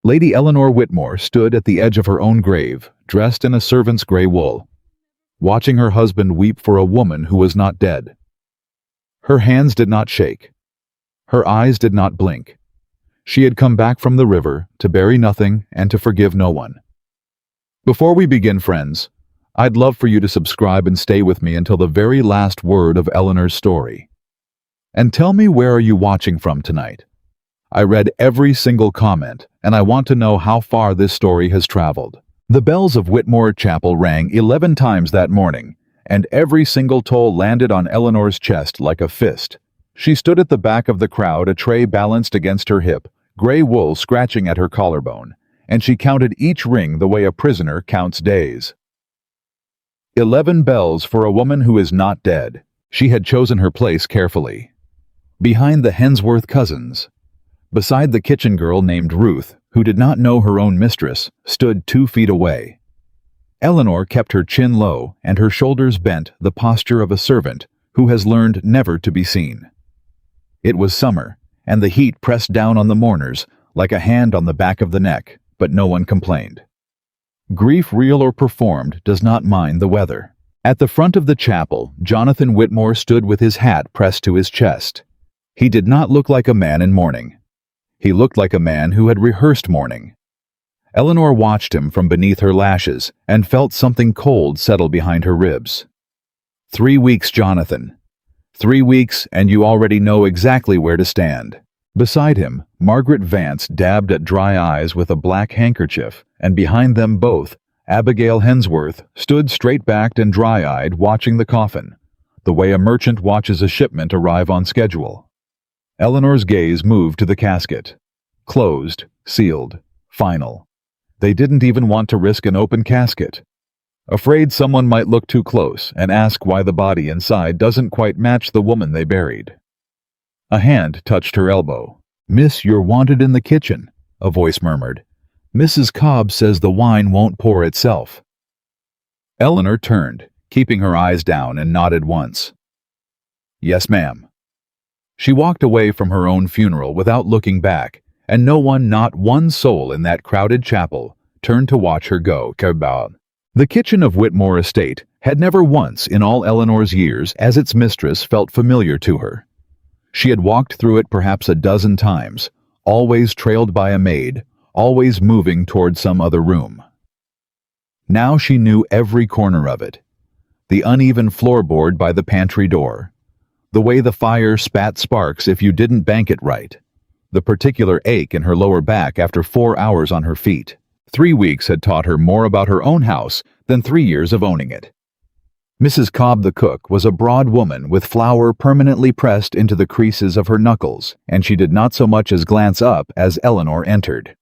Lady Eleanor Whitmore stood at the edge of her own grave, dressed in a servant's gray wool, watching her husband weep for a woman who was not dead. Her hands did not shake. Her eyes did not blink. She had come back from the river to bury nothing and to forgive no one. Before we begin, friends, I'd love for you to subscribe and stay with me until the very last word of Eleanor's story. And tell me, where are you watching from tonight? I read every single comment, and I want to know how far this story has traveled. The bells of Whitmore Chapel rang 11 times that morning, and every single toll landed on Eleanor's chest like a fist. She stood at the back of the crowd, a tray balanced against her hip, gray wool scratching at her collarbone, and she counted each ring the way a prisoner counts days. 11 bells for a woman who is not dead. She had chosen her place carefully. Behind the Hensworth cousins, beside the kitchen girl named Ruth, who did not know her own mistress, stood 2 feet away. Eleanor kept her chin low and her shoulders bent, the posture of a servant who has learned never to be seen. It was summer, and the heat pressed down on the mourners like a hand on the back of the neck, but no one complained. Grief, real or performed, does not mind the weather. At the front of the chapel, Jonathan Whitmore stood with his hat pressed to his chest. He did not look like a man in mourning. He looked like a man who had rehearsed mourning. Eleanor watched him from beneath her lashes and felt something cold settle behind her ribs. 3 weeks, Jonathan. 3 weeks, and you already know exactly where to stand. Beside him, Margaret Vance dabbed at dry eyes with a black handkerchief, and behind them both, Abigail Hensworth stood straight-backed and dry-eyed watching the coffin, the way a merchant watches a shipment arrive on schedule. Eleanor's gaze moved to the casket. Closed, sealed, final. They didn't even want to risk an open casket. Afraid someone might look too close and ask why the body inside doesn't quite match the woman they buried. A hand touched her elbow. "Miss, you're wanted in the kitchen," a voice murmured. "Mrs. Cobb says the wine won't pour itself." Eleanor turned, keeping her eyes down, and nodded once. "Yes, ma'am." She walked away from her own funeral without looking back, and no one, not one soul in that crowded chapel, turned to watch her go. The kitchen of Whitmore Estate had never once in all Eleanor's years as its mistress felt familiar to her. She had walked through it perhaps a dozen times, always trailed by a maid, always moving toward some other room. Now she knew every corner of it. The uneven floorboard by the pantry door, the way the fire spat sparks if you didn't bank it right, the particular ache in her lower back after 4 hours on her feet. 3 weeks had taught her more about her own house than 3 years of owning it. Mrs. Cobb the cook was a broad woman with flour permanently pressed into the creases of her knuckles, and she did not so much as glance up as Eleanor entered.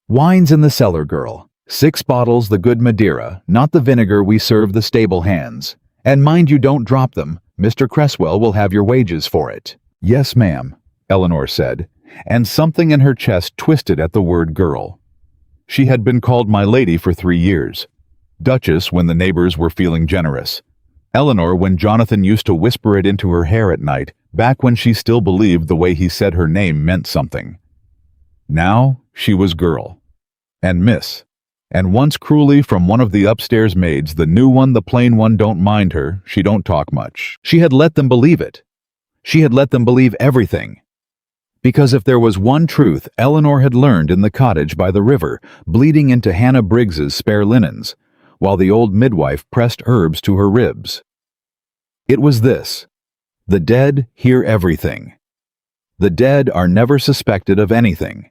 "Wine's in the cellar, girl. 6 bottles the good Madeira, not the vinegar we serve the stable hands. And mind you don't drop them. Mr. Cresswell will have your wages for it." "Yes, ma'am," Eleanor said, and something in her chest twisted at the word girl. She had been called my lady for 3 years. Duchess when the neighbors were feeling generous. Eleanor when Jonathan used to whisper it into her hair at night, back when she still believed the way he said her name meant something. Now she was girl. And miss. And once cruelly from one of the upstairs maids, the new one, the plain one, don't mind her, she don't talk much. She had let them believe it. She had let them believe everything. Because if there was one truth Eleanor had learned in the cottage by the river, bleeding into Hannah Briggs's spare linens, while the old midwife pressed herbs to her ribs, it was this: the dead hear everything. The dead are never suspected of anything.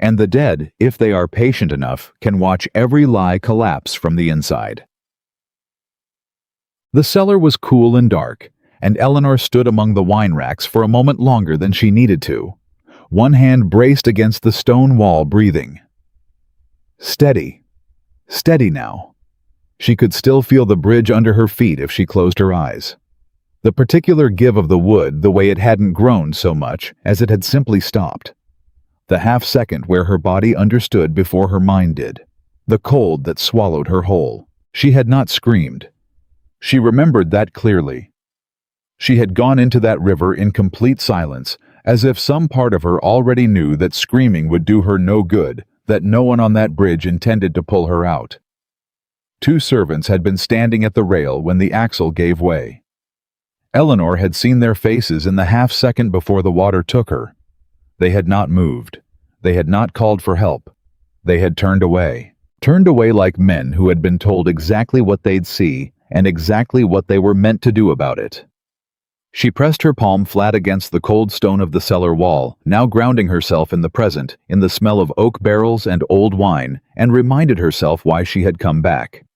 And the dead, if they are patient enough, can watch every lie collapse from the inside. The cellar was cool and dark, and Eleanor stood among the wine racks for a moment longer than she needed to, one hand braced against the stone wall, breathing. Steady. Steady now. She could still feel the bridge under her feet if she closed her eyes. The particular give of the wood, the way it hadn't groaned so much as it had simply stopped. The half-second where her body understood before her mind did. The cold that swallowed her whole. She had not screamed. She remembered that clearly. She had gone into that river in complete silence, as if some part of her already knew that screaming would do her no good, that no one on that bridge intended to pull her out. Two servants had been standing at the rail when the axle gave way. Eleanor had seen their faces in the half-second before the water took her. They had not moved. They had not called for help. They had turned away like men who had been told exactly what they'd see and exactly what they were meant to do about it. She pressed her palm flat against the cold stone of the cellar wall, now grounding herself in the present, in the smell of oak barrels and old wine, and reminded herself why she had come back.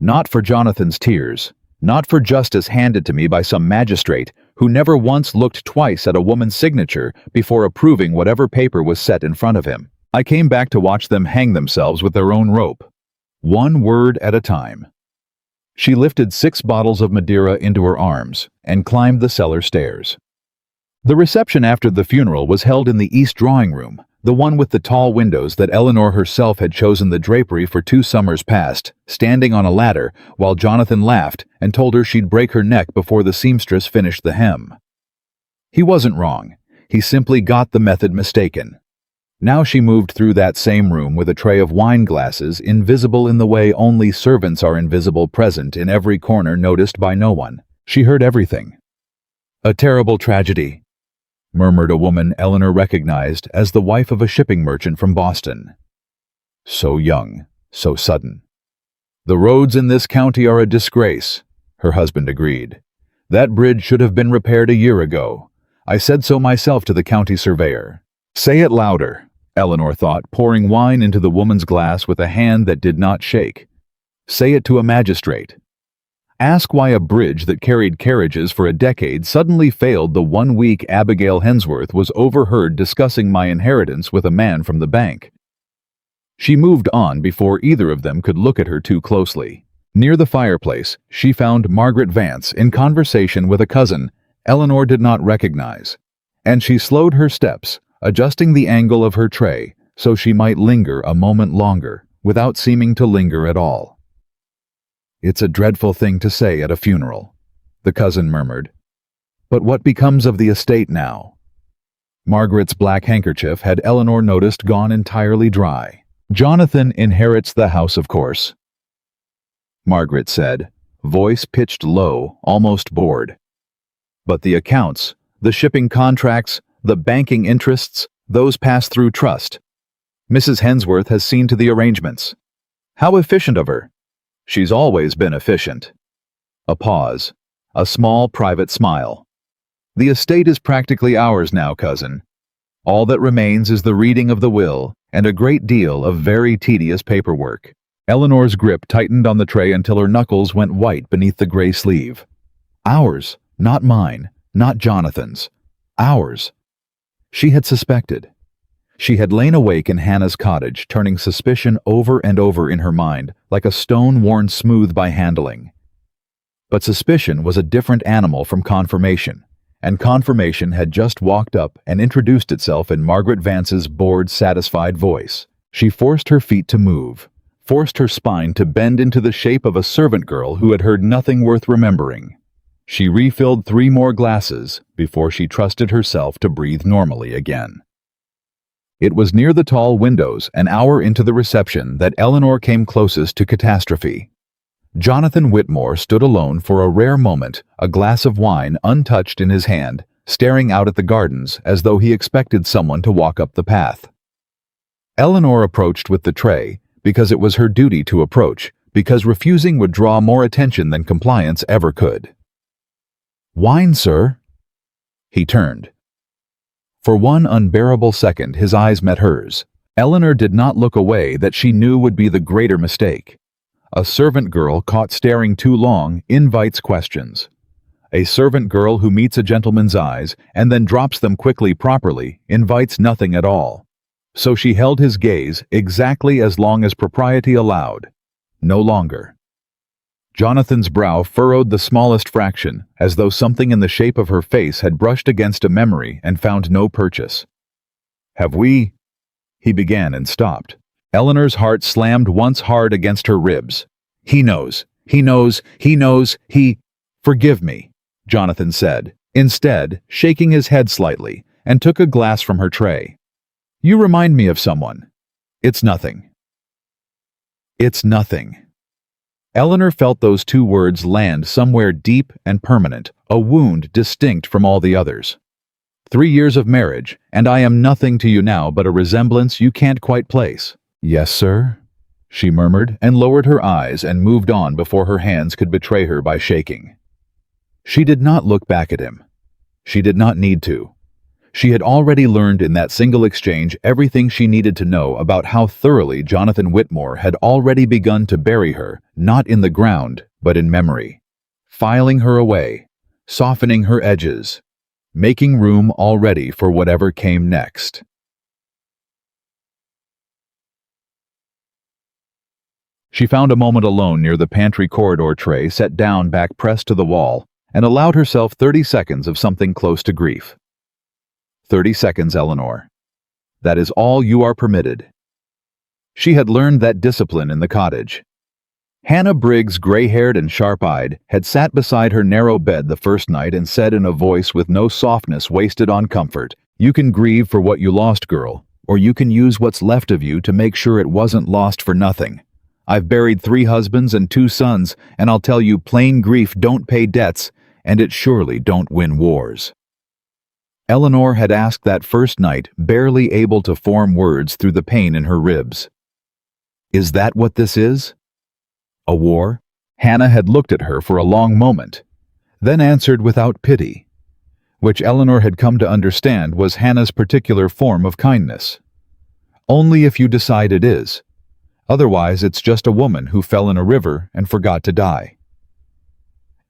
Not for Jonathan's tears, not for justice handed to me by some magistrate who never once looked twice at a woman's signature before approving whatever paper was set in front of him. I came back to watch them hang themselves with their own rope, one word at a time. She lifted 6 bottles of Madeira into her arms and climbed the cellar stairs. The reception after the funeral was held in the east drawing room, the one with the tall windows that Eleanor herself had chosen the drapery for 2 summers past, standing on a ladder while Jonathan laughed and told her she'd break her neck before the seamstress finished the hem. He wasn't wrong. He simply got the method mistaken. Now she moved through that same room with a tray of wine glasses, invisible in the way only servants are invisible, present in every corner, noticed by no one. She heard everything. "A terrible tragedy," murmured a woman Eleanor recognized as the wife of a shipping merchant from Boston. "So young, so sudden." "The roads in this county are a disgrace," her husband agreed. "That bridge should have been repaired a year ago. I said so myself to the county surveyor." "Say it louder," Eleanor thought, pouring wine into the woman's glass with a hand that did not shake. "Say it to a magistrate. Ask why a bridge that carried carriages for a decade suddenly failed the one week Abigail Hensworth was overheard discussing my inheritance with a man from the bank." She moved on before either of them could look at her too closely. Near the fireplace, she found Margaret Vance in conversation with a cousin Eleanor did not recognize, and she slowed her steps, adjusting the angle of her tray so she might linger a moment longer without seeming to linger at all. "It's a dreadful thing to say at a funeral," the cousin murmured. "But what becomes of the estate now?" Margaret's black handkerchief, had Eleanor noticed, gone entirely dry. "Jonathan inherits the house, of course," Margaret said, voice pitched low, almost bored. "But the accounts, the shipping contracts, the banking interests, those pass through trust. Mrs. Hensworth has seen to the arrangements. How efficient of her. She's always been efficient." A pause, a small private smile. "The estate is practically ours now, cousin. All that remains is the reading of the will and a great deal of very tedious paperwork." Eleanor's grip tightened on the tray until her knuckles went white beneath the gray sleeve. "Ours, not mine, not Jonathan's. Ours." She had suspected. She had lain awake in Hannah's cottage, turning suspicion over and over in her mind, like a stone worn smooth by handling. But suspicion was a different animal from confirmation, and confirmation had just walked up and introduced itself in Margaret Vance's bored, satisfied voice. She forced her feet to move, forced her spine to bend into the shape of a servant girl who had heard nothing worth remembering. She refilled 3 more glasses before she trusted herself to breathe normally again. It was near the tall windows, an hour into the reception, that Eleanor came closest to catastrophe. Jonathan Whitmore stood alone for a rare moment, a glass of wine untouched in his hand, staring out at the gardens as though he expected someone to walk up the path. Eleanor approached with the tray, because it was her duty to approach, because refusing would draw more attention than compliance ever could. "Wine, sir?" He turned. For one unbearable second his eyes met hers. Eleanor did not look away, that she knew would be the greater mistake. A servant girl caught staring too long invites questions. A servant girl who meets a gentleman's eyes and then drops them quickly properly invites nothing at all. So she held his gaze exactly as long as propriety allowed. No longer. Jonathan's brow furrowed the smallest fraction, as though something in the shape of her face had brushed against a memory and found no purchase. "Have we—" he began and stopped. Eleanor's heart slammed once hard against her ribs. "He knows. He knows. He knows. He—" "Forgive me," Jonathan said, instead shaking his head slightly, and took a glass from her tray. "You remind me of someone. It's nothing. It's nothing. Eleanor felt those two words land somewhere deep and permanent, a wound distinct from all the others. 3 years of marriage, and I am nothing to you now but a resemblance you can't quite place. Yes, sir, she murmured, and lowered her eyes and moved on before her hands could betray her by shaking. She did not look back at him. She did not need to. She had already learned in that single exchange everything she needed to know about how thoroughly Jonathan Whitmore had already begun to bury her, not in the ground, but in memory. Filing her away, softening her edges, making room already for whatever came next. She found a moment alone near the pantry corridor tray set down back pressed to the wall, and allowed herself 30 seconds of something close to grief. 30 seconds, Eleanor. That is all you are permitted. She had learned that discipline in the cottage. Hannah Briggs, gray-haired and sharp-eyed, had sat beside her narrow bed the first night and said in a voice with no softness wasted on comfort, "You can grieve for what you lost, girl, or you can use what's left of you to make sure it wasn't lost for nothing. I've buried 3 husbands and 2 sons, and I'll tell you plain grief don't pay debts, and it surely don't win wars." Eleanor had asked that first night, barely able to form words through the pain in her ribs. Is that what this is? A war? Hannah had looked at her for a long moment, then answered without pity, which Eleanor had come to understand was Hannah's particular form of kindness. Only if you decide it is. Otherwise, it's just a woman who fell in a river and forgot to die.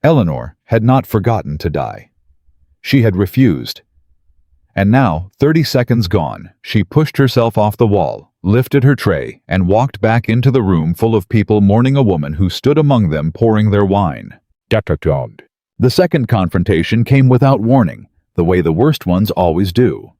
Eleanor had not forgotten to die. She had refused. And now, 30 seconds gone, she pushed herself off the wall, lifted her tray, and walked back into the room full of people mourning a woman who stood among them pouring their wine. The second confrontation came without warning, the way the worst ones always do.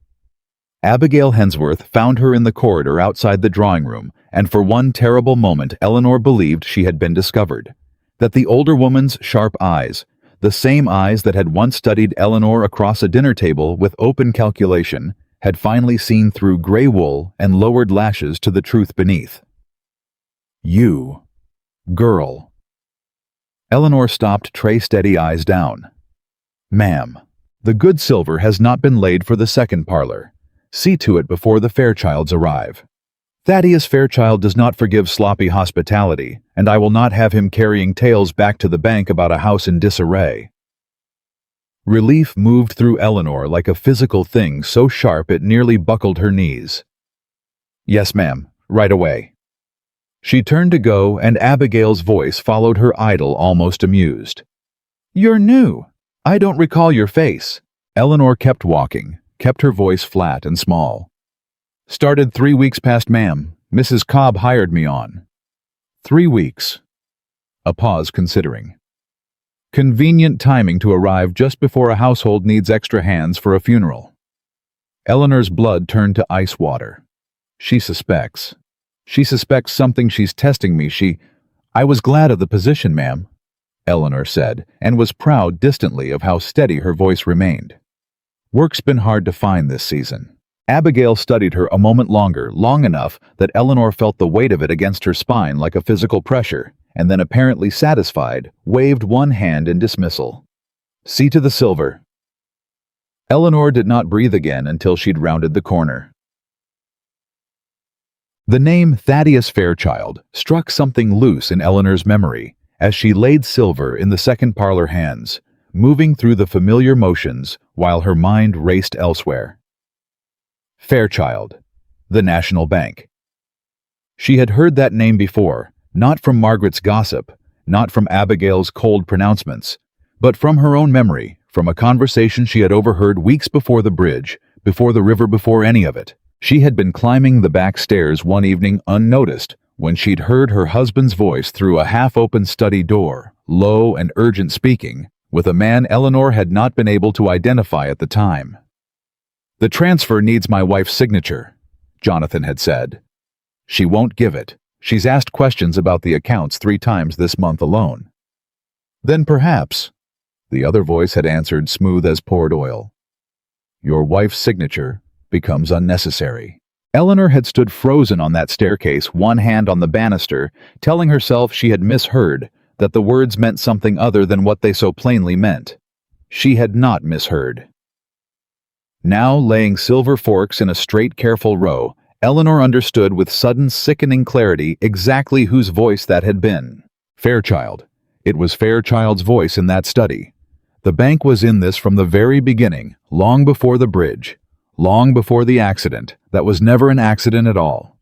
Abigail Hensworth found her in the corridor outside the drawing room, and for one terrible moment Eleanor believed she had been discovered. That the older woman's sharp eyes, the same eyes that had once studied Eleanor across a dinner table with open calculation, had finally seen through gray wool and lowered lashes to the truth beneath. You. Girl. Eleanor stopped, tray steady eyes down. Ma'am, the good silver has not been laid for the second parlor. See to it before the Fairchilds arrive. Thaddeus Fairchild does not forgive sloppy hospitality, and I will not have him carrying tales back to the bank about a house in disarray. Relief moved through Eleanor like a physical thing so sharp it nearly buckled her knees. Yes, ma'am, right away. She turned to go, and Abigail's voice followed her idle, almost amused. You're new. I don't recall your face. Eleanor kept walking, kept her voice flat and small. Started 3 weeks past, ma'am. Mrs. Cobb hired me on. 3 weeks. A pause, considering. Convenient timing to arrive just before a household needs extra hands for a funeral. Eleanor's blood turned to ice water. She suspects. She suspects something. She's testing me. I was glad of the position, ma'am, Eleanor said, and was proud distantly of how steady her voice remained. Work's been hard to find this season. Abigail studied her a moment longer, long enough that Eleanor felt the weight of it against her spine like a physical pressure, and then, apparently satisfied, waved one hand in dismissal. See to the silver. Eleanor did not breathe again until she'd rounded the corner. The name Thaddeus Fairchild struck something loose in Eleanor's memory as she laid silver in the second parlor hands, moving through the familiar motions while her mind raced elsewhere. Fairchild, the National Bank. She had heard that name before, not from Margaret's gossip, not from Abigail's cold pronouncements, but from her own memory, from a conversation she had overheard weeks before the bridge, before the river, before any of it. She had been climbing the back stairs one evening unnoticed when she'd heard her husband's voice through a half-open study door, low and urgent speaking, with a man Eleanor had not been able to identify at the time. The transfer needs my wife's signature, Jonathan had said. She won't give it. She's asked questions about the accounts 3 times this month alone. Then perhaps, the other voice had answered, smooth as poured oil, your wife's signature becomes unnecessary. Eleanor had stood frozen on that staircase, one hand on the banister, telling herself she had misheard, that the words meant something other than what they so plainly meant. She had not misheard. Now, laying silver forks in a straight, careful row, Eleanor understood with sudden, sickening clarity exactly whose voice that had been. Fairchild. It was Fairchild's voice in that study. The bank was in this from the very beginning, long before the bridge, long before the accident, that was never an accident at all.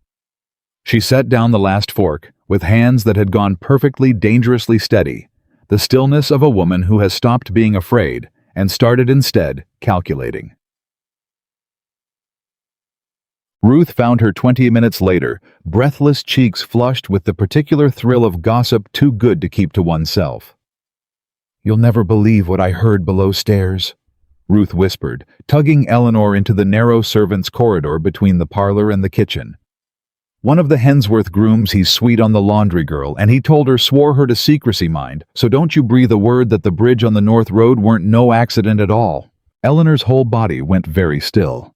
She set down the last fork, with hands that had gone perfectly, dangerously steady, the stillness of a woman who has stopped being afraid and started instead calculating. Ruth found her 20 minutes later, breathless cheeks flushed with the particular thrill of gossip too good to keep to oneself. "You'll never believe what I heard below stairs," Ruth whispered, tugging Eleanor into the narrow servants' corridor between the parlor and the kitchen. "One of the Hensworth grooms, he's sweet on the laundry girl, and he told her, swore her to secrecy, mind, so don't you breathe a word that the bridge on the North Road weren't no accident at all." Eleanor's whole body went very still.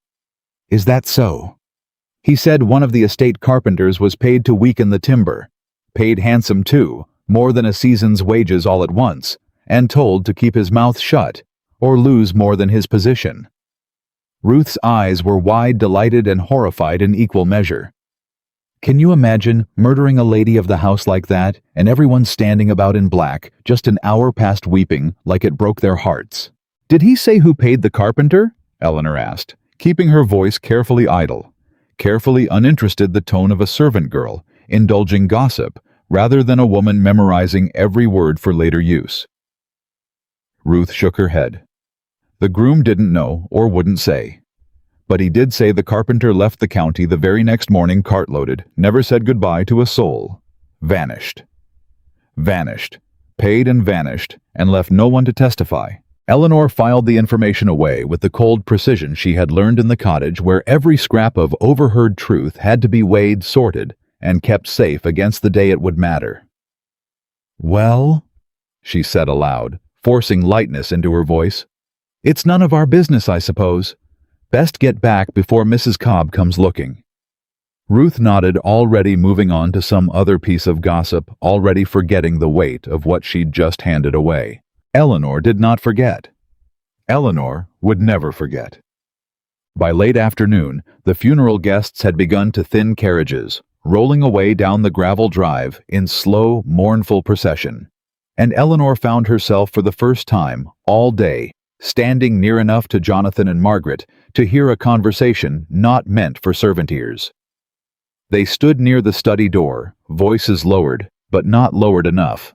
"Is that so?" "He said one of the estate carpenters was paid to weaken the timber. Paid handsome too, more than a season's wages all at once, and told to keep his mouth shut, or lose more than his position." Ruth's eyes were wide, delighted, and horrified in equal measure. Can you imagine murdering a lady of the house like that, and everyone standing about in black, just an hour past weeping, like it broke their hearts? "Did he say who paid the carpenter?" Eleanor asked, keeping her voice carefully idle. Carefully uninterested, the tone of a servant girl, indulging gossip, rather than a woman memorizing every word for later use. Ruth shook her head. The groom didn't know, or wouldn't say. But he did say the carpenter left the county the very next morning cartloaded, never said goodbye to a soul. Vanished. Vanished. Paid and vanished, and left no one to testify. Eleanor filed the information away with the cold precision she had learned in the cottage, where every scrap of overheard truth had to be weighed, sorted, and kept safe against the day it would matter. "Well," she said aloud, forcing lightness into her voice, "it's none of our business, I suppose. Best get back before Mrs. Cobb comes looking." Ruth nodded, already moving on to some other piece of gossip, already forgetting the weight of what she'd just handed away. Eleanor did not forget. Eleanor would never forget. By late afternoon, the funeral guests had begun to thin carriages, rolling away down the gravel drive in slow, mournful procession, and Eleanor found herself for the first time, all day, standing near enough to Jonathan and Margaret to hear a conversation not meant for servant ears. They stood near the study door, voices lowered, but not lowered enough.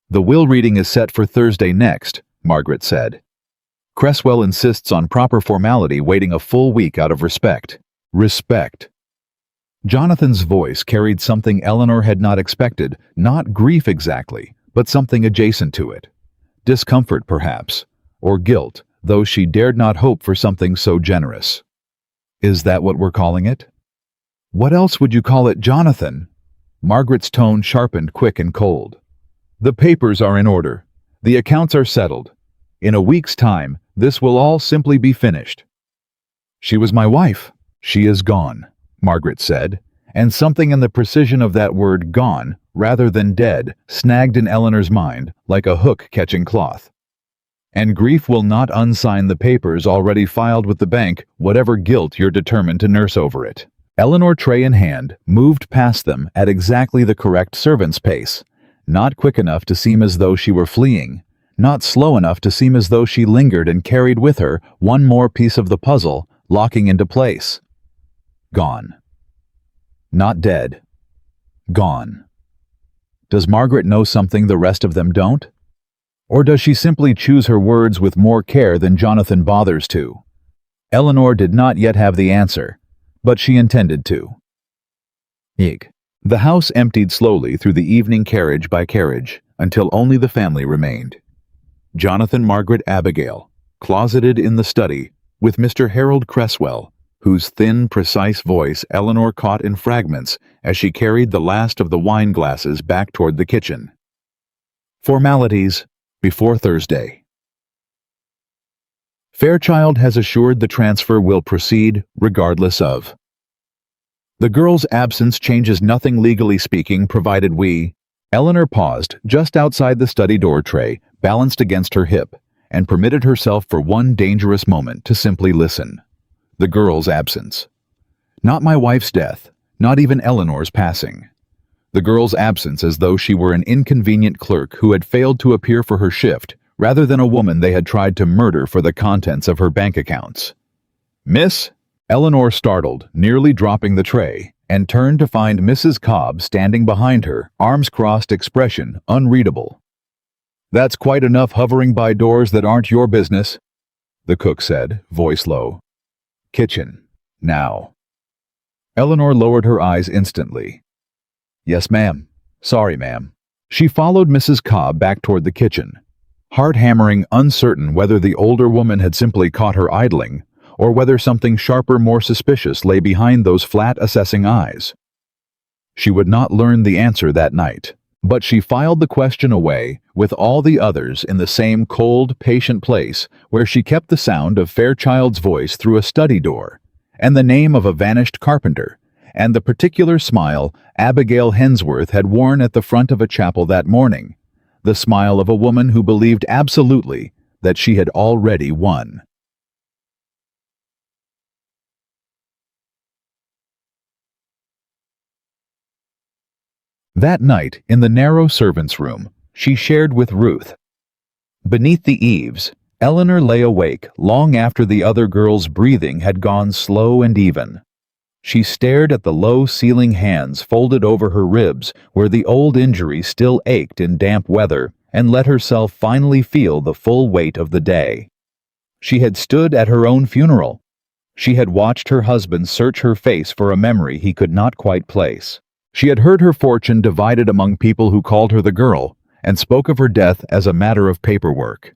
"The will reading is set for Thursday next," Margaret said. "Cresswell insists on proper formality, waiting a full week out of respect." Respect. Jonathan's voice carried something Eleanor had not expected, not grief exactly, but something adjacent to it. Discomfort, perhaps, or guilt, though she dared not hope for something so generous. "Is that what we're calling it?" "What else would you call it, Jonathan?" Margaret's tone sharpened, quick and cold. "The papers are in order. The accounts are settled. In a week's time, this will all simply be finished." "She was my wife." "She is gone," Margaret said, and something in the precision of that word "gone," rather than dead, snagged in Eleanor's mind, like a hook catching cloth. "And grief will not unsign the papers already filed with the bank, whatever guilt you're determined to nurse over it." Eleanor, tray in hand, moved past them at exactly the correct servant's pace, not quick enough to seem as though she were fleeing, not slow enough to seem as though she lingered and carried with her one more piece of the puzzle, locking into place. Gone. Not dead. Gone. Does Margaret know something the rest of them don't? Or does she simply choose her words with more care than Jonathan bothers to? Eleanor did not yet have the answer, but she intended to. The house emptied slowly through the evening, carriage by carriage, until only the family remained. Jonathan, Margaret, Abigail, closeted in the study, with Mr. Harold Cresswell, whose thin, precise voice Eleanor caught in fragments as she carried the last of the wine glasses back toward the kitchen. Formalities before Thursday. Fairchild has assured the transfer will proceed regardless of. The girl's absence changes nothing legally speaking, provided we... Eleanor paused just outside the study door tray, balanced against her hip, and permitted herself for one dangerous moment to simply listen. The girl's absence. Not my wife's death, not even Eleanor's passing. The girl's absence as though she were an inconvenient clerk who had failed to appear for her shift, rather than a woman they had tried to murder for the contents of her bank accounts. "Miss?" Eleanor startled, nearly dropping the tray, and turned to find Mrs. Cobb standing behind her, arms crossed, expression unreadable. "That's quite enough hovering by doors that aren't your business," the cook said, voice low. "Kitchen. Now." Eleanor lowered her eyes instantly. "Yes, ma'am. Sorry, ma'am." She followed Mrs. Cobb back toward the kitchen, heart hammering, uncertain whether the older woman had simply caught her idling, or whether something sharper, more suspicious lay behind those flat, assessing eyes. She would not learn the answer that night, but she filed the question away with all the others in the same cold, patient place where she kept the sound of Fairchild's voice through a study door, and the name of a vanished carpenter, and the particular smile Abigail Hensworth had worn at the front of a chapel that morning, the smile of a woman who believed absolutely that she had already won. That night, in the narrow servants' room, she shared with Ruth. Beneath the eaves, Eleanor lay awake long after the other girl's breathing had gone slow and even. She stared at the low-ceiling hands folded over her ribs where the old injury still ached in damp weather, and let herself finally feel the full weight of the day. She had stood at her own funeral. She had watched her husband search her face for a memory he could not quite place. She had heard her fortune divided among people who called her the girl and spoke of her death as a matter of paperwork.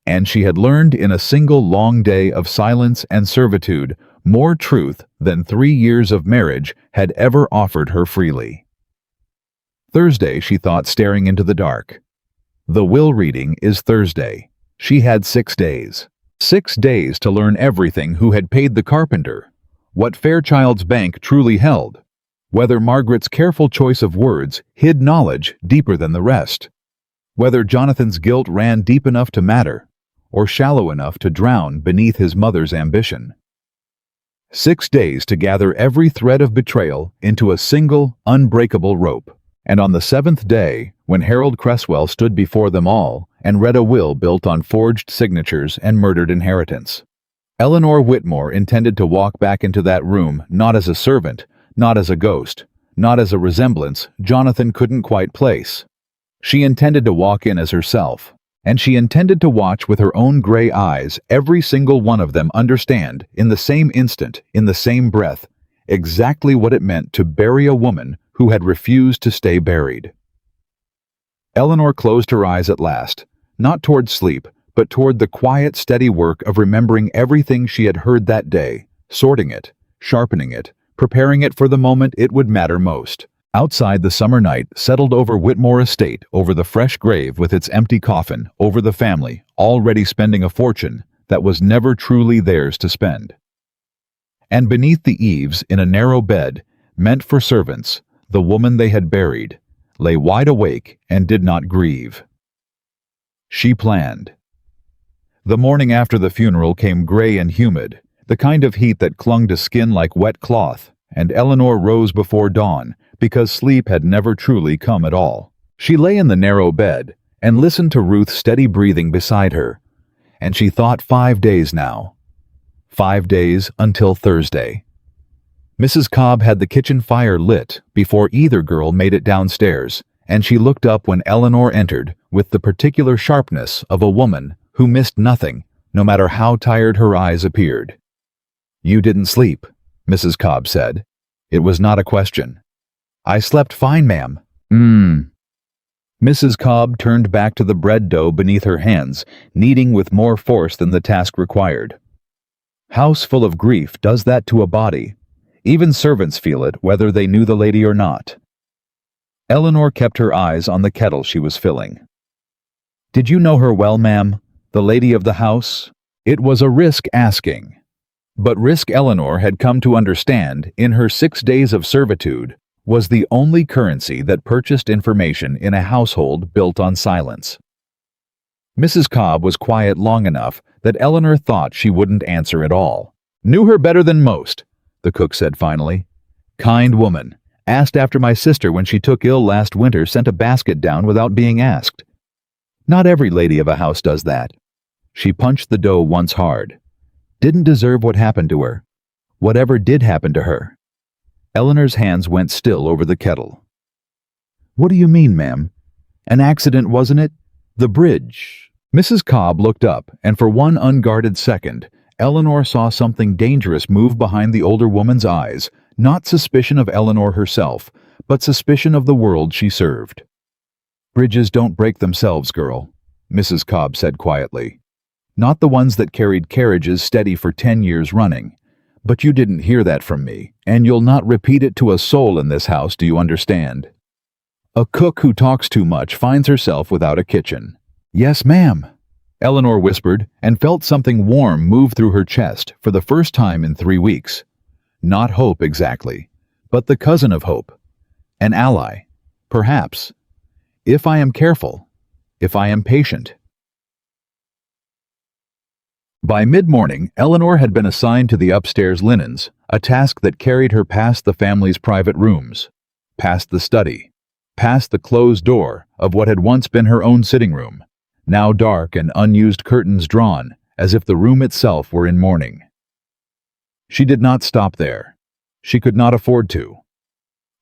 And she had learned in a single long day of silence and servitude more truth than 3 years of marriage had ever offered her freely. Thursday, she thought, staring into the dark. The will reading is Thursday. She had 6 days. 6 days to learn everything: who had paid the carpenter, what Fairchild's bank truly held, whether Margaret's careful choice of words hid knowledge deeper than the rest, whether Jonathan's guilt ran deep enough to matter, or shallow enough to drown beneath his mother's ambition. 6 days to gather every thread of betrayal into a single, unbreakable rope. And on the 7th day, when Harold Cresswell stood before them all and read a will built on forged signatures and murdered inheritance, Eleanor Whitmore intended to walk back into that room not as a servant, not as a ghost, not as a resemblance Jonathan couldn't quite place. She intended to walk in as herself, and she intended to watch with her own gray eyes every single one of them understand, in the same instant, in the same breath, exactly what it meant to bury a woman who had refused to stay buried. Eleanor closed her eyes at last, not toward sleep, but toward the quiet, steady work of remembering everything she had heard that day, sorting it, sharpening it, preparing it for the moment it would matter most. Outside, the summer night settled over Whitmore Estate, over the fresh grave with its empty coffin, over the family, already spending a fortune that was never truly theirs to spend. And beneath the eaves, in a narrow bed, meant for servants, the woman they had buried, lay wide awake and did not grieve. She planned. The morning after the funeral came gray and humid, the kind of heat that clung to skin like wet cloth, and Eleanor rose before dawn, because sleep had never truly come at all. She lay in the narrow bed and listened to Ruth's steady breathing beside her, and she thought 5 days now. 5 days until Thursday. Mrs. Cobb had the kitchen fire lit before either girl made it downstairs, and she looked up when Eleanor entered with the particular sharpness of a woman who missed nothing, no matter how tired her eyes appeared. "You didn't sleep," Mrs. Cobb said. It was not a question. "I slept fine, ma'am." Mrs. Cobb turned back to the bread dough beneath her hands, kneading with more force than the task required. House full of grief does that to a body. Even servants feel it, whether they knew the lady or not. Eleanor kept her eyes on the kettle she was filling. "Did you know her well, ma'am? The lady of the house?" It was a risk asking. But risk Eleanor had come to understand, in her 6 days of servitude, was the only currency that purchased information in a household built on silence. Mrs. Cobb was quiet long enough that Eleanor thought she wouldn't answer at all. "Knew her better than most," the cook said finally. "Kind woman. Asked after my sister when she took ill last winter, sent a basket down without being asked. Not every lady of a house does that. She punched the dough once hard. Didn't deserve what happened to her. Whatever did happen to her." Eleanor's hands went still over the kettle. "What do you mean, ma'am? An accident, wasn't it? The bridge." Mrs. Cobb looked up, and for one unguarded second, Eleanor saw something dangerous move behind the older woman's eyes, not suspicion of Eleanor herself, but suspicion of the world she served. "Bridges don't break themselves, girl," Mrs. Cobb said quietly. "Not the ones that carried carriages steady for 10 years running. But you didn't hear that from me, and you'll not repeat it to a soul in this house, do you understand? A cook who talks too much finds herself without a kitchen." "Yes, ma'am," Eleanor whispered, and felt something warm move through her chest for the first time in 3 weeks. Not hope exactly, but the cousin of hope. An ally, perhaps. If I am careful, if I am patient. By mid-morning, Eleanor had been assigned to the upstairs linens, a task that carried her past the family's private rooms, past the study, past the closed door of what had once been her own sitting room, now dark and unused curtains drawn, as if the room itself were in mourning. She did not stop there. She could not afford to.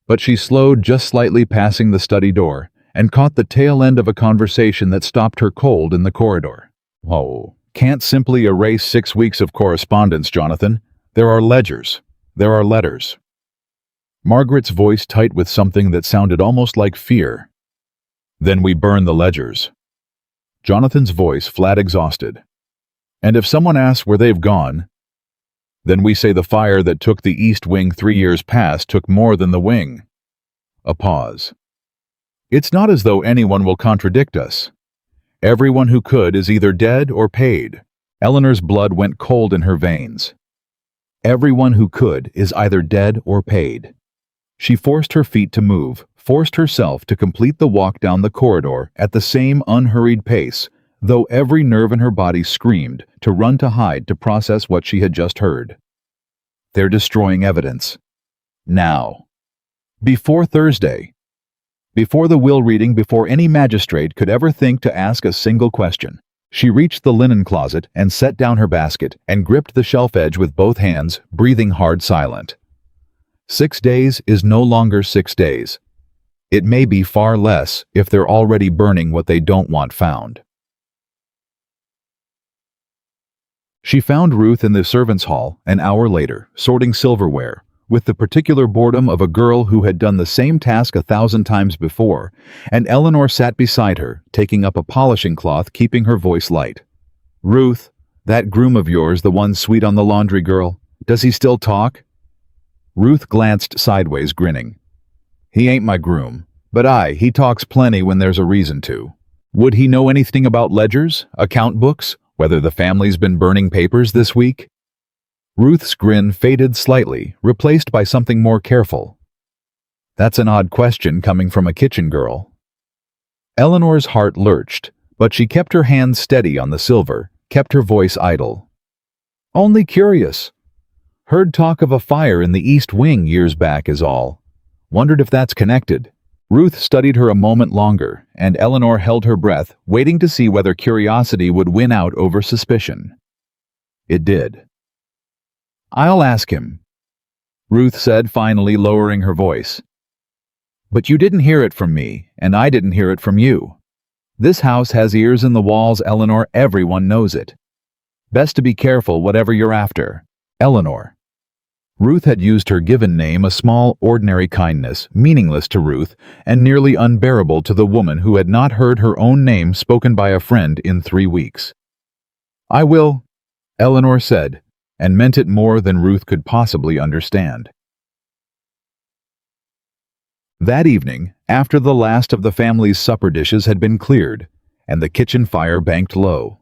But she slowed just slightly passing the study door and caught the tail end of a conversation that stopped her cold in the corridor. "Oh, can't simply erase 6 weeks of correspondence, Jonathan. There are ledgers. There are letters." Margaret's voice tight with something that sounded almost like fear. "Then we burn the ledgers." Jonathan's voice flat exhausted. "And if someone asks where they've gone, then we say the fire that took the east wing 3 years past took more than the wing." A pause. "It's not as though anyone will contradict us. Everyone who could is either dead or paid." Eleanor's blood went cold in her veins. Everyone who could is either dead or paid. She forced her feet to move, forced herself to complete the walk down the corridor at the same unhurried pace, though every nerve in her body screamed to run to hide to process what she had just heard. They're destroying evidence. Now. Before Thursday. Before the will reading, before any magistrate could ever think to ask a single question. She reached the linen closet and set down her basket and gripped the shelf edge with both hands, breathing hard, silent. 6 days is no longer 6 days. It may be far less if they're already burning what they don't want found. She found Ruth in the servants' hall an hour later, sorting silverware, with the particular boredom of a girl who had done the same task 1,000 times before, and Eleanor sat beside her, taking up a polishing cloth, keeping her voice light. "Ruth, that groom of yours, the one sweet on the laundry girl, does he still talk?" Ruth glanced sideways, grinning. "He ain't my groom, but he talks plenty when there's a reason to. Would he know anything about ledgers, account books, whether the family's been burning papers this week?" Ruth's grin faded slightly, replaced by something more careful. "That's an odd question coming from a kitchen girl." Eleanor's heart lurched, but she kept her hands steady on the silver, kept her voice idle. "Only curious. Heard talk of a fire in the east wing years back is all. Wondered if that's connected." Ruth studied her a moment longer, and Eleanor held her breath, waiting to see whether curiosity would win out over suspicion. It did. "I'll ask him," Ruth said, finally lowering her voice. "But you didn't hear it from me, and I didn't hear it from you. This house has ears in the walls, Eleanor. Everyone knows it. Best to be careful whatever you're after. Eleanor." Ruth had used her given name, a small, ordinary kindness, meaningless to Ruth, and nearly unbearable to the woman who had not heard her own name spoken by a friend in 3 weeks. "I will," Eleanor said, and meant it more than Ruth could possibly understand. That evening, after the last of the family's supper dishes had been cleared, and the kitchen fire banked low,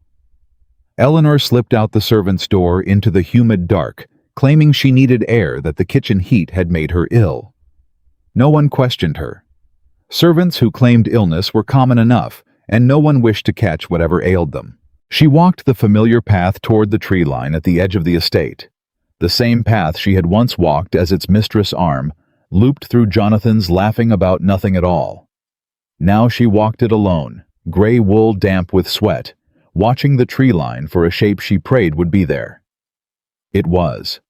Eleanor slipped out the servant's door into the humid dark, claiming she needed air, that the kitchen heat had made her ill. No one questioned her. Servants who claimed illness were common enough, and no one wished to catch whatever ailed them. She walked the familiar path toward the tree line at the edge of the estate, the same path she had once walked as its mistress' arm looped through Jonathan's, laughing about nothing at all. Now she walked it alone, gray wool damp with sweat, watching the tree line for a shape she prayed would be there. It was.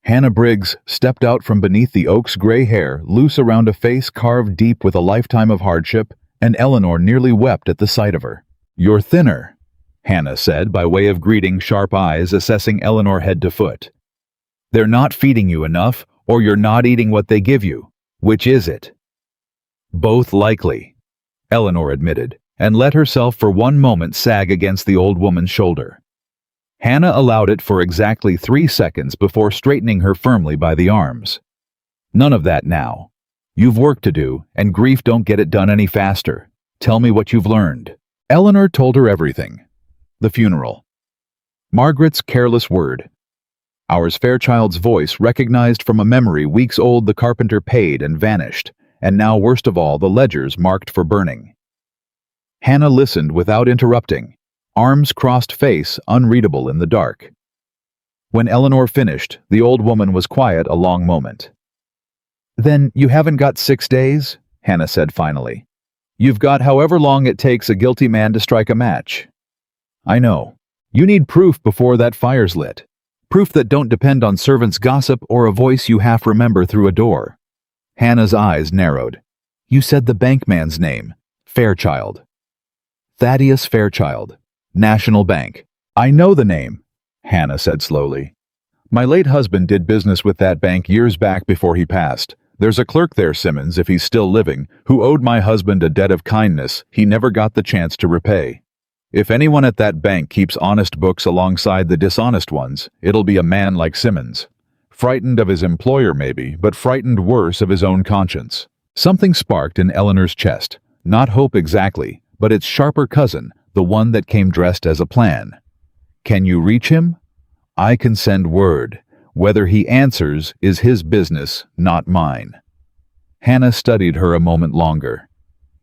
Hannah Briggs stepped out from beneath the oak's gray hair, loose around a face carved deep with a lifetime of hardship, and Eleanor nearly wept at the sight of her. "You're thinner," Hannah said by way of greeting, sharp eyes assessing Eleanor head to foot. "They're not feeding you enough, or you're not eating what they give you. Which is it?" "Both likely," Eleanor admitted, and let herself for one moment sag against the old woman's shoulder. Hannah allowed it for exactly 3 seconds before straightening her firmly by the arms. "None of that now. You've work to do, and grief don't get it done any faster. Tell me what you've learned." Eleanor told her everything. The funeral. Margaret's careless word. Ours Fairchild's voice, recognized from a memory weeks old the carpenter paid and vanished, and now worst of all the ledgers marked for burning. Hannah listened without interrupting, arms crossed, face unreadable in the dark. When Eleanor finished, the old woman was quiet a long moment. "Then you haven't got 6 days?" Hannah said finally. "You've got however long it takes a guilty man to strike a match." "I know. You need proof before that fire's lit. Proof that don't depend on servants' gossip or a voice you half remember through a door." Hannah's eyes narrowed. "You said the bankman's name. Fairchild." "Thaddeus Fairchild. National Bank." "I know the name," Hannah said slowly. "My late husband did business with that bank years back before he passed. There's a clerk there, Simmons, if he's still living, who owed my husband a debt of kindness he never got the chance to repay. If anyone at that bank keeps honest books alongside the dishonest ones, it'll be a man like Simmons. Frightened of his employer maybe, but frightened worse of his own conscience." Something sparked in Eleanor's chest. Not hope exactly, but its sharper cousin, the one that came dressed as a plan. "Can you reach him?" "I can send word. Whether he answers is his business, not mine." Hannah studied her a moment longer.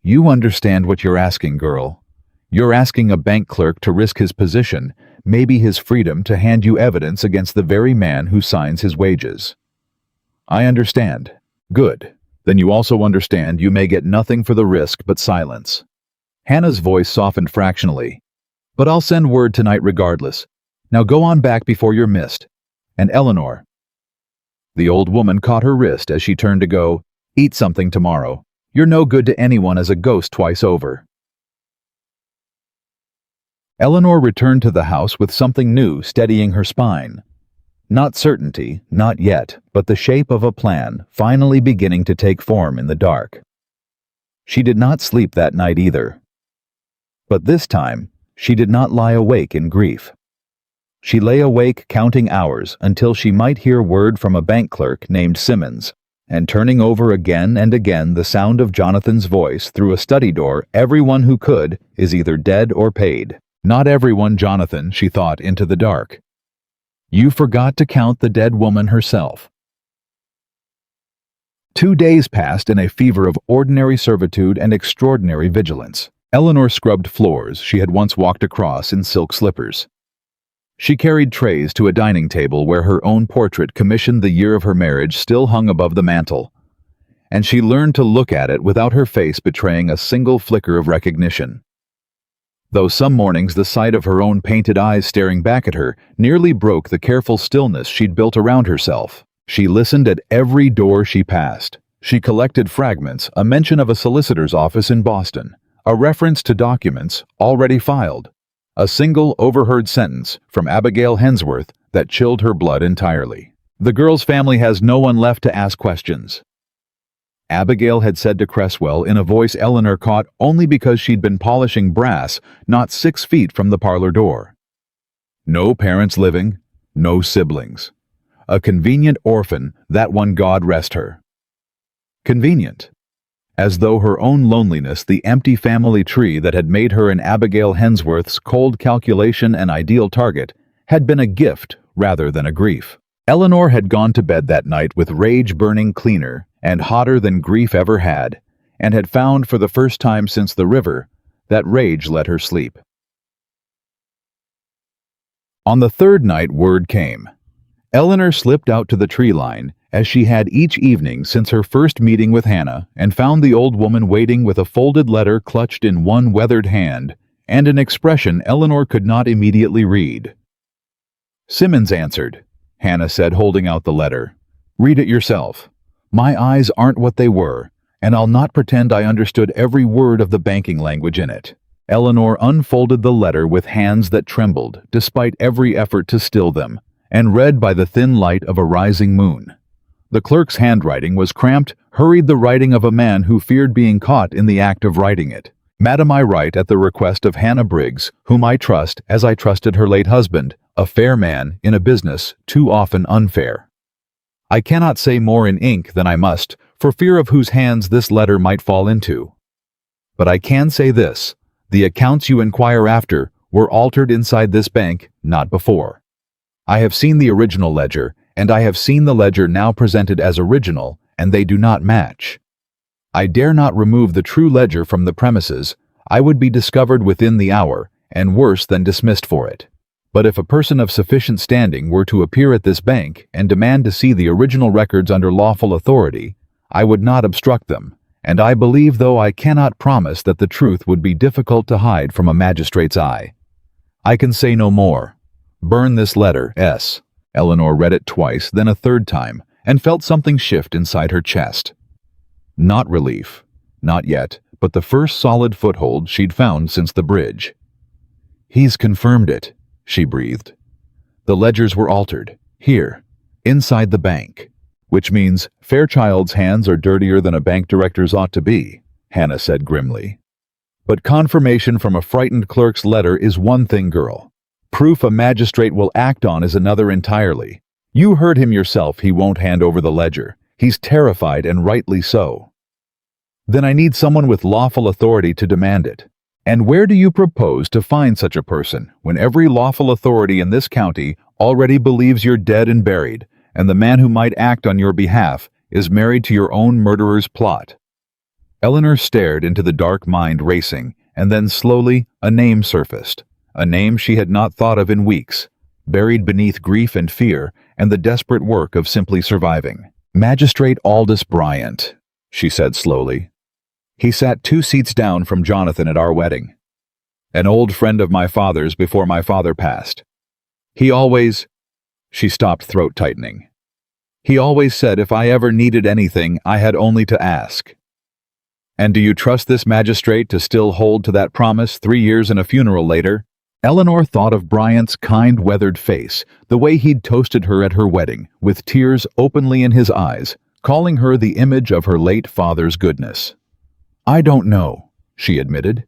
"You understand what you're asking, girl. You're asking a bank clerk to risk his position, maybe his freedom, to hand you evidence against the very man who signs his wages." "I understand." "Good. Then you also understand you may get nothing for the risk but silence." Hannah's voice softened fractionally. "But I'll send word tonight regardless. Now go on back before you're missed. And Eleanor." The old woman caught her wrist as she turned to go. "Eat something tomorrow. You're no good to anyone as a ghost twice over." Eleanor returned to the house with something new steadying her spine. Not certainty, not yet, but the shape of a plan finally beginning to take form in the dark. She did not sleep that night either. But this time, she did not lie awake in grief. She lay awake counting hours until she might hear word from a bank clerk named Simmons, and turning over again and again the sound of Jonathan's voice through a study door. Everyone who could is either dead or paid. Not everyone, Jonathan, she thought into the dark. You forgot to count the dead woman herself. 2 days passed in a fever of ordinary servitude and extraordinary vigilance. Eleanor scrubbed floors she had once walked across in silk slippers. She carried trays to a dining table where her own portrait, commissioned the year of her marriage, still hung above the mantel, and she learned to look at it without her face betraying a single flicker of recognition. Though some mornings the sight of her own painted eyes staring back at her nearly broke the careful stillness she'd built around herself. She listened at every door she passed. She collected fragments, a mention of a solicitor's office in Boston, a reference to documents already filed, a single overheard sentence from Abigail Hensworth that chilled her blood entirely. The girl's family has no one left to ask questions. Abigail had said to Cresswell in a voice Eleanor caught only because she'd been polishing brass not 6 feet from the parlor door. No parents living, no siblings. A convenient orphan, that one, God rest her. Convenient. as though her own loneliness, the empty family tree that had made her an Abigail Hensworth's cold calculation and ideal target, had been a gift rather than a grief. Eleanor had gone to bed that night with rage burning cleaner and hotter than grief ever had, and had found for the first time since the river that rage let her sleep. On the third night, word came. Eleanor slipped out to the tree line, as she had each evening since her first meeting with Hannah, and found the old woman waiting with a folded letter clutched in one weathered hand, and an expression Eleanor could not immediately read. "Simmons answered," Hannah said, holding out the letter. "Read it yourself. My eyes aren't what they were, and I'll not pretend I understood every word of the banking language in it." Eleanor unfolded the letter with hands that trembled, despite every effort to still them, and read by the thin light of a rising moon. The clerk's handwriting was cramped, hurried the writing of a man who feared being caught in the act of writing it. "Madam, I write at the request of Hannah Briggs, whom I trust as I trusted her late husband, a fair man in a business too often unfair. I cannot say more in ink than I must, for fear of whose hands this letter might fall into. But I can say this, the accounts you inquire after were altered inside this bank, not before. I have seen the original ledger, and I have seen the ledger now presented as original, and they do not match. I dare not remove the true ledger from the premises. I would be discovered within the hour, and worse than dismissed for it. But if a person of sufficient standing were to appear at this bank and demand to see the original records under lawful authority, I would not obstruct them, and I believe, though I cannot promise, that the truth would be difficult to hide from a magistrate's eye. I can say no more. Burn this letter, S." Eleanor read it twice, then a third time, and felt something shift inside her chest. Not relief. Not yet, but the first solid foothold she'd found since the bridge. "He's confirmed it," she breathed. "The ledgers were altered. Here. Inside the bank. Which means Fairchild's hands are dirtier than a bank director's ought to be," Hannah said grimly. "But confirmation from a frightened clerk's letter is one thing, girl. Proof a magistrate will act on is another entirely. You heard him yourself. He won't hand over the ledger. He's terrified, and rightly so." "Then I need someone with lawful authority to demand it. And where do you propose to find such a person, when every lawful authority in this county already believes you're dead and buried, and the man who might act on your behalf is married to your own murderer's plot?" Eleanor stared into the dark mind racing, and then slowly a name surfaced. A name she had not thought of in weeks, buried beneath grief and fear and the desperate work of simply surviving. "Magistrate Aldous Bryant," she said slowly. "He sat 2 seats down from Jonathan at our wedding. An old friend of my father's before my father passed. He always—" She stopped, throat tightening. "He always said if I ever needed anything, I had only to ask." "And do you trust this magistrate to still hold to that promise 3 years and a funeral later?" Eleanor thought of Bryant's kind, weathered face, the way he'd toasted her at her wedding, with tears openly in his eyes, calling her the image of her late father's goodness. "I don't know," she admitted.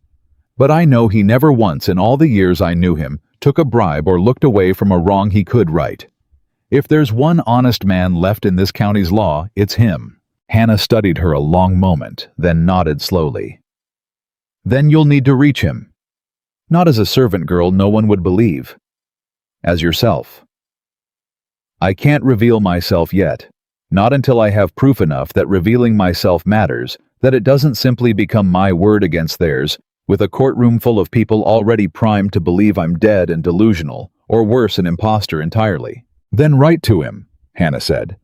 "But I know he never once in all the years I knew him took a bribe or looked away from a wrong he could right. If there's one honest man left in this county's law, it's him." Hannah studied her a long moment, then nodded slowly. "Then you'll need to reach him. Not as a servant girl no one would believe. As yourself. I can't reveal myself yet, not until I have proof enough that revealing myself matters, that it doesn't simply become my word against theirs, with a courtroom full of people already primed to believe I'm dead and delusional, or worse, an imposter entirely." "Then write to him," Hannah said.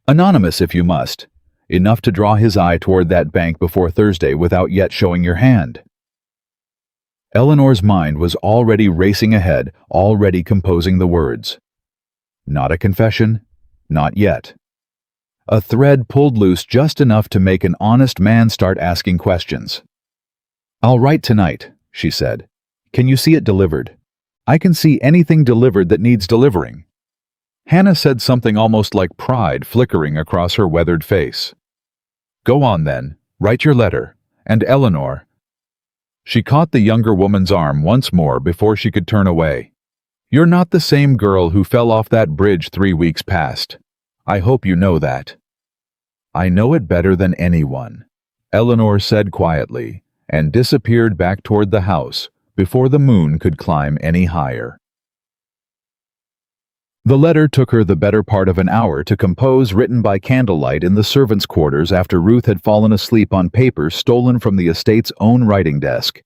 "Anonymous if you must. Enough to draw his eye toward that bank before Thursday without yet showing your hand." Eleanor's mind was already racing ahead, already composing the words. Not a confession, not yet. A thread pulled loose just enough to make an honest man start asking questions. "I'll write tonight," she said. "Can you see it delivered?" "I can see anything delivered that needs delivering." Hannah said something almost like pride flickering across her weathered face. "Go on then, write your letter, and Eleanor—" She caught the younger woman's arm once more before she could turn away. "You're not the same girl who fell off that bridge 3 weeks past. I hope you know that." "I know it better than anyone," Eleanor said quietly, and disappeared back toward the house before the moon could climb any higher. The letter took her the better part of an hour to compose, written by candlelight in the servants' quarters after Ruth had fallen asleep on paper stolen from the estate's own writing desk.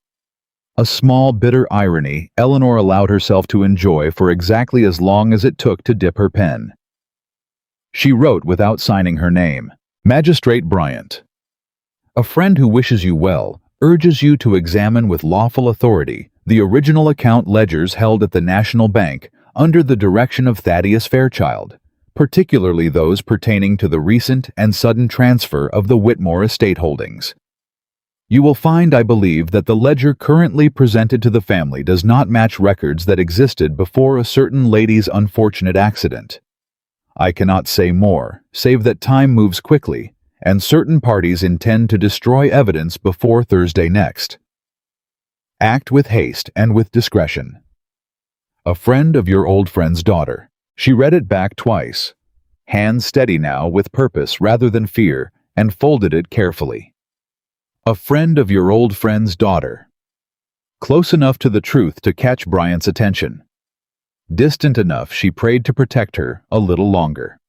A small, bitter irony Eleanor allowed herself to enjoy for exactly as long as it took to dip her pen. She wrote without signing her name. Magistrate Bryant. A friend who wishes you well urges you to examine with lawful authority the original account ledgers held at the National Bank under the direction of Thaddeus Fairchild, particularly those pertaining to the recent and sudden transfer of the Whitmore estate holdings. You will find, I believe, that the ledger currently presented to the family does not match records that existed before a certain lady's unfortunate accident. I cannot say more, save that time moves quickly, and certain parties intend to destroy evidence before Thursday next. Act with haste and with discretion. A friend of your old friend's daughter. She read it back twice, hands steady now with purpose rather than fear, and folded it carefully. A friend of your old friend's daughter. Close enough to the truth to catch Bryant's attention. Distant enough she prayed to protect her a little longer.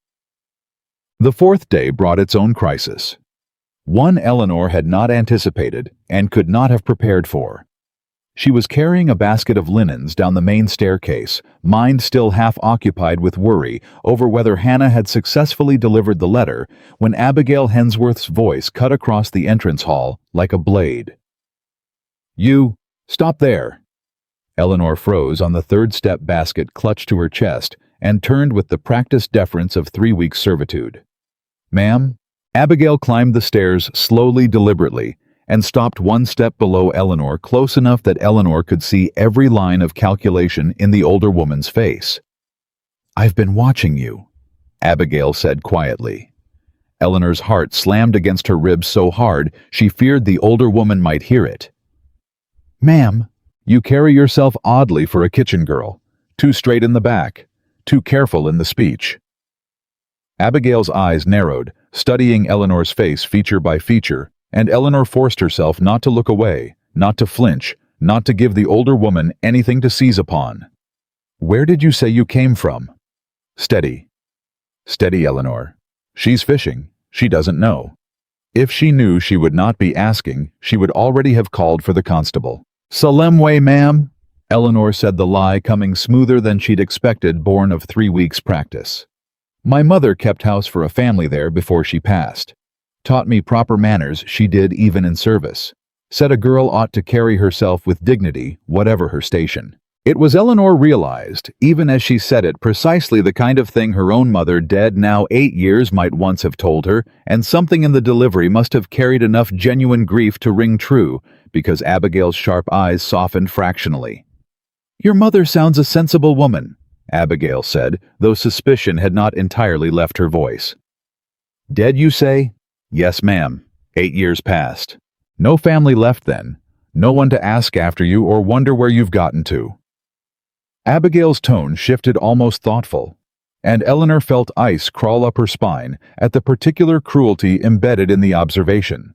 The fourth day brought its own crisis. One Eleanor had not anticipated and could not have prepared for. She was carrying a basket of linens down the main staircase, mind still half occupied with worry over whether Hannah had successfully delivered the letter, when Abigail Hensworth's voice cut across the entrance hall like a blade. "You, stop there!" Eleanor froze on the third-step basket clutched to her chest and turned with the practiced deference of 3 weeks' servitude. "Ma'am?" Abigail climbed the stairs slowly, deliberately, and stopped one step below Eleanor, close enough that Eleanor could see every line of calculation in the older woman's face. "I've been watching you," Abigail said quietly. Eleanor's heart slammed against her ribs so hard she feared the older woman might hear it. "Ma'am, you carry yourself oddly for a kitchen girl, too straight in the back, too careful in the speech." Abigail's eyes narrowed, studying Eleanor's face feature by feature, and Eleanor forced herself not to look away, not to flinch, not to give the older woman anything to seize upon. "Where did you say you came from?" "Steady. Steady, Eleanor. She's fishing. She doesn't know. If she knew she would not be asking, she would already have called for the constable." "Solemn way, ma'am," Eleanor said, the lie coming smoother than she'd expected, born of 3 weeks' practice. "My mother kept house for a family there before she passed. Taught me proper manners, she did, even in service. Said a girl ought to carry herself with dignity, whatever her station." It was, Eleanor realized, even as she said it, precisely the kind of thing her own mother, dead now 8 years, might once have told her, and something in the delivery must have carried enough genuine grief to ring true, because Abigail's sharp eyes softened fractionally. "Your mother sounds a sensible woman," Abigail said, though suspicion had not entirely left her voice. "Dead, you say?" "Yes, ma'am. 8 years past. No family left then. No one to ask after you or wonder where you've gotten to." Abigail's tone shifted, almost thoughtful, and Eleanor felt ice crawl up her spine at the particular cruelty embedded in the observation.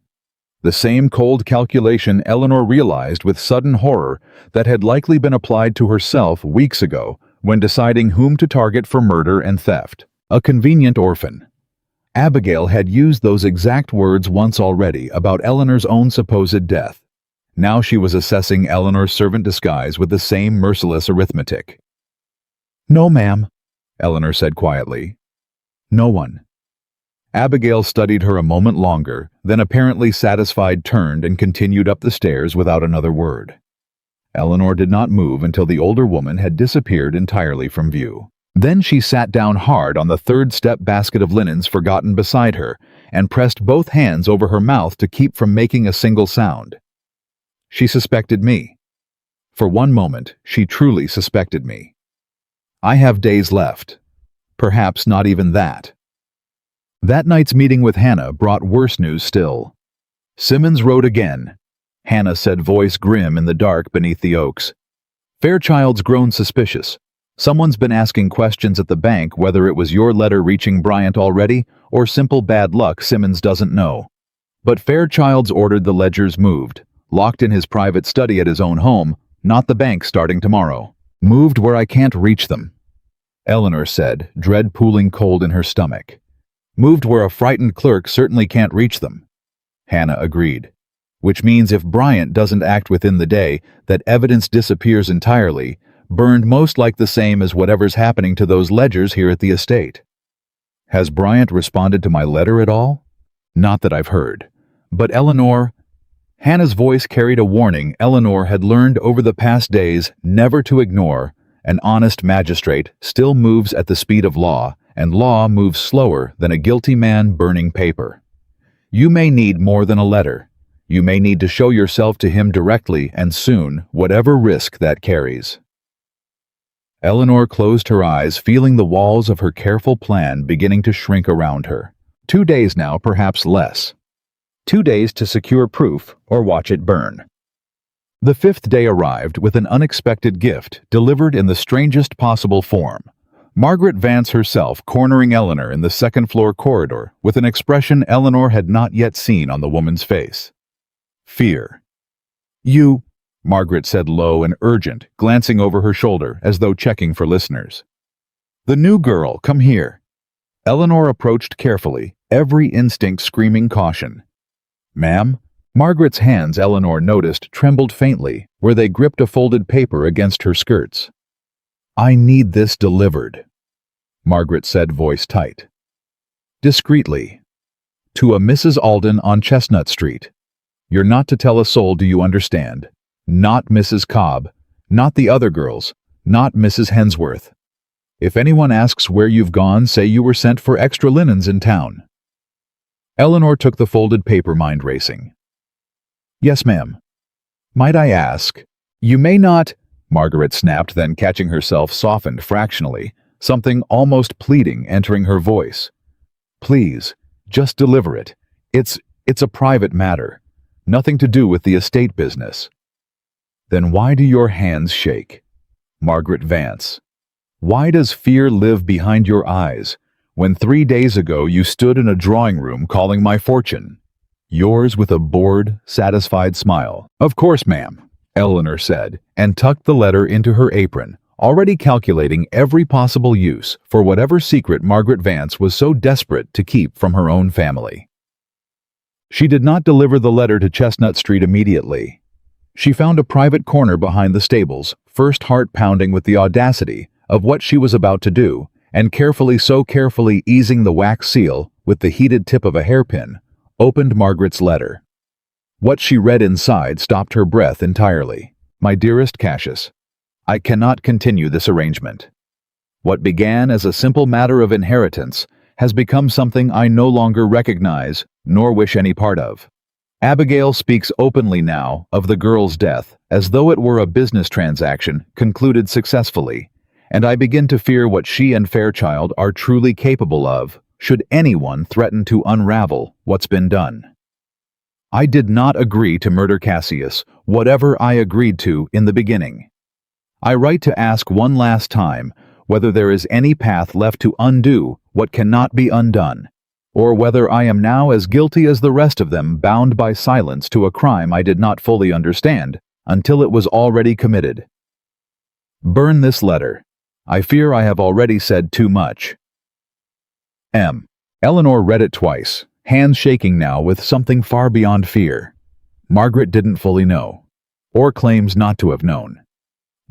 The same cold calculation, Eleanor realized with sudden horror, that had likely been applied to herself weeks ago when deciding whom to target for murder and theft. A convenient orphan. Abigail had used those exact words once already about Eleanor's own supposed death. Now she was assessing Eleanor's servant disguise with the same merciless arithmetic. "No, ma'am," Eleanor said quietly. "No one." Abigail studied her a moment longer, then, apparently satisfied, turned and continued up the stairs without another word. Eleanor did not move until the older woman had disappeared entirely from view. Then she sat down hard on the third-step basket of linens forgotten beside her and pressed both hands over her mouth to keep from making a single sound. She suspected me. For one moment, she truly suspected me. I have days left. Perhaps not even that. That night's meeting with Hannah brought worse news still. Simmons wrote again, Hannah said, voice grim in the dark beneath the oaks. "Fairchild's grown suspicious. Someone's been asking questions at the bank whether it was your letter reaching Bryant already or simple bad luck. Simmons doesn't know. But Fairchilds ordered the ledgers moved, locked in his private study at his own home, not the bank starting tomorrow. Moved where I can't reach them, Eleanor said, dread pooling cold in her stomach. Moved where a frightened clerk certainly can't reach them. Hannah agreed. Which means if Bryant doesn't act within the day, that evidence disappears entirely, burned most like the same as whatever's happening to those ledgers here at the estate. Has Bryant responded to my letter at all? Not that I've heard. But Eleanor... Hannah's voice carried a warning Eleanor had learned over the past days never to ignore. An honest magistrate still moves at the speed of law, and law moves slower than a guilty man burning paper. You may need more than a letter. You may need to show yourself to him directly and soon, whatever risk that carries. Eleanor closed her eyes, feeling the walls of her careful plan beginning to shrink around her. 2 days now, perhaps less. 2 days to secure proof or watch it burn. The 5th day arrived with an unexpected gift delivered in the strangest possible form. Margaret Vance herself cornering Eleanor in the second-floor corridor with an expression Eleanor had not yet seen on the woman's face. Fear. You, Margaret said low and urgent, glancing over her shoulder as though checking for listeners. The new girl, come here. Eleanor approached carefully, every instinct screaming caution. Ma'am? Margaret's hands, Eleanor noticed, trembled faintly where they gripped a folded paper against her skirts. I need this delivered, Margaret said, voice tight. Discreetly. To a Mrs. Alden on Chestnut Street. You're not to tell a soul, do you understand? Not Mrs. Cobb, not the other girls, not Mrs. Hensworth. If anyone asks where you've gone, say you were sent for extra linens in town. Eleanor took the folded paper, mind racing. Yes, ma'am. Might I ask? You may not, Margaret snapped, then catching herself softened fractionally, something almost pleading entering her voice. Please, just deliver it. It's a private matter. Nothing to do with the estate business. Then why do your hands shake? Margaret Vance. Why does fear live behind your eyes when 3 days ago you stood in a drawing room calling my fortune? Yours with a bored, satisfied smile. Of course, ma'am, Eleanor said, and tucked the letter into her apron, already calculating every possible use for whatever secret Margaret Vance was so desperate to keep from her own family. She did not deliver the letter to Chestnut Street immediately. She found a private corner behind the stables, first heart pounding with the audacity of what she was about to do, and carefully easing the wax seal with the heated tip of a hairpin, opened Margaret's letter. What she read inside stopped her breath entirely. My dearest Cassius, I cannot continue this arrangement. What began as a simple matter of inheritance has become something I no longer recognize nor wish any part of. Abigail speaks openly now of the girl's death as though it were a business transaction concluded successfully, and I begin to fear what she and Fairchild are truly capable of should anyone threaten to unravel what's been done. I did not agree to murder Cassius, whatever I agreed to in the beginning. I write to ask one last time whether there is any path left to undo what cannot be undone, or whether I am now as guilty as the rest of them, bound by silence to a crime I did not fully understand until it was already committed. Burn this letter. I fear I have already said too much. M. Eleanor read it twice, hands shaking now with something far beyond fear. Margaret didn't fully know, or claims not to have known.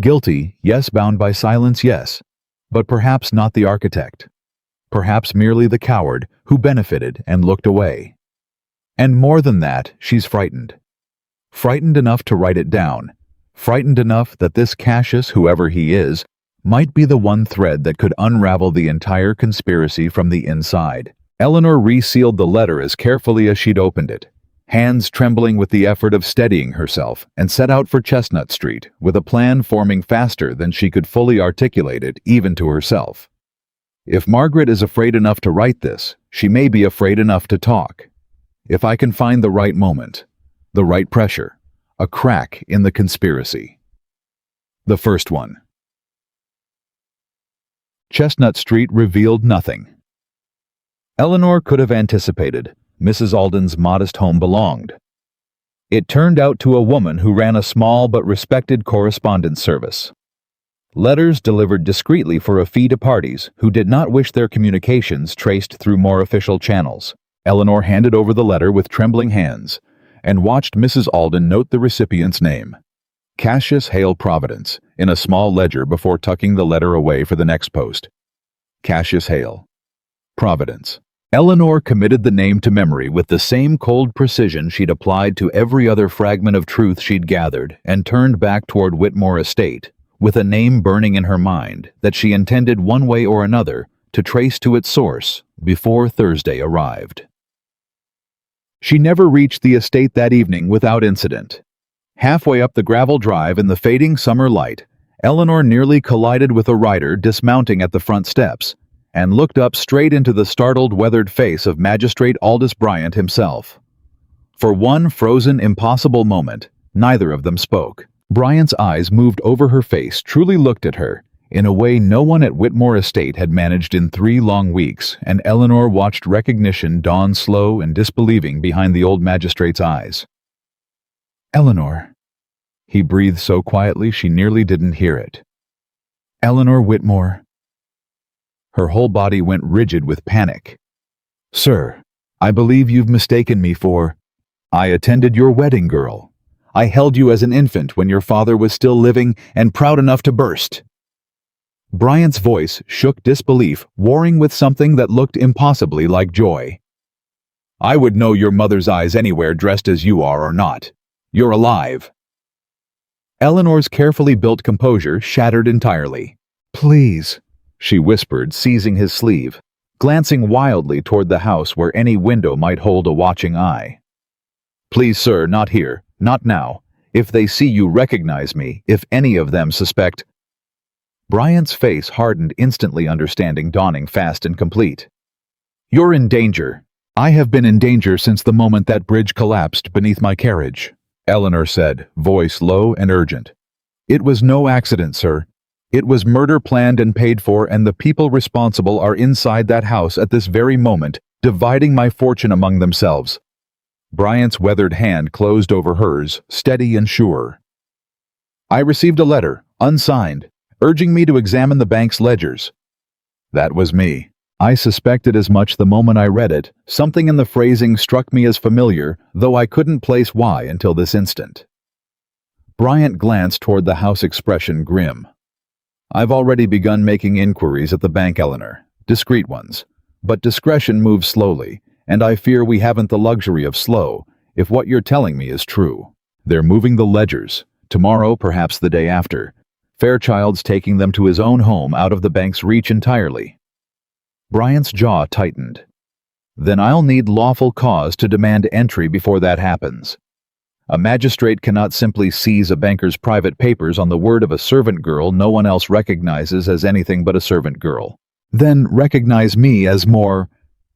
Guilty, yes, bound by silence, yes, but perhaps not the architect. Perhaps merely the coward who benefited and looked away. And more than that, she's frightened. Frightened enough to write it down. Frightened enough that this Cassius, whoever he is, might be the one thread that could unravel the entire conspiracy from the inside. Eleanor resealed the letter as carefully as she'd opened it, hands trembling with the effort of steadying herself, and set out for Chestnut Street with a plan forming faster than she could fully articulate it even to herself. If Margaret is afraid enough to write this, she may be afraid enough to talk. If I can find the right moment, the right pressure, a crack in the conspiracy. The first one. Chestnut Street revealed nothing. Eleanor could have anticipated, Mrs. Alden's modest home belonged. It turned out to a woman who ran a small but respected correspondence service. Letters delivered discreetly for a fee to parties who did not wish their communications traced through more official channels. Eleanor handed over the letter with trembling hands and watched Mrs. Alden note the recipient's name, Cassius Hale Providence, in a small ledger before tucking the letter away for the next post. Cassius Hale Providence. Eleanor committed the name to memory with the same cold precision she'd applied to every other fragment of truth she'd gathered, and turned back toward Whitmore Estate, with a name burning in her mind that she intended one way or another to trace to its source before Thursday arrived. She never reached the estate that evening without incident. Halfway up the gravel drive in the fading summer light, Eleanor nearly collided with a rider dismounting at the front steps, and looked up straight into the startled, weathered face of Magistrate Aldous Bryant himself. For one frozen, impossible moment, neither of them spoke. Bryant's eyes moved over her face, truly looked at her, in a way no one at Whitmore Estate had managed in 3 long weeks, and Eleanor watched recognition dawn slow and disbelieving behind the old magistrate's eyes. "Eleanor," he breathed so quietly she nearly didn't hear it. "Eleanor Whitmore." Her whole body went rigid with panic. "Sir, I believe you've mistaken me for... I attended your wedding, girl. I held you as an infant when your father was still living and proud enough to burst." Bryant's voice shook disbelief, warring with something that looked impossibly like joy. "I would know your mother's eyes anywhere, dressed as you are or not. You're alive." Eleanor's carefully built composure shattered entirely. "Please," she whispered, seizing his sleeve, glancing wildly toward the house where any window might hold a watching eye. "Please, sir, not here, not now. If they see you, recognize me, if any of them suspect..." Bryant's face hardened instantly, understanding dawning fast and complete. "You're in danger. I have been in danger since the moment that bridge collapsed beneath my carriage," Eleanor said, voice low and urgent. "It was no accident, sir. It was murder planned and paid for, and the people responsible are inside that house at this very moment, dividing my fortune among themselves." Bryant's weathered hand closed over hers, steady and sure. "I received a letter, unsigned, urging me to examine the bank's ledgers." "That was me. I suspected as much the moment I read it. Something in the phrasing struck me as familiar, though I couldn't place why until this instant." Bryant glanced toward the house, expression grim. "I've already begun making inquiries at the bank, Eleanor. Discreet ones. But discretion moves slowly, and I fear we haven't the luxury of slow, if what you're telling me is true. They're moving the ledgers. Tomorrow, perhaps the day after. Fairchild's taking them to his own home out of the bank's reach entirely." Bryant's jaw tightened. "Then I'll need lawful cause to demand entry before that happens. A magistrate cannot simply seize a banker's private papers on the word of a servant girl no one else recognizes as anything but a servant girl." "Then recognize me as more,"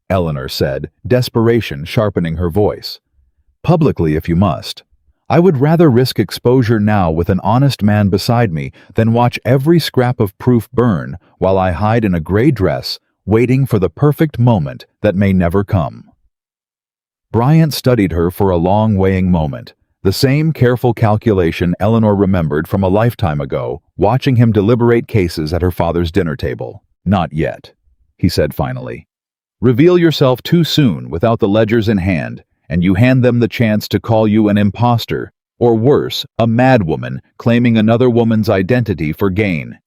Eleanor said, desperation sharpening her voice. "Publicly, if you must. I would rather risk exposure now with an honest man beside me than watch every scrap of proof burn while I hide in a gray dress, waiting for the perfect moment that may never come." Bryant studied her for a long, weighing moment, the same careful calculation Eleanor remembered from a lifetime ago, watching him deliberate cases at her father's dinner table. "Not yet," he said finally. "Reveal yourself too soon without the ledgers in hand, and you hand them the chance to call you an imposter, or worse, a madwoman claiming another woman's identity for gain.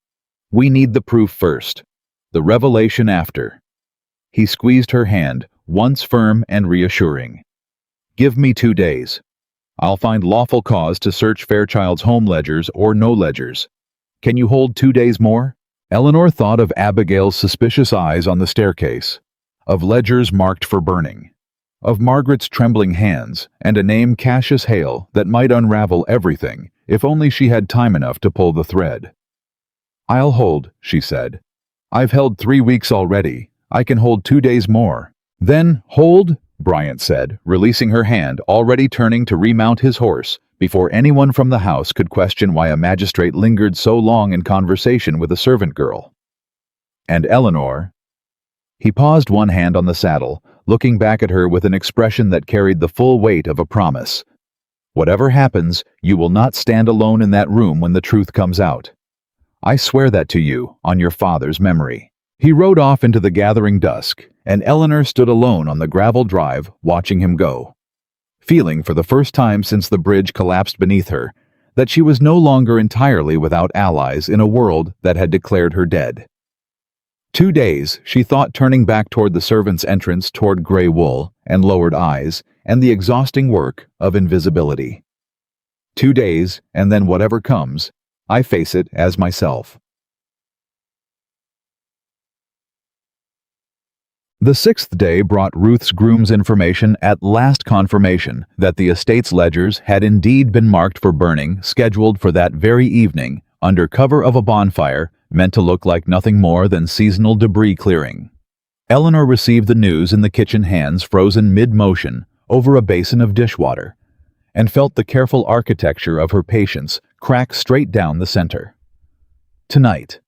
We need the proof first, the revelation after." He squeezed her hand, once firm and reassuring. "Give me 2 days. I'll find lawful cause to search Fairchild's home ledgers or no ledgers. Can you hold 2 days more?" Eleanor thought of Abigail's suspicious eyes on the staircase, of ledgers marked for burning, of Margaret's trembling hands, and a name, Cassius Hale, that might unravel everything if only she had time enough to pull the thread. "I'll hold," she said. "I've held 3 weeks already. I can hold 2 days more." "Then hold," Bryant said, releasing her hand, already turning to remount his horse, before anyone from the house could question why a magistrate lingered so long in conversation with a servant girl. "And Eleanor..." He paused, one hand on the saddle, looking back at her with an expression that carried the full weight of a promise. Whatever happens, you will not stand alone in that room when the truth comes out. I swear that to you, on your father's memory. He rode off into the gathering dusk, and Eleanor stood alone on the gravel drive, watching him go. Feeling, for the first time since the bridge collapsed beneath her, that she was no longer entirely without allies in a world that had declared her dead. 2 days, she thought, turning back toward the servants' entrance toward gray wool and lowered eyes and the exhausting work of invisibility. 2 days, and then whatever comes, I face it as myself. The 6th day brought Ruth's groom's information at last confirmation that the estate's ledgers had indeed been marked for burning, scheduled for that very evening, under cover of a bonfire, meant to look like nothing more than seasonal debris clearing. Eleanor received the news in the kitchen, hands frozen mid-motion over a basin of dishwater, and felt the careful architecture of her patience crack straight down the center. Tonight.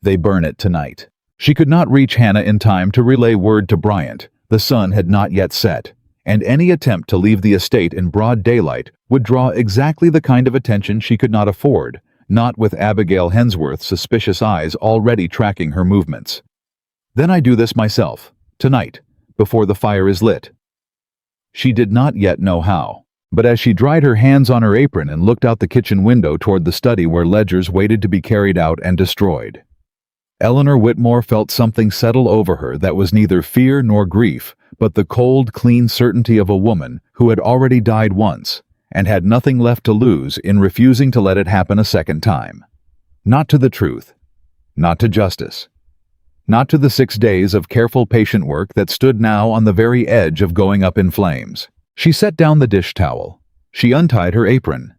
They burn it tonight. She could not reach Hannah in time to relay word to Bryant. The sun had not yet set, and any attempt to leave the estate in broad daylight would draw exactly the kind of attention she could not afford, not with Abigail Hensworth's suspicious eyes already tracking her movements. Then I do this myself, tonight, before the fire is lit. She did not yet know how, but as she dried her hands on her apron and looked out the kitchen window toward the study where ledgers waited to be carried out and destroyed, Eleanor Whitmore felt something settle over her that was neither fear nor grief, but the cold, clean certainty of a woman who had already died once and had nothing left to lose in refusing to let it happen a second time. Not to the truth, not to justice, not to the 6 days of careful, patient work that stood now on the very edge of going up in flames. She set down the dish towel. She untied her apron.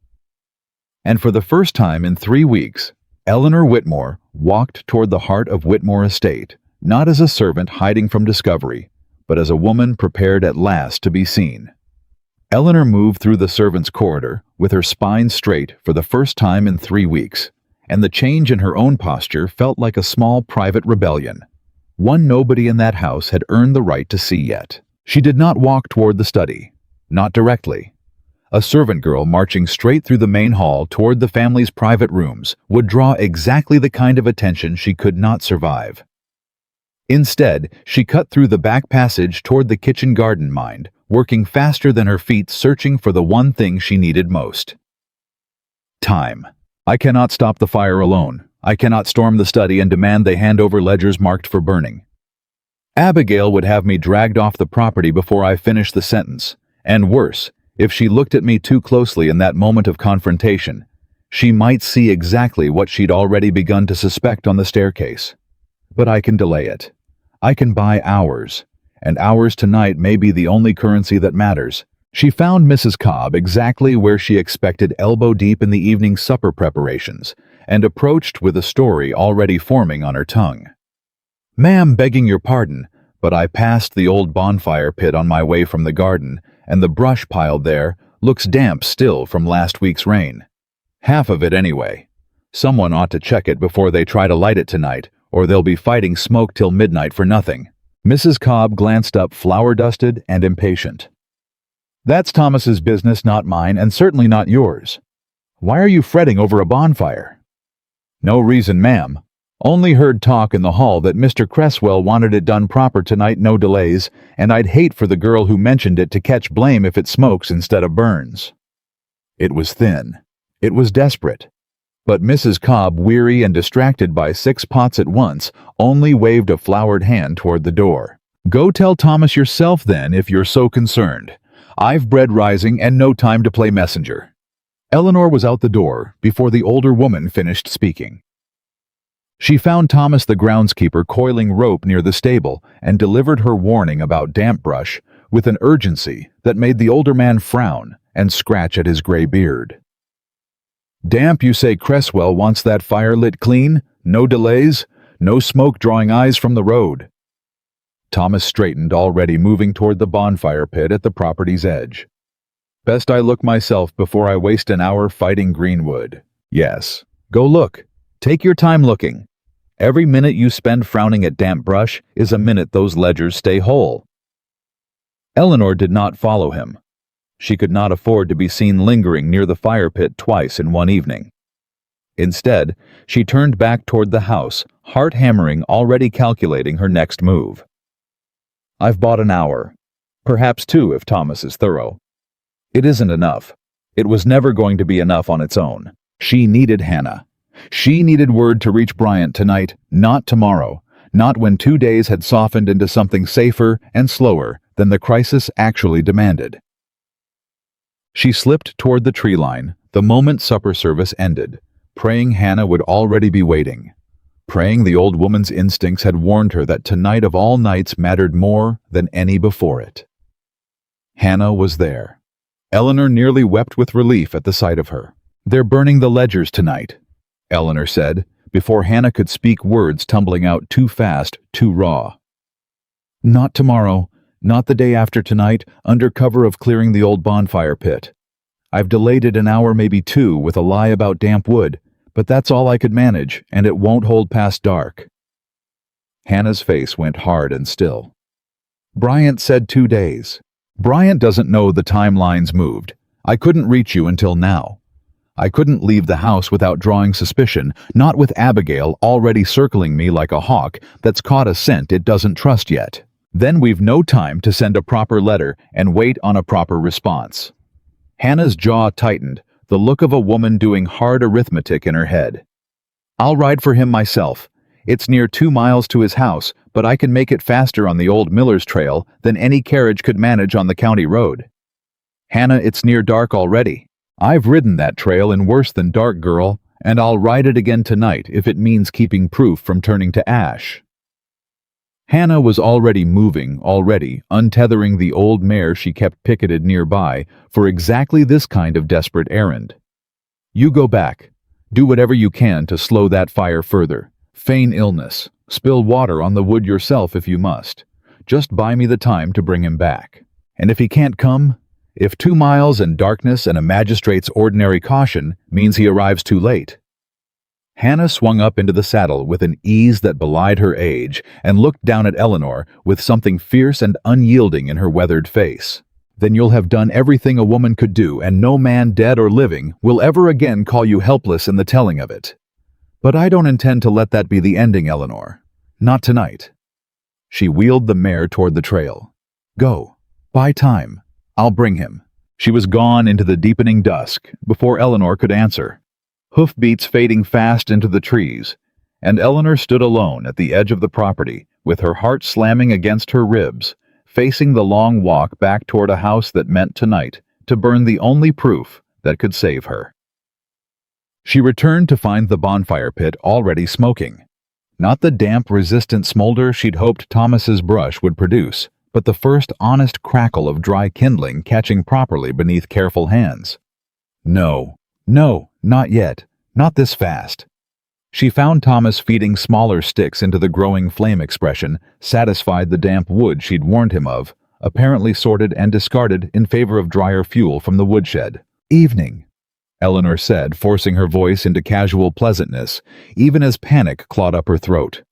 And for the first time in 3 weeks, Eleanor Whitmore walked toward the heart of Whitmore Estate, not as a servant hiding from discovery, but as a woman prepared at last to be seen. Eleanor moved through the servants' corridor with her spine straight for the first time in 3 weeks, and the change in her own posture felt like a small private rebellion, one nobody in that house had earned the right to see yet. She did not walk toward the study, not directly. A servant girl marching straight through the main hall toward the family's private rooms would draw exactly the kind of attention she could not survive. Instead, she cut through the back passage toward the kitchen garden, mind working faster than her feet, searching for the one thing she needed most. Time. I cannot stop the fire alone. I cannot storm the study and demand they hand over ledgers marked for burning. Abigail would have me dragged off the property before I finished the sentence, and worse, if she looked at me too closely in that moment of confrontation, she might see exactly what she'd already begun to suspect on the staircase. But I can delay it. I can buy hours, and hours tonight may be the only currency that matters. She found Mrs. Cobb exactly where she expected, elbow deep in the evening supper preparations, and approached with a story already forming on her tongue. "Ma'am, begging your pardon, but I passed the old bonfire pit on my way from the garden, and the brush piled there looks damp still from last week's rain. Half of it anyway. Someone ought to check it before they try to light it tonight, or they'll be fighting smoke till midnight for nothing." Mrs. Cobb glanced up, flour-dusted and impatient. "That's Thomas's business, not mine, and certainly not yours. Why are you fretting over a bonfire?" "No reason, ma'am. Only heard talk in the hall that Mr. Cresswell wanted it done proper tonight, no delays, and I'd hate for the girl who mentioned it to catch blame if it smokes instead of burns." It was thin. It was desperate. But Mrs. Cobb, weary and distracted by 6 pots at once, only waved a floured hand toward the door. "Go tell Thomas yourself then, if you're so concerned. I've bread rising and no time to play messenger." Eleanor was out the door before the older woman finished speaking. She found Thomas the groundskeeper coiling rope near the stable and delivered her warning about damp brush with an urgency that made the older man frown and scratch at his gray beard. "Damp, you say? Cresswell wants that fire lit clean? No delays? No smoke drawing eyes from the road?" Thomas straightened, already moving toward the bonfire pit at the property's edge. "Best I look myself before I waste an hour fighting Greenwood. Yes, go look. Take your time looking. Every minute you spend frowning at damp brush is a minute those ledgers stay whole." Eleanor did not follow him. She could not afford to be seen lingering near the fire pit twice in one evening. Instead, she turned back toward the house, heart hammering, already calculating her next move. I've bought an hour. Perhaps two if Thomas is thorough. It isn't enough. It was never going to be enough on its own. She needed Hannah. She needed word to reach Bryant tonight, not tomorrow, not when 2 days had softened into something safer and slower than the crisis actually demanded. She slipped toward the tree line the moment supper service ended, praying Hannah would already be waiting, praying the old woman's instincts had warned her that tonight of all nights mattered more than any before it. Hannah was there. Eleanor nearly wept with relief at the sight of her. "They're burning the ledgers tonight," Eleanor said, before Hannah could speak, words tumbling out too fast, too raw. "Not tomorrow, not the day after tonight, under cover of clearing the old bonfire pit. I've delayed it an hour, maybe two, with a lie about damp wood, but that's all I could manage, and it won't hold past dark." Hannah's face went hard and still. "Bryant said 2 days. Bryant doesn't know the timelines moved. I couldn't reach you until now. I couldn't leave the house without drawing suspicion, not with Abigail already circling me like a hawk that's caught a scent it doesn't trust yet. Then we've no time to send a proper letter and wait on a proper response." Hannah's jaw tightened, the look of a woman doing hard arithmetic in her head. "I'll ride for him myself. It's near 2 miles to his house, but I can make it faster on the old Miller's Trail than any carriage could manage on the county road. Hannah, it's near dark already. I've ridden that trail in worse than dark, girl, and I'll ride it again tonight if it means keeping proof from turning to ash." Hannah was already moving, already untethering the old mare she kept picketed nearby for exactly this kind of desperate errand. "You go back. Do whatever you can to slow that fire further. Feign illness. Spill water on the wood yourself if you must. Just buy me the time to bring him back. And if he can't come, if 2 miles and darkness and a magistrate's ordinary caution means he arrives too late." Hannah swung up into the saddle with an ease that belied her age and looked down at Eleanor with something fierce and unyielding in her weathered face. "Then you'll have done everything a woman could do, and no man, dead or living, will ever again call you helpless in the telling of it. But I don't intend to let that be the ending, Eleanor. Not tonight." She wheeled the mare toward the trail. "Go. Buy time. I'll bring him." She was gone into the deepening dusk before Eleanor could answer. Hoofbeats fading fast into the trees, and Eleanor stood alone at the edge of the property, with her heart slamming against her ribs, facing the long walk back toward a house that meant tonight to burn the only proof that could save her. She returned to find the bonfire pit already smoking. Not the damp, resistant smolder she'd hoped Thomas's brush would produce, but the first honest crackle of dry kindling catching properly beneath careful hands. No, not yet. Not this fast. She found Thomas feeding smaller sticks into the growing flame expression, satisfied the damp wood she'd warned him of, apparently sorted and discarded in favor of drier fuel from the woodshed. "Evening," Eleanor said, forcing her voice into casual pleasantness, even as panic clawed up her throat.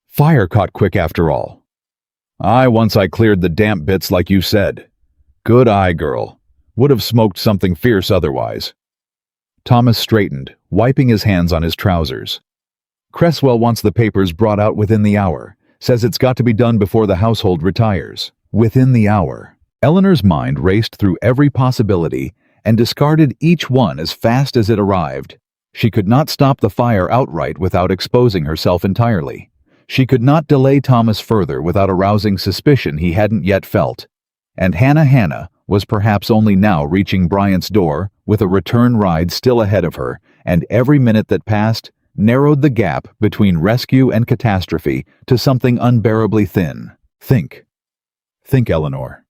"Fire caught quick after all." "Aye, once I cleared the damp bits like you said. Good eye, girl. Would have smoked something fierce otherwise." Thomas straightened, wiping his hands on his trousers. "Cresswell wants the papers brought out within the hour. Says it's got to be done before the household retires." Within the hour. Eleanor's mind raced through every possibility and discarded each one as fast as it arrived. She could not stop the fire outright without exposing herself entirely. She could not delay Thomas further without arousing suspicion he hadn't yet felt. And Hannah was perhaps only now reaching Bryant's door, with a return ride still ahead of her, and every minute that passed narrowed the gap between rescue and catastrophe to something unbearably thin. Think, Eleanor.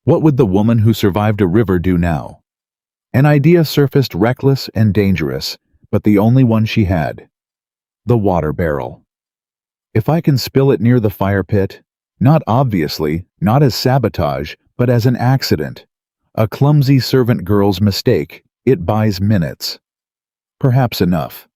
What would the woman who survived a river do now? An idea surfaced, reckless and dangerous, but the only one she had. The water barrel. If I can spill it near the fire pit, not obviously, not as sabotage, but as an accident, a clumsy servant girl's mistake, it buys minutes. Perhaps enough.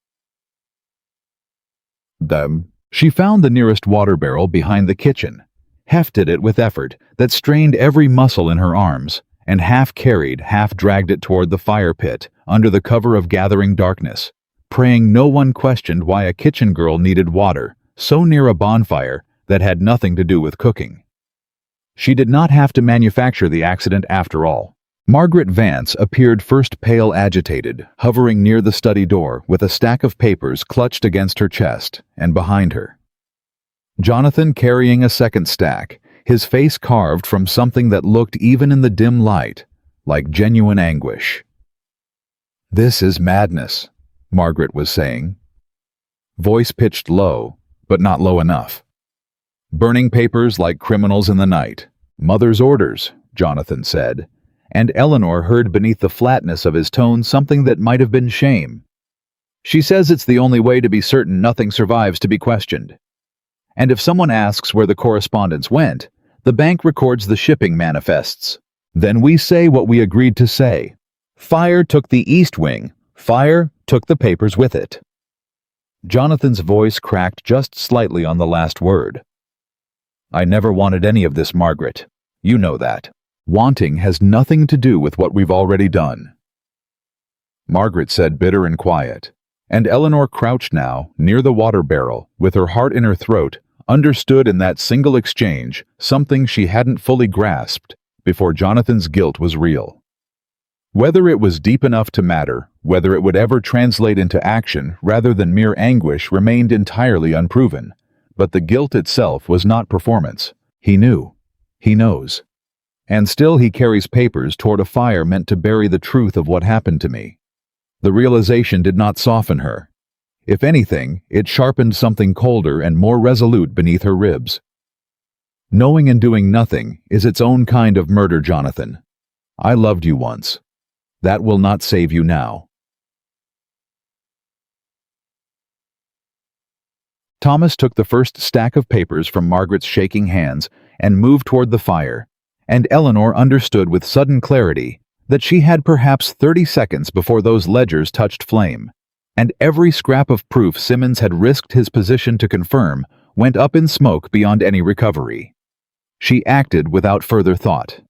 She found the nearest water barrel behind the kitchen. hefted it with effort that strained every muscle in her arms, and half carried, half dragged it toward the fire pit under the cover of gathering darkness, praying no one questioned why a kitchen girl needed water so near a bonfire that had nothing to do with cooking. She did not have to manufacture the accident after all. Margaret Vance appeared first pale agitated, hovering near the study door with a stack of papers clutched against her chest and behind her. Jonathan carrying a second stack, his face carved from something that looked, even in the dim light, like genuine anguish. "This is madness," Margaret was saying. Voice pitched low, but not low enough. "Burning papers like criminals in the night. Mother's orders," Jonathan said, and Eleanor heard beneath the flatness of his tone something that might have been shame. "She says it's the only way to be certain nothing survives to be questioned. And if someone asks where the correspondence went, the bank records the shipping manifests. Then we say what we agreed to say. Fire took the East Wing. Fire took the papers with it." Jonathan's voice cracked just slightly on the last word. "I never wanted any of this, Margaret. You know that. Wanting has nothing to do with what we've already done." Margaret said, bitter and quiet, and Eleanor, crouched now near the water barrel with her heart in her throat, understood in that single exchange something she hadn't fully grasped before Jonathan's guilt was real. Whether it was deep enough to matter, whether it would ever translate into action rather than mere anguish, remained entirely unproven, but the guilt itself was not performance. He knew. He knows. And still he carries papers toward a fire meant to bury the truth of what happened to me. The realization did not soften her. If anything, it sharpened something colder and more resolute beneath her ribs. Knowing and doing nothing is its own kind of murder, Jonathan. I loved you once. That will not save you now. Thomas took the first stack of papers from Margaret's shaking hands and moved toward the fire, and Eleanor understood with sudden clarity that she had perhaps 30 seconds before those ledgers touched flame, and every scrap of proof Simmons had risked his position to confirm went up in smoke beyond any recovery. She acted without further thought.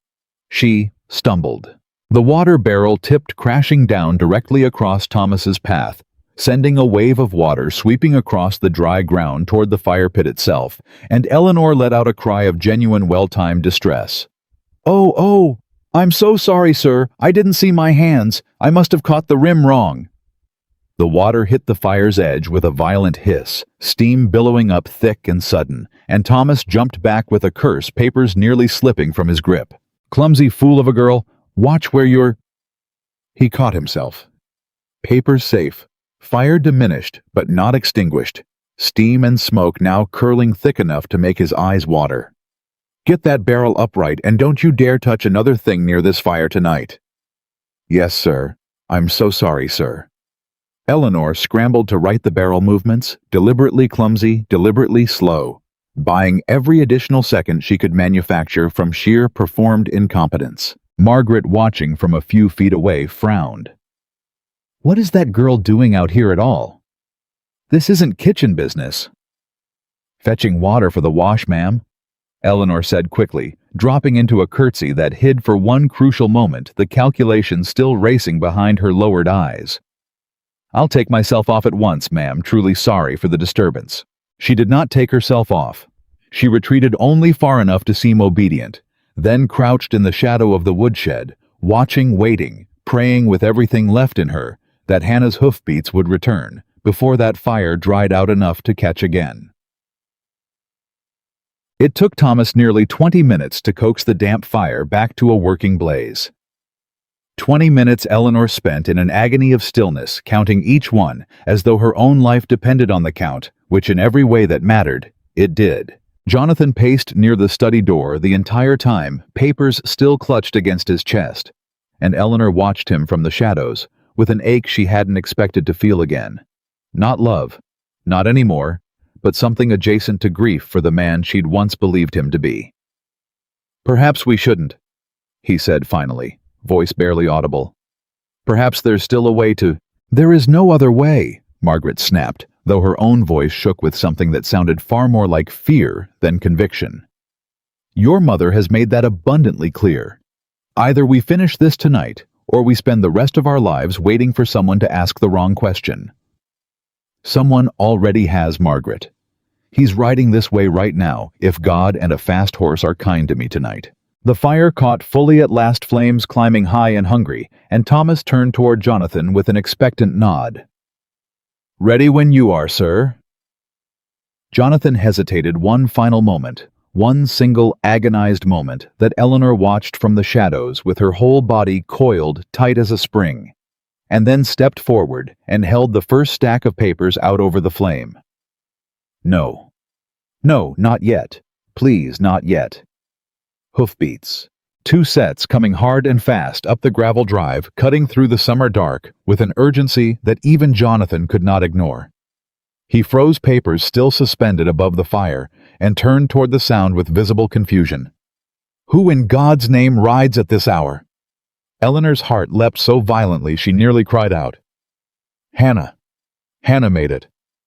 She stumbled. The water barrel tipped crashing down directly across Thomas's path, sending a wave of water sweeping across the dry ground toward the fire pit itself, and Eleanor let out a cry of genuine well-timed distress. Oh, I'm so sorry, sir. I didn't see my hands. I must have caught the rim wrong." The water hit the fire's edge with a violent hiss, steam billowing up thick and sudden, and Thomas jumped back with a curse, papers nearly slipping from his grip. "Clumsy fool of a girl, watch where you're—" He caught himself. Papers safe. Fire diminished, but not extinguished. Steam and smoke now curling thick enough to make his eyes water. "Get that barrel upright, and don't you dare touch another thing near this fire tonight." "Yes, sir. I'm so sorry, sir." Eleanor scrambled to right the barrel movements, deliberately clumsy, deliberately slow, buying every additional second she could manufacture from sheer performed incompetence. Margaret, watching from a few feet away, frowned. "What is that girl doing out here at all? This isn't kitchen business." "Fetching water for the wash, ma'am," Eleanor said quickly, dropping into a curtsy that hid for one crucial moment the calculations still racing behind her lowered eyes. "I'll take myself off at once, ma'am, truly sorry for the disturbance." She did not take herself off. She retreated only far enough to seem obedient, then crouched in the shadow of the woodshed, watching, waiting, praying with everything left in her that Hannah's hoofbeats would return before that fire dried out enough to catch again. It took Thomas nearly 20 minutes to coax the damp fire back to a working blaze. 20 minutes Eleanor spent in an agony of stillness, counting each one as though her own life depended on the count, which in every way that mattered, it did. Jonathan paced near the study door the entire time, papers still clutched against his chest, and Eleanor watched him from the shadows, with an ache she hadn't expected to feel again. Not love, not anymore, but something adjacent to grief for the man she'd once believed him to be. "Perhaps we shouldn't," he said finally, voice barely audible. "Perhaps there's still a way to—" "There is no other way," Margaret snapped, though her own voice shook with something that sounded far more like fear than conviction. Your mother has made that abundantly clear. Either we finish this tonight, or we spend the rest of our lives waiting for someone to ask the wrong question. Someone already has Margaret. He's riding this way right now, if God and a fast horse are kind to me tonight. The fire caught fully at last, flames climbing high and hungry, and Thomas turned toward Jonathan with an expectant nod. "Ready when you are, sir." Jonathan hesitated one final moment, one single agonized moment that Eleanor watched from the shadows with her whole body coiled tight as a spring, and then stepped forward and held the first stack of papers out over the flame. "No. No, not yet. Please, not yet." Hoofbeats. 2 sets coming hard and fast up the gravel drive, cutting through the summer dark with an urgency that even Jonathan could not ignore. He froze papers still suspended above the fire and turned toward the sound with visible confusion. "Who in God's name rides at this hour?" Eleanor's heart leapt so violently she nearly cried out. "Hannah." Hannah made it.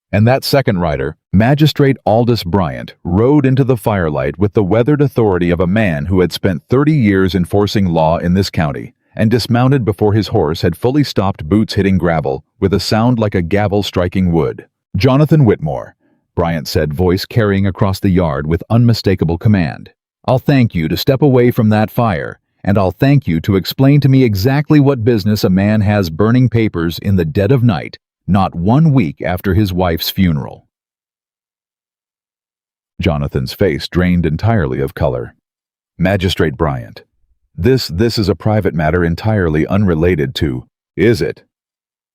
And that second rider, Magistrate Aldous Bryant, rode into the firelight with the weathered authority of a man who had spent 30 years enforcing law in this county, and dismounted before his horse had fully stopped, boots hitting gravel, with a sound like a gavel striking wood. "Jonathan Whitmore," Bryant said, voice carrying across the yard with unmistakable command. "I'll thank you to step away from that fire, and I'll thank you to explain to me exactly what business a man has burning papers in the dead of night, not 1 week after his wife's funeral." Jonathan's face drained entirely of color. "Magistrate Bryant, this is a private matter entirely unrelated to—" "Is it?"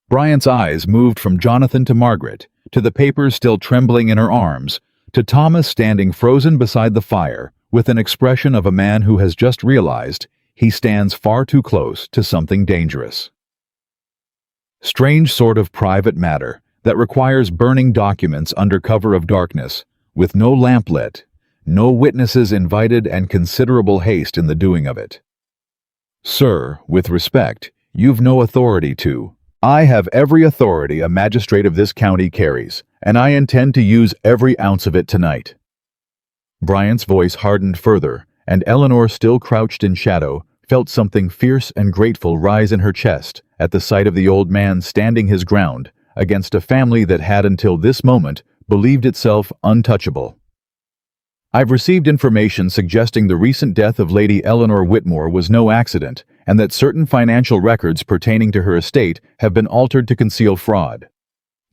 Bryant's eyes moved from Jonathan to Margaret, to the papers still trembling in her arms, to Thomas standing frozen beside the fire, with an expression of a man who has just realized he stands far too close to something dangerous. Strange sort of private matter that requires burning documents under cover of darkness, with no lamp lit, no witnesses invited, and considerable haste in the doing of it. "Sir, with respect, you've no authority to—" "I have every authority a magistrate of this county carries, and I intend to use every ounce of it tonight." Bryant's voice hardened further, and Eleanor, still crouched in shadow, felt something fierce and grateful rise in her chest at the sight of the old man standing his ground against a family that had until this moment believed itself untouchable. "I've received information suggesting the recent death of Lady Eleanor Whitmore was no accident, and that certain financial records pertaining to her estate have been altered to conceal fraud.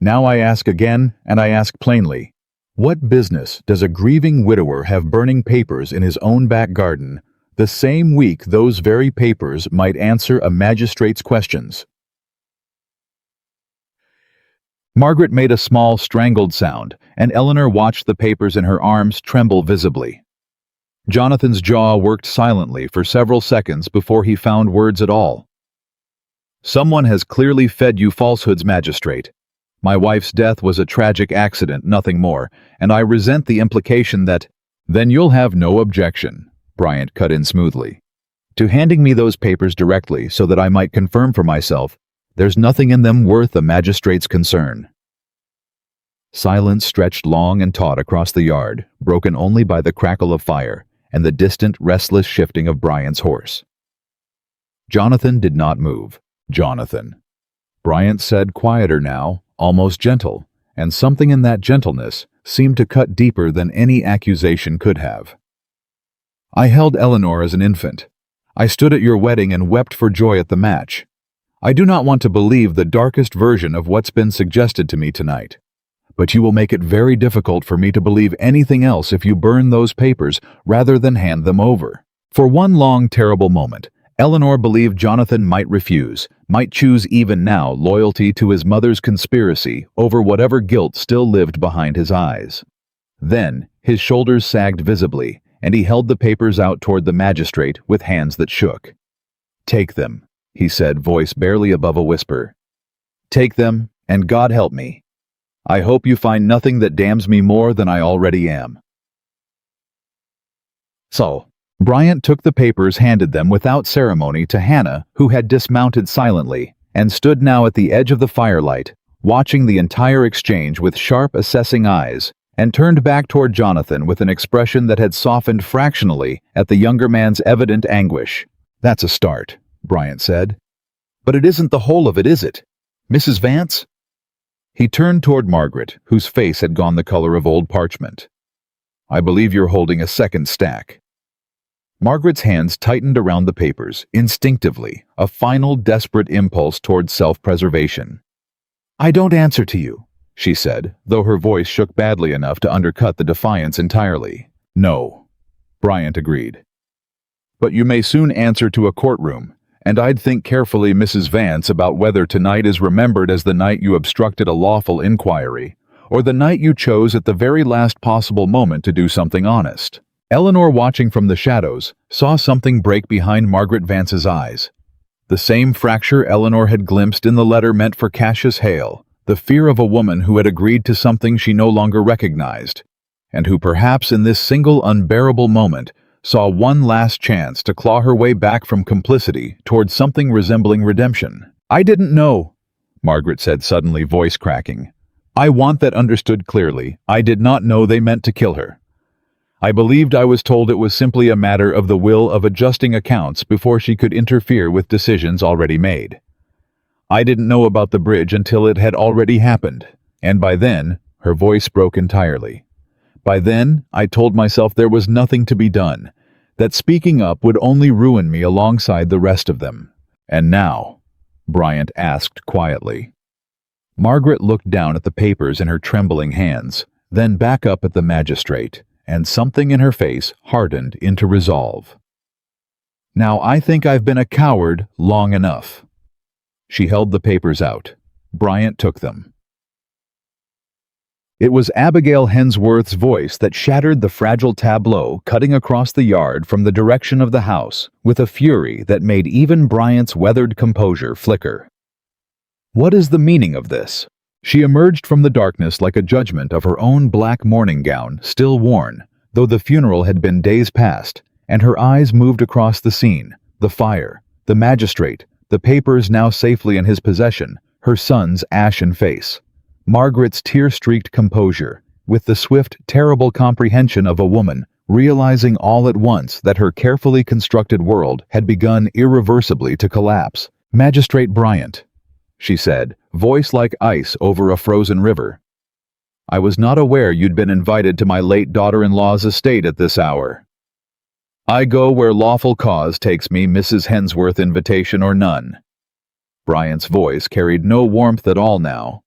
Now I ask again, and I ask plainly, what business does a grieving widower have burning papers in his own back garden the same week those very papers might answer a magistrate's questions?" Margaret made a small, strangled sound, and Eleanor watched the papers in her arms tremble visibly. Jonathan's jaw worked silently for several seconds before he found words at all. "Someone has clearly fed you falsehoods, magistrate. My wife's death was a tragic accident, nothing more, and I resent the implication that—" "Then you'll have no objection," Bryant cut in smoothly, "to handing me those papers directly so that I might confirm for myself there's nothing in them worth a magistrate's concern." Silence stretched long and taut across the yard, broken only by the crackle of fire and the distant, restless shifting of Bryant's horse. Jonathan did not move. "Jonathan," Bryant said, quieter now, almost gentle, and something in that gentleness seemed to cut deeper than any accusation could have. "I held Eleanor as an infant. I stood at your wedding and wept for joy at the match. I do not want to believe the darkest version of what's been suggested to me tonight. But you will make it very difficult for me to believe anything else if you burn those papers rather than hand them over." For one long, terrible moment, Eleanor believed Jonathan might refuse, might choose even now loyalty to his mother's conspiracy over whatever guilt still lived behind his eyes. Then, his shoulders sagged visibly, and he held the papers out toward the magistrate with hands that shook. "Take them," he said, voice barely above a whisper. "Take them, and God help me. I hope you find nothing that damns me more than I already am." So, Bryant took the papers, handed them without ceremony to Hannah, who had dismounted silently, and stood now at the edge of the firelight, watching the entire exchange with sharp, assessing eyes, and turned back toward Jonathan with an expression that had softened fractionally at the younger man's evident anguish. "That's a start," Bryant said. "But it isn't the whole of it, is it? Mrs. Vance?" He turned toward Margaret, whose face had gone the color of old parchment. "I believe you're holding a second stack." Margaret's hands tightened around the papers, instinctively, a final desperate impulse toward self-preservation. "I don't answer to you," she said, though her voice shook badly enough to undercut the defiance entirely. "No," Bryant agreed. "But you may soon answer to a courtroom, and I'd think carefully, Mrs. Vance, about whether tonight is remembered as the night you obstructed a lawful inquiry, or the night you chose at the very last possible moment to do something honest." Eleanor, watching from the shadows, saw something break behind Margaret Vance's eyes. The same fracture Eleanor had glimpsed in the letter meant for Cassius Hale, the fear of a woman who had agreed to something she no longer recognized, and who perhaps in this single unbearable moment saw one last chance to claw her way back from complicity towards something resembling redemption. "I didn't know," Margaret said suddenly, voice cracking. "I want that understood clearly. I did not know they meant to kill her. I believed I was told it was simply a matter of the will of adjusting accounts before she could interfere with decisions already made. I didn't know about the bridge until it had already happened, and by then," her voice broke entirely. "By then, I told myself there was nothing to be done, that speaking up would only ruin me alongside the rest of them. And now?" Bryant asked quietly. Margaret looked down at the papers in her trembling hands, then back up at the magistrate, and something in her face hardened into resolve. "Now I think I've been a coward long enough." She held the papers out. Bryant took them. It was Abigail Hensworth's voice that shattered the fragile tableau, cutting across the yard from the direction of the house with a fury that made even Bryant's weathered composure flicker. "What is the meaning of this?" She emerged from the darkness like a judgment of her own black mourning gown, still worn, though the funeral had been days past, and her eyes moved across the scene, the fire, the magistrate, the papers now safely in his possession, her son's ashen face. Margaret's tear-streaked composure, with the swift, terrible comprehension of a woman realizing all at once that her carefully constructed world had begun irreversibly to collapse. "Magistrate Bryant," she said, voice like ice over a frozen river. "I was not aware you'd been invited to my late daughter-in-law's estate at this hour. I go where lawful cause takes me, Mrs. Hensworth, invitation or none." Bryant's voice carried no warmth at all now.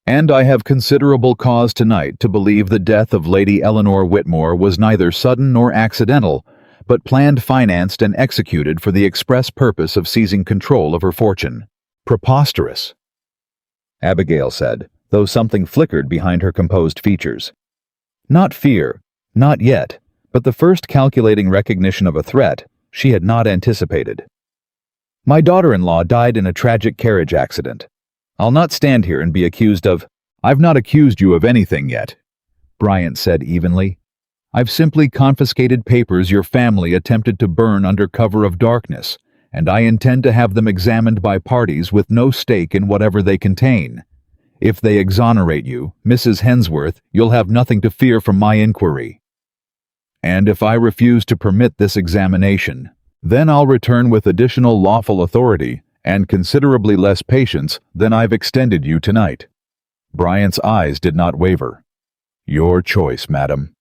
"And I have considerable cause tonight to believe the death of Lady Eleanor Whitmore was neither sudden nor accidental, but planned, financed, and executed for the express purpose of seizing control of her fortune." "Preposterous," Abigail said, though something flickered behind her composed features. Not fear, not yet, but the first calculating recognition of a threat she had not anticipated. "My daughter-in-law died in a tragic carriage accident. I'll not stand here and be accused of—" "I've not accused you of anything yet," Bryant said evenly. "I've simply confiscated papers your family attempted to burn under cover of darkness, and I intend to have them examined by parties with no stake in whatever they contain. If they exonerate you, Mrs. Hensworth, you'll have nothing to fear from my inquiry. And if I refuse to permit this examination, then I'll return with additional lawful authority and considerably less patience than I've extended you tonight." Bryant's eyes did not waver. "Your choice, madam."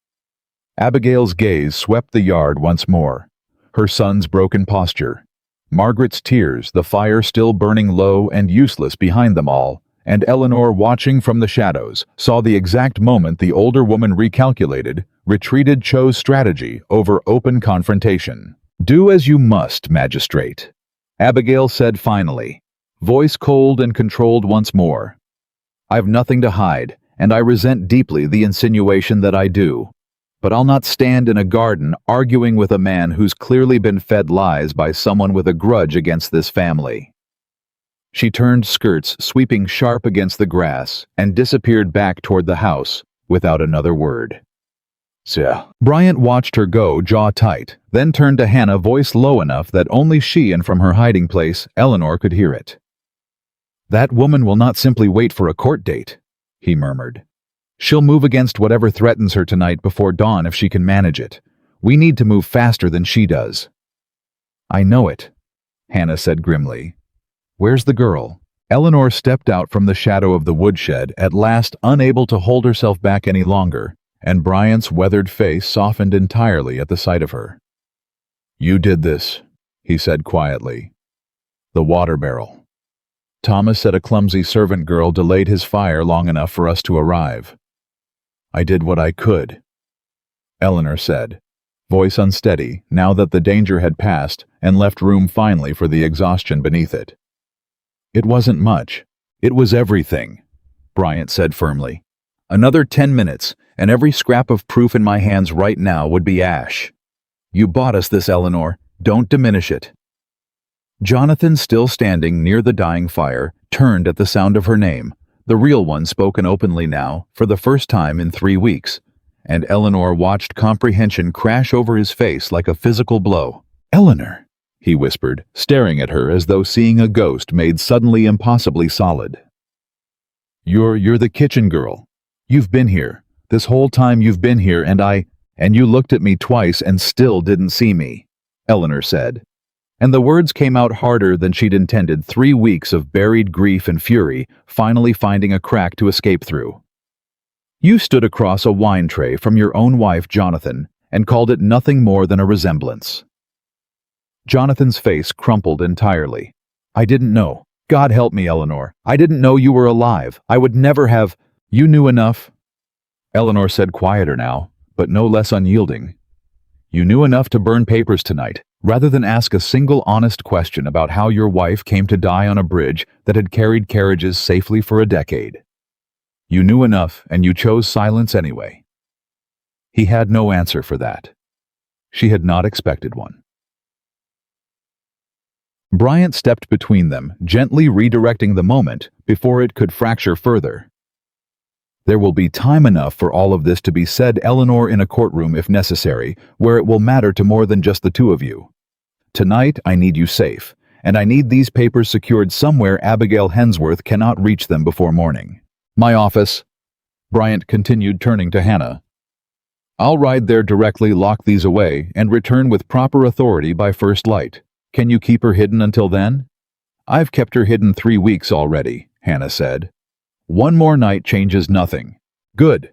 Abigail's gaze swept the yard once more. Her son's broken posture, Margaret's tears, the fire still burning low and useless behind them all, and Eleanor, watching from the shadows, saw the exact moment the older woman recalculated, retreated, chose strategy over open confrontation. "Do as you must, magistrate," Abigail said finally, voice cold and controlled once more. "I've nothing to hide, and I resent deeply the insinuation that I do. But I'll not stand in a garden arguing with a man who's clearly been fed lies by someone with a grudge against this family." She turned, skirts sweeping sharp against the grass, and disappeared back toward the house without another word. "Sir." Bryant watched her go, jaw tight, then turned to Hannah, voice low enough that only she and from her hiding place, Eleanor, could hear it. "That woman will not simply wait for a court date," he murmured. She'll move against whatever threatens her tonight before dawn if she can manage it. We need to move faster than she does." "I know it," Hannah said grimly. "Where's the girl?" Eleanor stepped out from the shadow of the woodshed, at last unable to hold herself back any longer, and Bryant's weathered face softened entirely at the sight of her. "You did this," he said quietly. "The water barrel. Thomas said a clumsy servant girl delayed his fire long enough for us to arrive. I did what I could," Eleanor said, voice unsteady now that the danger had passed and left room finally for the exhaustion beneath it. "It wasn't much. It was everything," Bryant said firmly. "Another 10 minutes, and every scrap of proof in my hands right now would be ash. You bought us this, Eleanor. Don't diminish it." Jonathan, still standing near the dying fire, turned at the sound of her name, the real one spoken openly now, for the first time in 3 weeks, and Eleanor watched comprehension crash over his face like a physical blow. "Eleanor," he whispered, staring at her as though seeing a ghost made suddenly impossibly solid. You're the kitchen girl. You've been here. This whole time you've been here, and you looked at me twice and still didn't see me," Eleanor said. And the words came out harder than she'd intended, 3 weeks of buried grief and fury finally finding a crack to escape through. "You stood across a wine tray from your own wife, Jonathan, and called it nothing more than a resemblance." Jonathan's face crumpled entirely. "I didn't know. God help me, Eleanor. I didn't know you were alive. I would never have—" "You knew enough," Eleanor said, quieter now, but no less unyielding. "You knew enough to burn papers tonight, rather than ask a single honest question about how your wife came to die on a bridge that had carried carriages safely for a decade. You knew enough, and you chose silence anyway." He had no answer for that. She had not expected one. Bryant stepped between them, gently redirecting the moment before it could fracture further. "There will be time enough for all of this to be said, Eleanor, in a courtroom if necessary, where it will matter to more than just the two of you. Tonight, I need you safe, and I need these papers secured somewhere Abigail Hensworth cannot reach them before morning. My office," Bryant continued, turning to Hannah. "I'll ride there directly, lock these away, and return with proper authority by first light. Can you keep her hidden until then?" "I've kept her hidden 3 weeks already," Hannah said. "One more night changes nothing." "Good."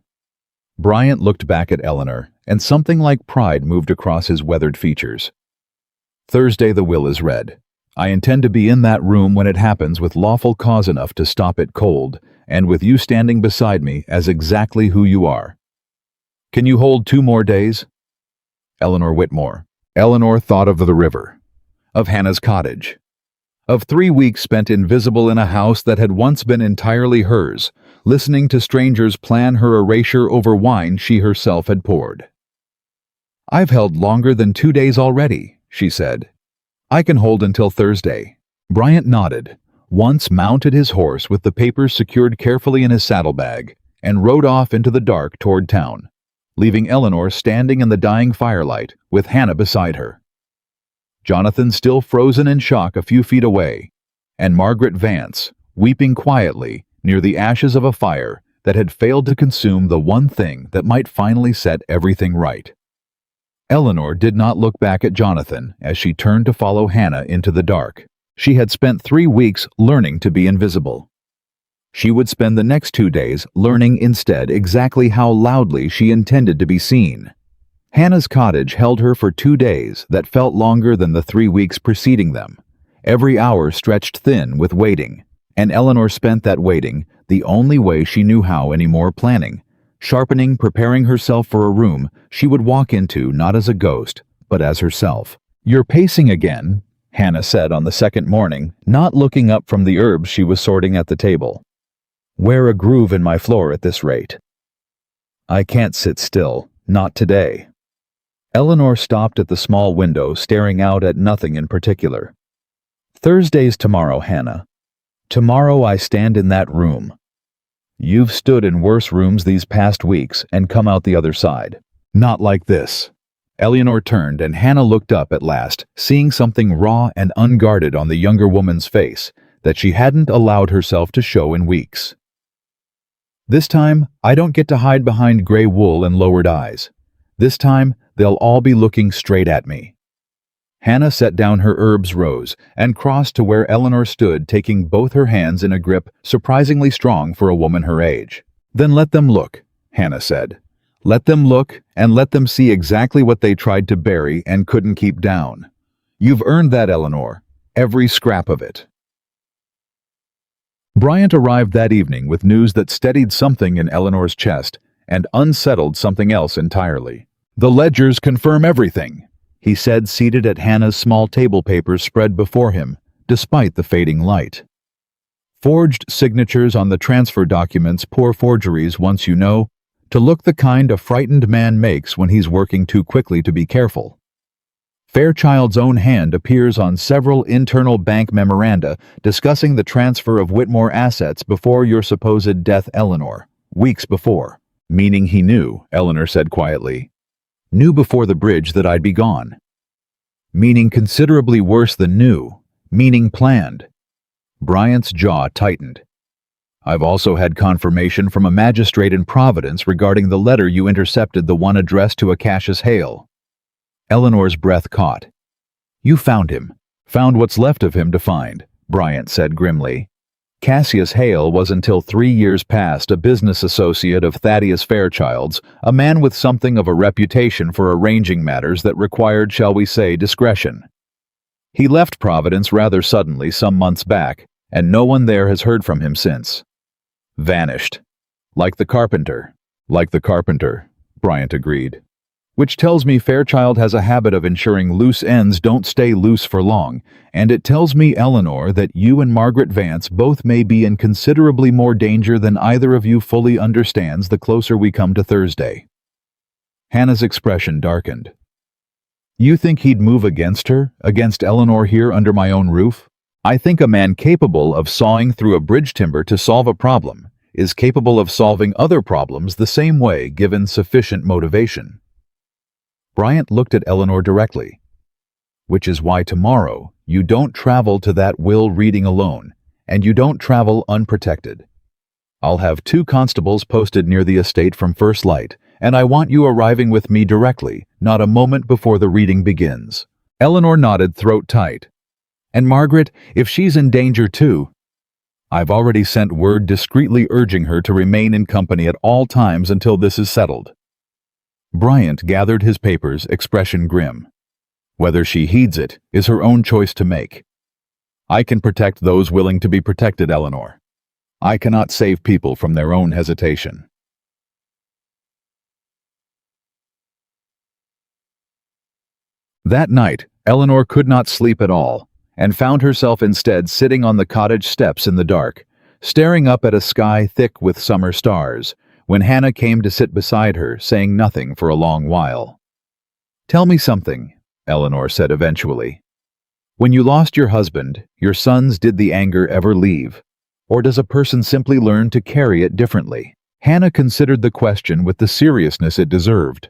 Bryant looked back at Eleanor, and something like pride moved across his weathered features. "Thursday the will is read. I intend to be in that room when it happens with lawful cause enough to stop it cold, and with you standing beside me as exactly who you are. Can you hold 2 more days?" Eleanor Whitmore. Eleanor thought of the river, of Hannah's cottage, of 3 weeks spent invisible in a house that had once been entirely hers, listening to strangers plan her erasure over wine she herself had poured. "I've held longer than 2 days already," she said. "I can hold until Thursday." Bryant nodded, once mounted his horse with the papers secured carefully in his saddlebag, and rode off into the dark toward town, leaving Eleanor standing in the dying firelight with Hannah beside her. Jonathan still frozen in shock a few feet away, and Margaret Vance, weeping quietly near the ashes of a fire that had failed to consume the one thing that might finally set everything right. Eleanor did not look back at Jonathan as she turned to follow Hannah into the dark. She had spent 3 weeks learning to be invisible. She would spend the next 2 days learning instead exactly how loudly she intended to be seen. Hannah's cottage held her for 2 days that felt longer than the 3 weeks preceding them. Every hour stretched thin with waiting, and Eleanor spent that waiting the only way she knew how anymore, planning, sharpening, preparing herself for a room she would walk into not as a ghost, but as herself. "You're pacing again," Hannah said on the second morning, not looking up from the herbs she was sorting at the table. "Wear a groove in my floor at this rate." "I can't sit still, not today." Eleanor stopped at the small window, staring out at nothing in particular. "Thursday's tomorrow, Hannah. Tomorrow I stand in that room. You've stood in worse rooms these past weeks and come out the other side. Not like this." Eleanor turned, and Hannah looked up at last, seeing something raw and unguarded on the younger woman's face that she hadn't allowed herself to show in weeks. This time, I don't get to hide behind gray wool and lowered eyes. This time, they'll all be looking straight at me. Hannah set down her herbs rose and crossed to where Eleanor stood, taking both her hands in a grip surprisingly strong for a woman her age. Then let them look, Hannah said. Let them look and let them see exactly what they tried to bury and couldn't keep down. You've earned that, Eleanor, every scrap of it. Bryant arrived that evening with news that steadied something in Eleanor's chest and unsettled something else entirely. The ledgers confirm everything, he said, seated at Hannah's small table, papers spread before him, despite the fading light. Forged signatures on the transfer documents, poor forgeries once you know, to look the kind a frightened man makes when he's working too quickly to be careful. Fairchild's own hand appears on several internal bank memoranda discussing the transfer of Whitmore assets before your supposed death, Eleanor, weeks before. Meaning he knew, Eleanor said quietly. Knew before the bridge that I'd be gone. Meaning considerably worse than knew, meaning planned. Bryant's jaw tightened. I've also had confirmation from a magistrate in Providence regarding the letter you intercepted, the one addressed to a Cassius Hale. Eleanor's breath caught. You found him. Found what's left of him to find, Bryant said grimly. Cassius Hale was until 3 years past a business associate of Thaddeus Fairchild's, a man with something of a reputation for arranging matters that required, shall we say, discretion. He left Providence rather suddenly some months back, and no one there has heard from him since. Vanished. Like the carpenter, Bryant agreed. Which tells me Fairchild has a habit of ensuring loose ends don't stay loose for long, and it tells me, Eleanor, that you and Margaret Vance both may be in considerably more danger than either of you fully understands the closer we come to Thursday. Hannah's expression darkened. You think he'd move against her, against Eleanor here under my own roof? I think a man capable of sawing through a bridge timber to solve a problem is capable of solving other problems the same way given sufficient motivation. Bryant looked at Eleanor directly. Which is why tomorrow you don't travel to that will reading alone, and you don't travel unprotected. I'll have 2 constables posted near the estate from first light, and I want you arriving with me directly, not a moment before the reading begins. Eleanor nodded, throat tight. And Margaret, if she's in danger too. I've already sent word discreetly urging her to remain in company at all times until this is settled. Bryant gathered his papers, expression grim. Whether she heeds it is her own choice to make. I can protect those willing to be protected, Eleanor. I cannot save people from their own hesitation. That night, Eleanor could not sleep at all, and found herself instead sitting on the cottage steps in the dark, staring up at a sky thick with summer stars, when Hannah came to sit beside her, saying nothing for a long while. Tell me something, Eleanor said eventually. When you lost your husband, your sons, did the anger ever leave? Or does a person simply learn to carry it differently? Hannah considered the question with the seriousness it deserved.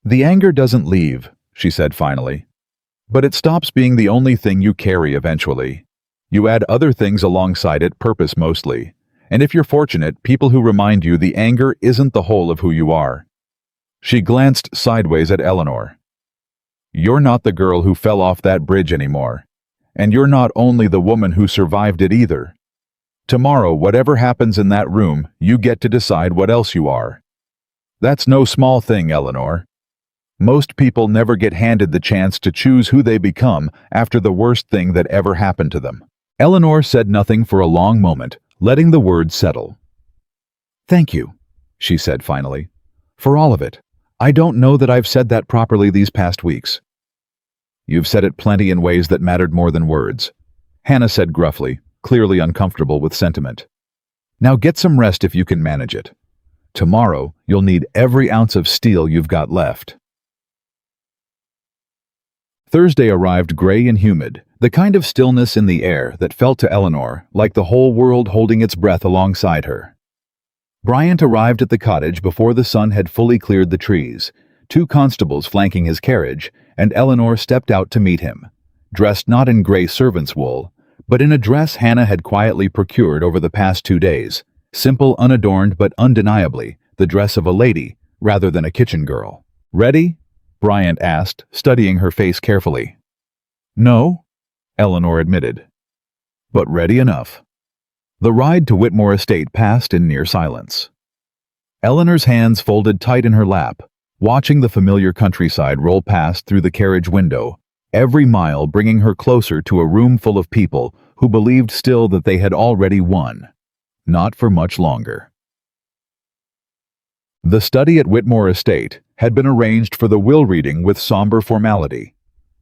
The anger doesn't leave, she said finally. But it stops being the only thing you carry eventually. You add other things alongside it, purpose mostly. And if you're fortunate, people who remind you the anger isn't the whole of who you are. She glanced sideways at Eleanor. You're not the girl who fell off that bridge anymore. And you're not only the woman who survived it either. Tomorrow, whatever happens in that room, you get to decide what else you are. That's no small thing, Eleanor. Most people never get handed the chance to choose who they become after the worst thing that ever happened to them. Eleanor said nothing for a long moment, letting the words settle. Thank you, she said finally, for all of it. I don't know that I've said that properly these past weeks. You've said it plenty in ways that mattered more than words, Hannah said gruffly, clearly uncomfortable with sentiment. Now get some rest if you can manage it. Tomorrow, you'll need every ounce of steel you've got left. Thursday arrived gray and humid, the kind of stillness in the air that felt to Eleanor like the whole world holding its breath alongside her. Bryant arrived at the cottage before the sun had fully cleared the trees, 2 constables flanking his carriage, and Eleanor stepped out to meet him, dressed not in gray servant's wool, but in a dress Hannah had quietly procured over the past 2 days, Simple, unadorned, but undeniably the dress of a lady rather than a kitchen girl. "Ready?" Bryant asked, studying her face carefully. "No," Eleanor admitted, "but ready enough." The ride to Whitmore Estate passed in near silence. Eleanor's hands folded tight in her lap, watching the familiar countryside roll past through the carriage window, every mile bringing her closer to a room full of people who believed still that they had already won. Not for much longer. The study at Whitmore Estate had been arranged for the will reading with somber formality.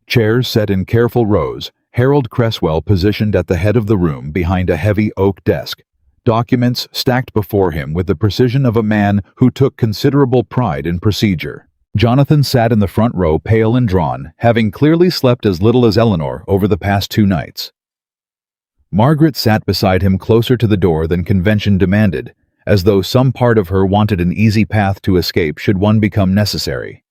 Chairs set in careful rows, Harold Cresswell positioned at the head of the room behind a heavy oak desk, documents stacked before him with the precision of a man who took considerable pride in procedure. Jonathan sat in the front row, pale and drawn, having clearly slept as little as Eleanor over the past 2 nights. Margaret sat beside him closer to the door than convention demanded, as though some part of her wanted an easy path to escape should one become necessary.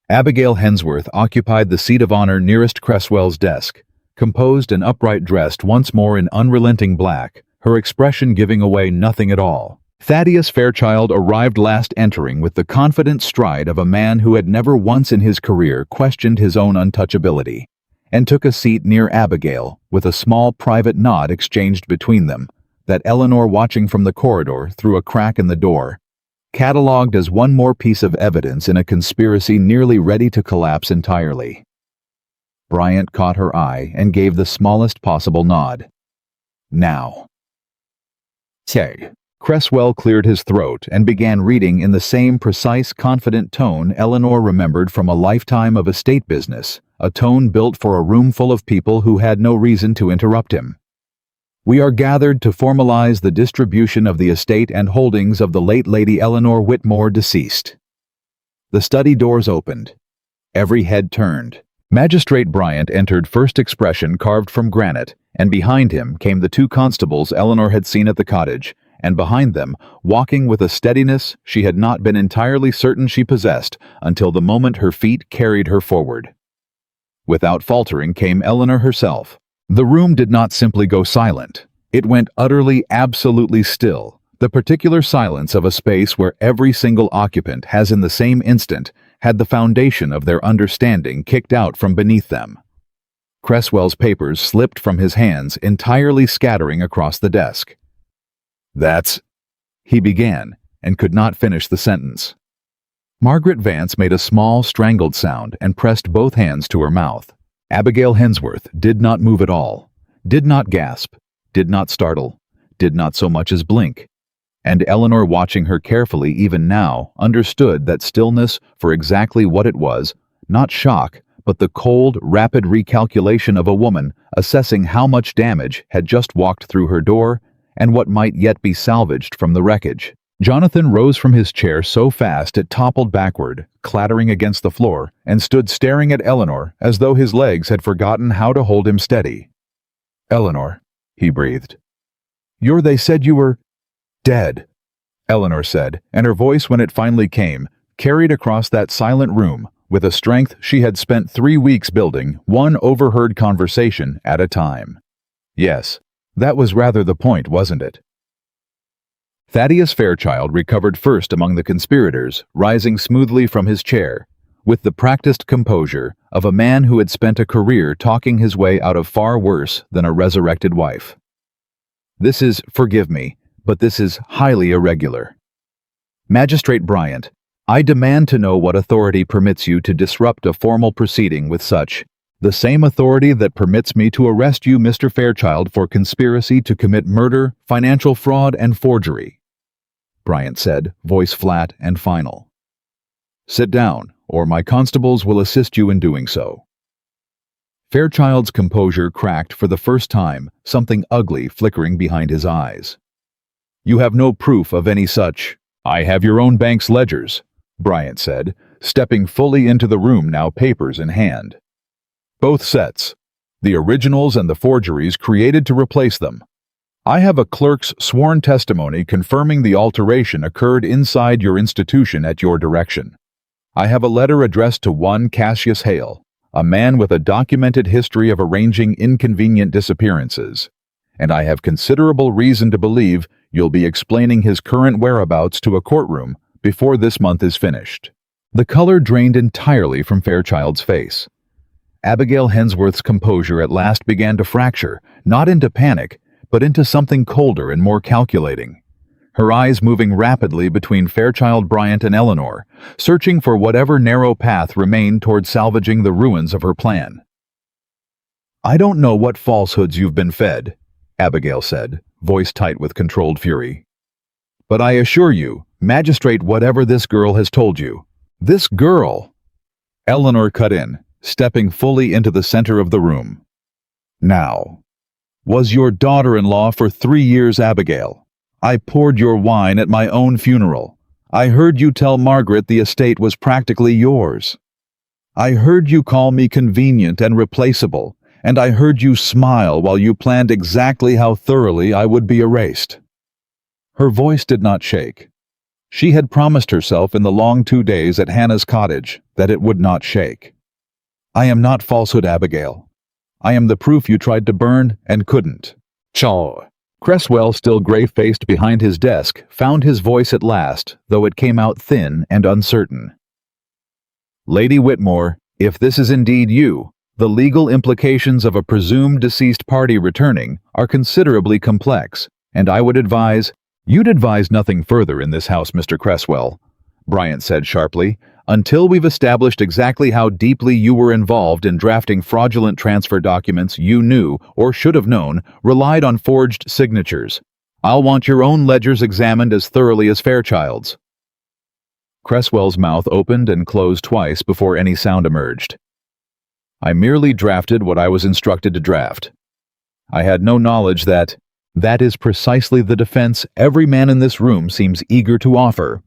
Abigail Hensworth occupied the seat of honor nearest Cresswell's desk, composed and upright, dressed once more in unrelenting black, her expression giving away nothing at all. Thaddeus Fairchild arrived last, entering with the confident stride of a man who had never once in his career questioned his own untouchability, and took a seat near Abigail, with a small private nod exchanged between them, that Eleanor, watching from the corridor through a crack in the door, catalogued as one more piece of evidence in a conspiracy nearly ready to collapse entirely. Bryant caught her eye and gave the smallest possible nod. "Now." "Say." Cresswell cleared his throat and began reading in the same precise, confident tone Eleanor remembered from a lifetime of estate business, a tone built for a room full of people who had no reason to interrupt him. "We are gathered to formalize the distribution of the estate and holdings of the late Lady Eleanor Whitmore, deceased." The study doors opened. Every head turned. Magistrate Bryant entered, first, expression carved from granite, and behind him came the 2 constables Eleanor had seen at the cottage, and behind them, walking with a steadiness she had not been entirely certain she possessed until the moment her feet carried her forward. Without faltering came Eleanor herself. The room did not simply go silent. It went utterly, absolutely still, the particular silence of a space where every single occupant has in the same instant had the foundation of their understanding kicked out from beneath them. Cresswell's papers slipped from his hands, entirely scattering across the desk. "That's—" he began, and could not finish the sentence. Margaret Vance made a small, strangled sound and pressed both hands to her mouth. Abigail Hensworth did not move at all, did not gasp, did not startle, did not so much as blink. And Eleanor, watching her carefully even now, understood that stillness for exactly what it was, not shock, but the cold, rapid recalculation of a woman assessing how much damage had just walked through her door and what might yet be salvaged from the wreckage. Jonathan rose from his chair so fast it toppled backward, clattering against the floor, and stood staring at Eleanor as though his legs had forgotten how to hold him steady. "Eleanor," he breathed. They said you were dead," Eleanor said, and her voice, when it finally came, carried across that silent room with a strength she had spent 3 weeks building, one overheard conversation at a time. Yes, that was rather the point, wasn't it? Thaddeus Fairchild recovered first among the conspirators, rising smoothly from his chair, with the practiced composure of a man who had spent a career talking his way out of far worse than a resurrected wife. "This is, forgive me, but this is highly irregular. Magistrate Bryant, I demand to know what authority permits you to disrupt a formal proceeding with such, the same authority that permits me to arrest you, Mr. Fairchild, for conspiracy to commit murder, financial fraud, and forgery," Bryant said, voice flat and final. "Sit down, or my constables will assist you in doing so." Fairchild's composure cracked for the first time, something ugly flickering behind his eyes. "You have no proof of any such—" "I have your own bank's ledgers," Bryant said, stepping fully into the room, now papers in hand. "Both sets, the originals and the forgeries created to replace them. I have a clerk's sworn testimony confirming the alteration occurred inside your institution at your direction. I have a letter addressed to one Cassius Hale, a man with a documented history of arranging inconvenient disappearances. and I have considerable reason to believe you'll be explaining his current whereabouts to a courtroom before this month is finished." The color drained entirely from Fairchild's face. Abigail Hensworth's composure at last began to fracture, not into panic, but into something colder and more calculating. Her eyes moving rapidly between Fairchild Bryant and Eleanor, searching for whatever narrow path remained toward salvaging the ruins of her plan. "I don't know what falsehoods you've been fed," Abigail said, voice tight with controlled fury. "But I assure you, magistrate, whatever this girl has told you—" "This girl!" Eleanor cut in, stepping fully into the center of the room. "Now, was your daughter-in-law for 3 years, Abigail. I poured your wine at my own funeral. I heard you tell Margaret the estate was practically yours. I heard you call me convenient and replaceable, and I heard you smile while you planned exactly how thoroughly I would be erased." Her voice did not shake. She had promised herself in the long 2 days at Hannah's cottage that it would not shake. "I am not falsehood, Abigail. I am the proof you tried to burn and couldn't." Chaw. Cresswell, still gray-faced behind his desk, found his voice at last, though it came out thin and uncertain. "Lady Whitmore, if this is indeed you, the legal implications of a presumed deceased party returning are considerably complex, and I would advise—" "You'd advise nothing further in this house, Mr. Cresswell," Bryant said sharply, "until we've established exactly how deeply you were involved in drafting fraudulent transfer documents you knew, or should have known, relied on forged signatures. I'll want your own ledgers examined as thoroughly as Fairchild's." Cresswell's mouth opened and closed twice before any sound emerged. "I merely drafted what I was instructed to draft. I had no knowledge that—" "That is precisely the defense every man in this room seems eager to offer,"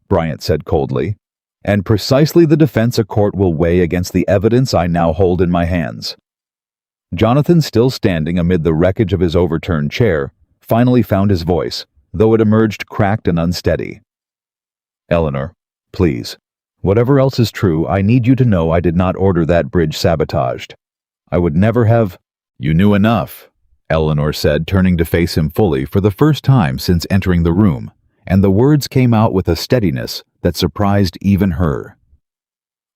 Bryant said coldly, "and precisely the defense a court will weigh against the evidence I now hold in my hands." Jonathan, still standing amid the wreckage of his overturned chair, finally found his voice, though it emerged cracked and unsteady. "Eleanor, please. Whatever else is true, I need you to know I did not order that bridge sabotaged. I would never have—" "You knew enough," Eleanor said, turning to face him fully for the first time since entering the room, and the words came out with a steadiness that surprised even her.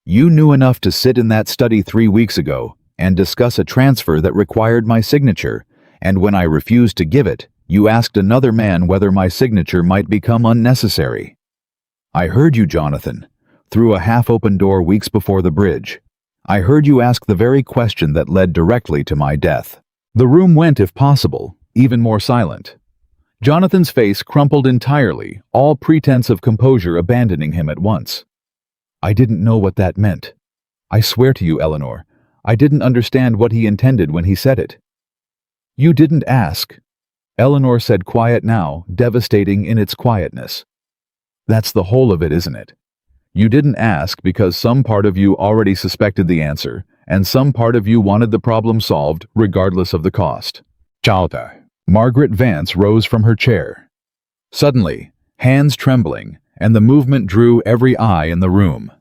"You knew enough to sit in that study 3 weeks ago and discuss a transfer that required my signature, and when I refused to give it, you asked another man whether my signature might become unnecessary. I heard you, Jonathan, through a half-open door weeks before the bridge. I heard you ask the very question that led directly to my death." The room went, if possible, even more silent. Jonathan's face crumpled entirely, all pretense of composure abandoning him at once. "I didn't know what that meant. I swear to you, Eleanor, I didn't understand what he intended when he said it." "You didn't ask," Eleanor said, quiet now, devastating in its quietness. "That's the whole of it, isn't it? You didn't ask because some part of you already suspected the answer, and some part of you wanted the problem solved regardless of the cost." "Chalta." Margaret Vance rose from her chair. Suddenly, hands trembling, and the movement drew every eye in the room.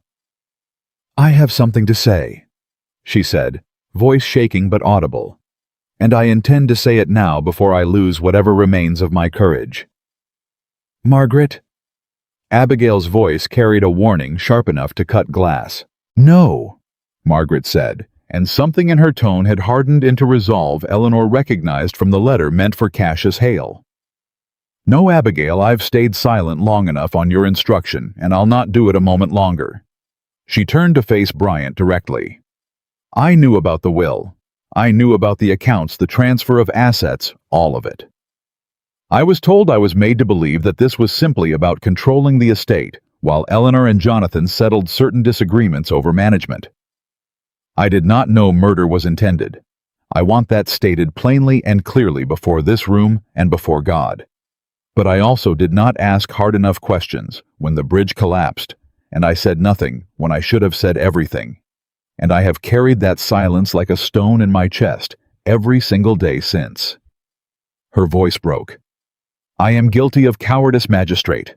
"I have something to say," she said, voice shaking but audible. "And I intend to say it now before I lose whatever remains of my courage." "Margaret?" Abigail's voice carried a warning sharp enough to cut glass. "No," Margaret said, and something in her tone had hardened into resolve Eleanor recognized from the letter meant for Cassius Hale. "No, Abigail, I've stayed silent long enough on your instruction, and I'll not do it a moment longer." She turned to face Bryant directly. "I knew about the will. I knew about the accounts, the transfer of assets, all of it. I was told I was made to believe that this was simply about controlling the estate, while Eleanor and Jonathan settled certain disagreements over management. I did not know murder was intended. I want that stated plainly and clearly before this room and before God. But I also did not ask hard enough questions when the bridge collapsed, and I said nothing when I should have said everything. And I have carried that silence like a stone in my chest every single day since." Her voice broke. "I am guilty of cowardice, magistrate.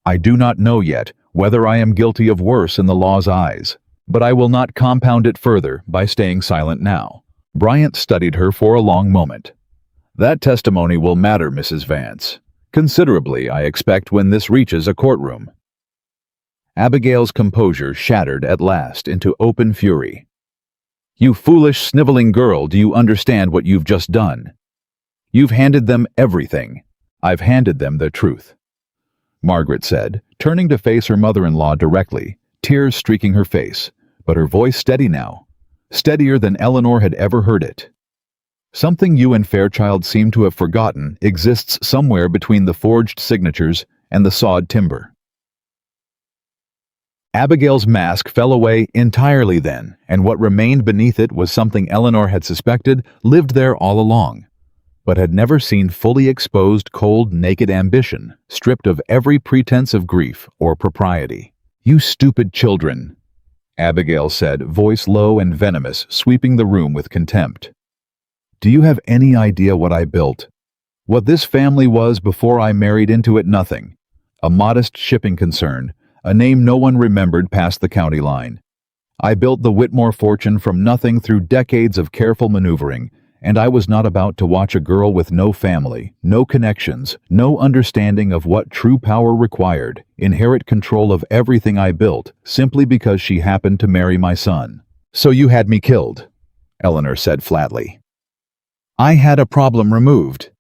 I do not know yet whether I am guilty of worse in the law's eyes, but I will not compound it further by staying silent now." Bryant studied her for a long moment. That testimony will matter, Mrs. Vance. Considerably, I expect, when this reaches a courtroom. Abigail's composure shattered at last into open fury. You foolish, sniveling girl, do you understand what you've just done? You've handed them everything. I've handed them the truth. Margaret said, turning to face her mother-in-law directly, tears streaking her face, but her voice steady now, steadier than Eleanor had ever heard it. Something you and Fairchild seem to have forgotten exists somewhere between the forged signatures and the sawed timber. Abigail's mask fell away entirely then, and what remained beneath it was something Eleanor had suspected lived there all along, but had never seen fully exposed cold, naked ambition, stripped of every pretense of grief or propriety. You stupid children, Abigail said, voice low and venomous, sweeping the room with contempt. Do you have any idea what I built? What this family was before I married into it? Nothing. A modest shipping concern, a name no one remembered past the county line. I built the Whitmore fortune from nothing through decades of careful maneuvering, and I was not about to watch a girl with no family, no connections, no understanding of what true power required, inherit control of everything I built, simply because she happened to marry my son. So you had me killed, Eleanor said flatly. I had a problem removed,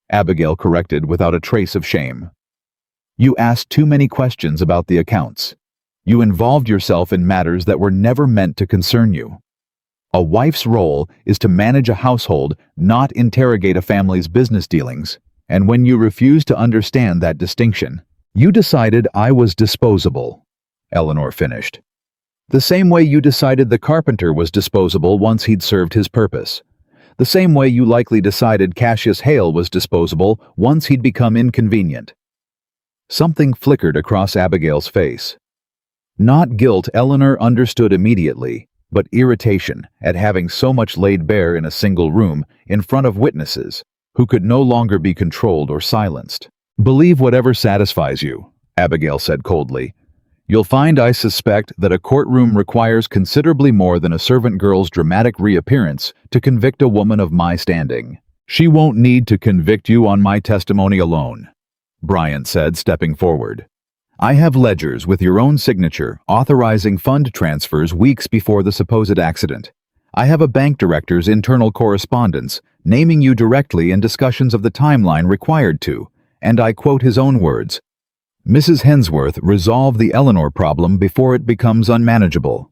Abigail corrected without a trace of shame. You asked too many questions about the accounts. You involved yourself in matters that were never meant to concern you. A wife's role is to manage a household, not interrogate a family's business dealings, and when you refused to understand that distinction, you decided I was disposable, Eleanor finished. The same way you decided the carpenter was disposable once he'd served his purpose. The same way you likely decided Cassius Hale was disposable once he'd become inconvenient. Something flickered across Abigail's face. Not guilt, Eleanor understood immediately, but irritation at having so much laid bare in a single room in front of witnesses who could no longer be controlled or silenced. Believe whatever satisfies you, Abigail said coldly. You'll find, I suspect, that a courtroom requires considerably more than a servant girl's dramatic reappearance to convict a woman of my standing. She won't need to convict you on my testimony alone, Bryant said, stepping forward. I have ledgers with your own signature authorizing fund transfers weeks before the supposed accident. I have a bank director's internal correspondence naming you directly in discussions of the timeline required to, and I quote his own words, Mrs. Hensworth, resolve the Eleanor problem before it becomes unmanageable.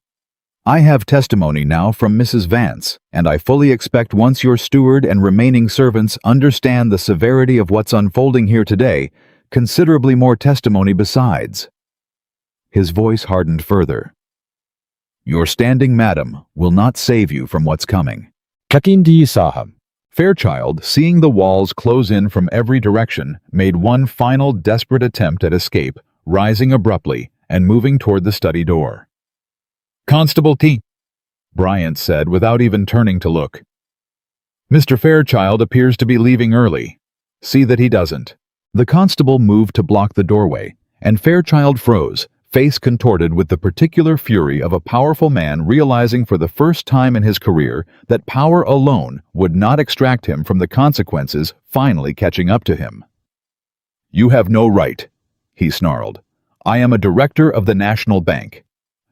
I have testimony now from Mrs. Vance, and I fully expect once your steward and remaining servants understand the severity of what's unfolding here today, considerably more testimony besides. His voice hardened further. Your standing, madam, will not save you from what's coming. Kakindi sahab. Fairchild, seeing the walls close in from every direction, made one final desperate attempt at escape, rising abruptly and moving toward the study door. Constable T, Bryant said without even turning to look. Mr. Fairchild appears to be leaving early. See that he doesn't. The constable moved to block the doorway, and Fairchild froze, face contorted with the particular fury of a powerful man realizing for the first time in his career that power alone would not extract him from the consequences finally catching up to him. You have no right, he snarled. I am a director of the National Bank.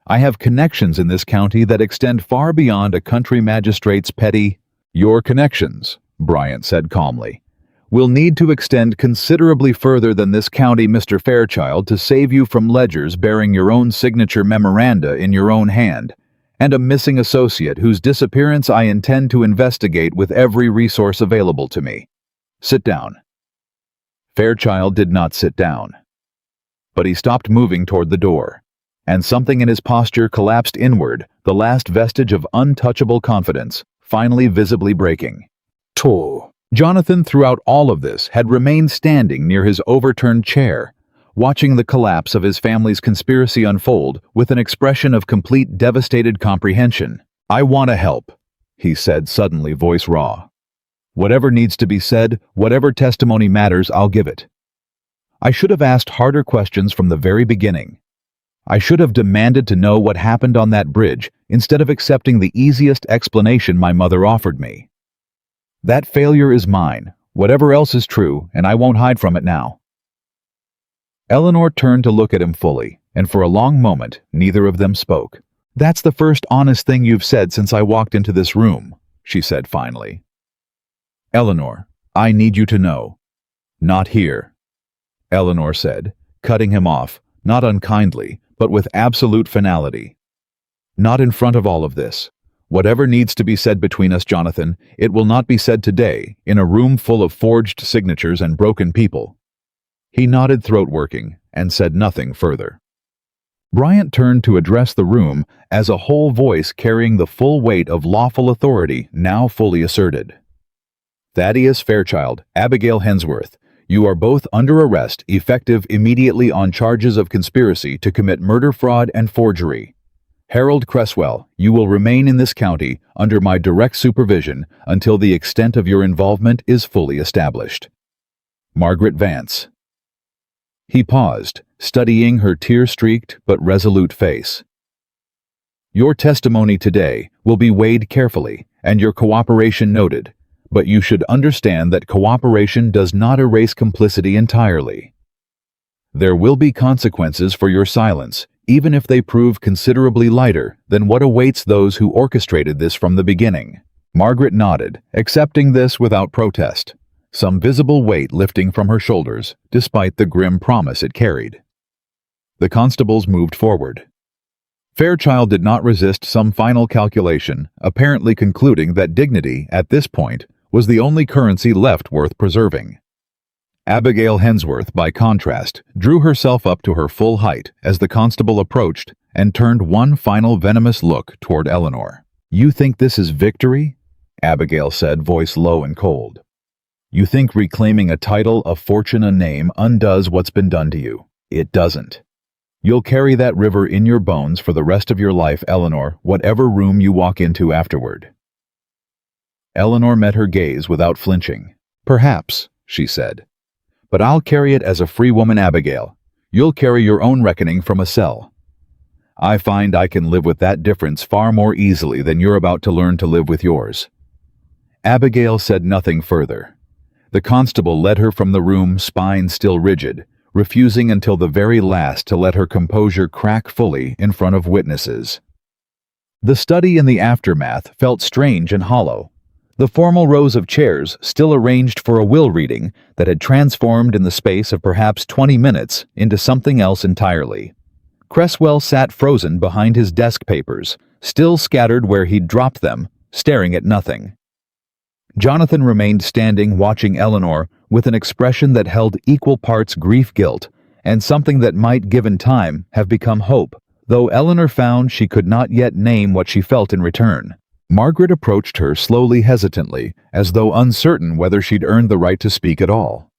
I have connections in this county that extend far beyond a country magistrate's petty. Your connections, Bryant said calmly, will need to extend considerably further than this county, Mr. Fairchild, to save you from ledgers bearing your own signature memoranda in your own hand, and a missing associate whose disappearance I intend to investigate with every resource available to me. Sit down. Fairchild did not sit down, but he stopped moving toward the door, and something in his posture collapsed inward, the last vestige of untouchable confidence, finally visibly breaking. Jonathan, throughout all of this, had remained standing near his overturned chair, watching the collapse of his family's conspiracy unfold with an expression of complete devastated comprehension. I want to help, he said suddenly, voice raw. Whatever needs to be said, whatever testimony matters, I'll give it. I should have asked harder questions from the very beginning. I should have demanded to know what happened on that bridge instead of accepting the easiest explanation my mother offered me. That failure is mine, whatever else is true, and I won't hide from it now. Eleanor turned to look at him fully, and for a long moment, neither of them spoke. That's the first honest thing you've said since I walked into this room, she said finally. Eleanor, I need you to know. Not here, Eleanor said, cutting him off, not unkindly, but with absolute finality. Not in front of all of this. Whatever needs to be said between us, Jonathan, it will not be said today, in a room full of forged signatures and broken people. He nodded, throat-working, and said nothing further. Bryant turned to address the room as a whole voice carrying the full weight of lawful authority now fully asserted. Thaddeus Fairchild, Abigail Hensworth, you are both under arrest, effective immediately on charges of conspiracy to commit murder, fraud, and forgery. Harold Cresswell, you will remain in this county under my direct supervision until the extent of your involvement is fully established. Margaret Vance. He paused, studying her tear-streaked but resolute face. Your testimony today will be weighed carefully and your cooperation noted, but you should understand that cooperation does not erase complicity entirely. There will be consequences for your silence, even if they prove considerably lighter than what awaits those who orchestrated this from the beginning. Margaret nodded, accepting this without protest, some visible weight lifting from her shoulders, despite the grim promise it carried. The constables moved forward. Fairchild did not resist some final calculation, apparently concluding that dignity, at this point, was the only currency left worth preserving. Abigail Hensworth, by contrast, drew herself up to her full height as the constable approached and turned one final venomous look toward Eleanor. You think this is victory? Abigail said, voice low and cold. You think reclaiming a title, a fortune, a name undoes what's been done to you. It doesn't. You'll carry that river in your bones for the rest of your life, Eleanor, whatever room you walk into afterward. Eleanor met her gaze without flinching. Perhaps, she said. But I'll carry it as a free woman, Abigail. You'll carry your own reckoning from a cell. I find I can live with that difference far more easily than you're about to learn to live with yours. Abigail said nothing further. The constable led her from the room, spine still rigid, refusing until the very last to let her composure crack fully in front of witnesses. The study in the aftermath felt strange and hollow. The formal rows of chairs still arranged for a will reading that had transformed in the space of perhaps 20 minutes into something else entirely. Cresswell sat frozen behind his desk papers, still scattered where he'd dropped them, staring at nothing. Jonathan remained standing, watching Eleanor with an expression that held equal parts grief-guilt and something that might, given time, have become hope, though Eleanor found she could not yet name what she felt in return. Margaret approached her slowly, hesitantly, as though uncertain whether she'd earned the right to speak at all.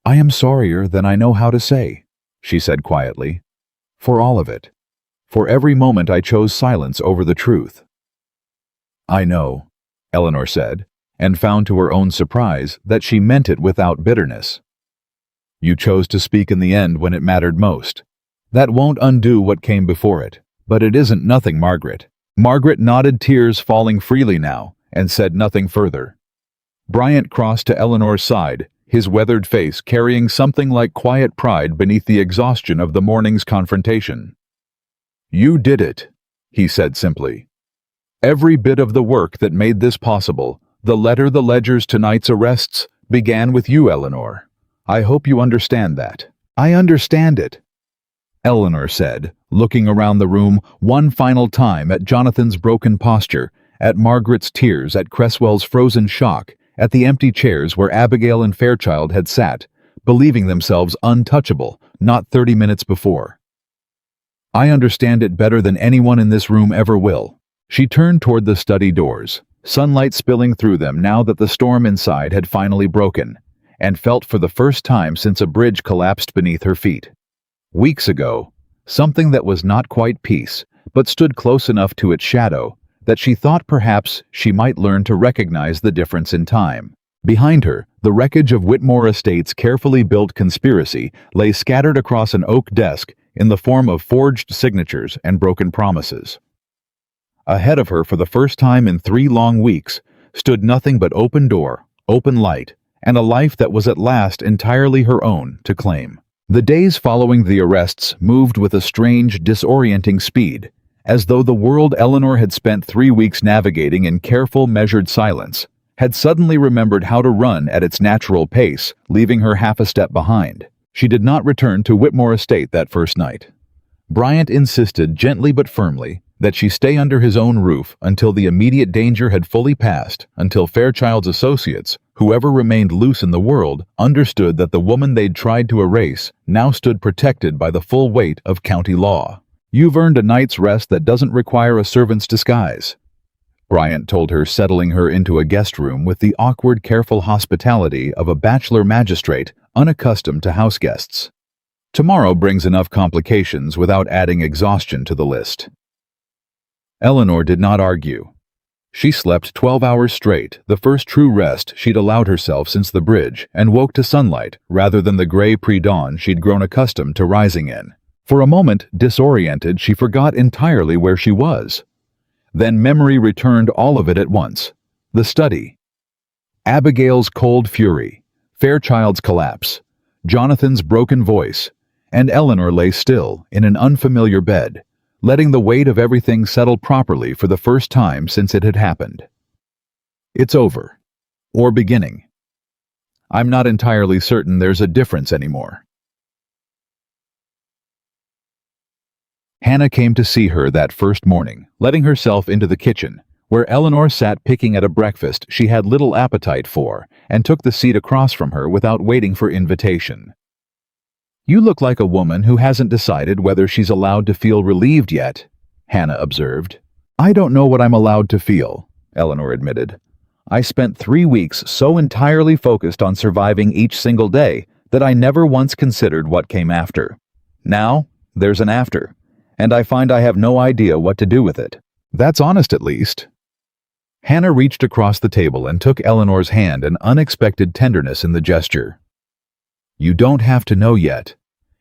I am sorrier than I know how to say, she said quietly. For all of it. For every moment I chose silence over the truth. I know, Eleanor said, and found to her own surprise that she meant it without bitterness. You chose to speak in the end when it mattered most. That won't undo what came before it, but it isn't nothing, Margaret. Margaret nodded, tears falling freely now, and said nothing further. Bryant crossed to Eleanor's side, his weathered face carrying something like quiet pride beneath the exhaustion of the morning's confrontation. You did it, he said simply. Every bit of the work that made this possible, the letter, the ledgers, tonight's arrests, began with you, Eleanor. I hope you understand that. I understand it, Eleanor said, looking around the room one final time at Jonathan's broken posture, at Margaret's tears, at Cresswell's frozen shock, at the empty chairs where Abigail and Fairchild had sat, believing themselves untouchable not 30 minutes before. I understand it better than anyone in this room ever will. She turned toward the study doors, sunlight spilling through them now that the storm inside had finally broken, and felt for the first time since a bridge collapsed beneath her feet. Weeks ago, something that was not quite peace, but stood close enough to its shadow that she thought perhaps she might learn to recognize the difference in time. Behind her, the wreckage of Whitmore Estate's carefully built conspiracy lay scattered across an oak desk in the form of forged signatures and broken promises. Ahead of her, for the first time in 3 long weeks, stood nothing but open door, open light, and a life that was at last entirely her own to claim. The days following the arrests moved with a strange, disorienting speed, as though the world Eleanor had spent 3 weeks navigating in careful, measured silence had suddenly remembered how to run at its natural pace, leaving her half a step behind. She did not return to Whitmore Estate that first night. Bryant insisted gently but firmly that she stay under his own roof until the immediate danger had fully passed, until Fairchild's associates, whoever remained loose in the world, understood that the woman they'd tried to erase now stood protected by the full weight of county law. "You've earned a night's rest that doesn't require a servant's disguise," Bryant told her, settling her into a guest room with the awkward, careful hospitality of a bachelor magistrate unaccustomed to house guests. "Tomorrow brings enough complications without adding exhaustion to the list." Eleanor did not argue. She slept 12 hours straight, the first true rest she'd allowed herself since the bridge, and woke to sunlight rather than the gray pre-dawn she'd grown accustomed to rising in. For a moment, disoriented, she forgot entirely where she was. Then memory returned, all of it at once. The study. Abigail's cold fury, Fairchild's collapse, Jonathan's broken voice, and Eleanor lay still in an unfamiliar bed, letting the weight of everything settle properly for the first time since it had happened. It's over. Or beginning. I'm not entirely certain there's a difference anymore. Hannah came to see her that first morning, letting herself into the kitchen, where Eleanor sat picking at a breakfast she had little appetite for, and took the seat across from her without waiting for invitation. "You look like a woman who hasn't decided whether she's allowed to feel relieved yet," Hannah observed. "I don't know what I'm allowed to feel," Eleanor admitted. "I spent 3 weeks so entirely focused on surviving each single day that I never once considered what came after. Now, there's an after, and I find I have no idea what to do with it." "That's honest, at least." Hannah reached across the table and took Eleanor's hand, an unexpected tenderness in the gesture. "You don't have to know yet.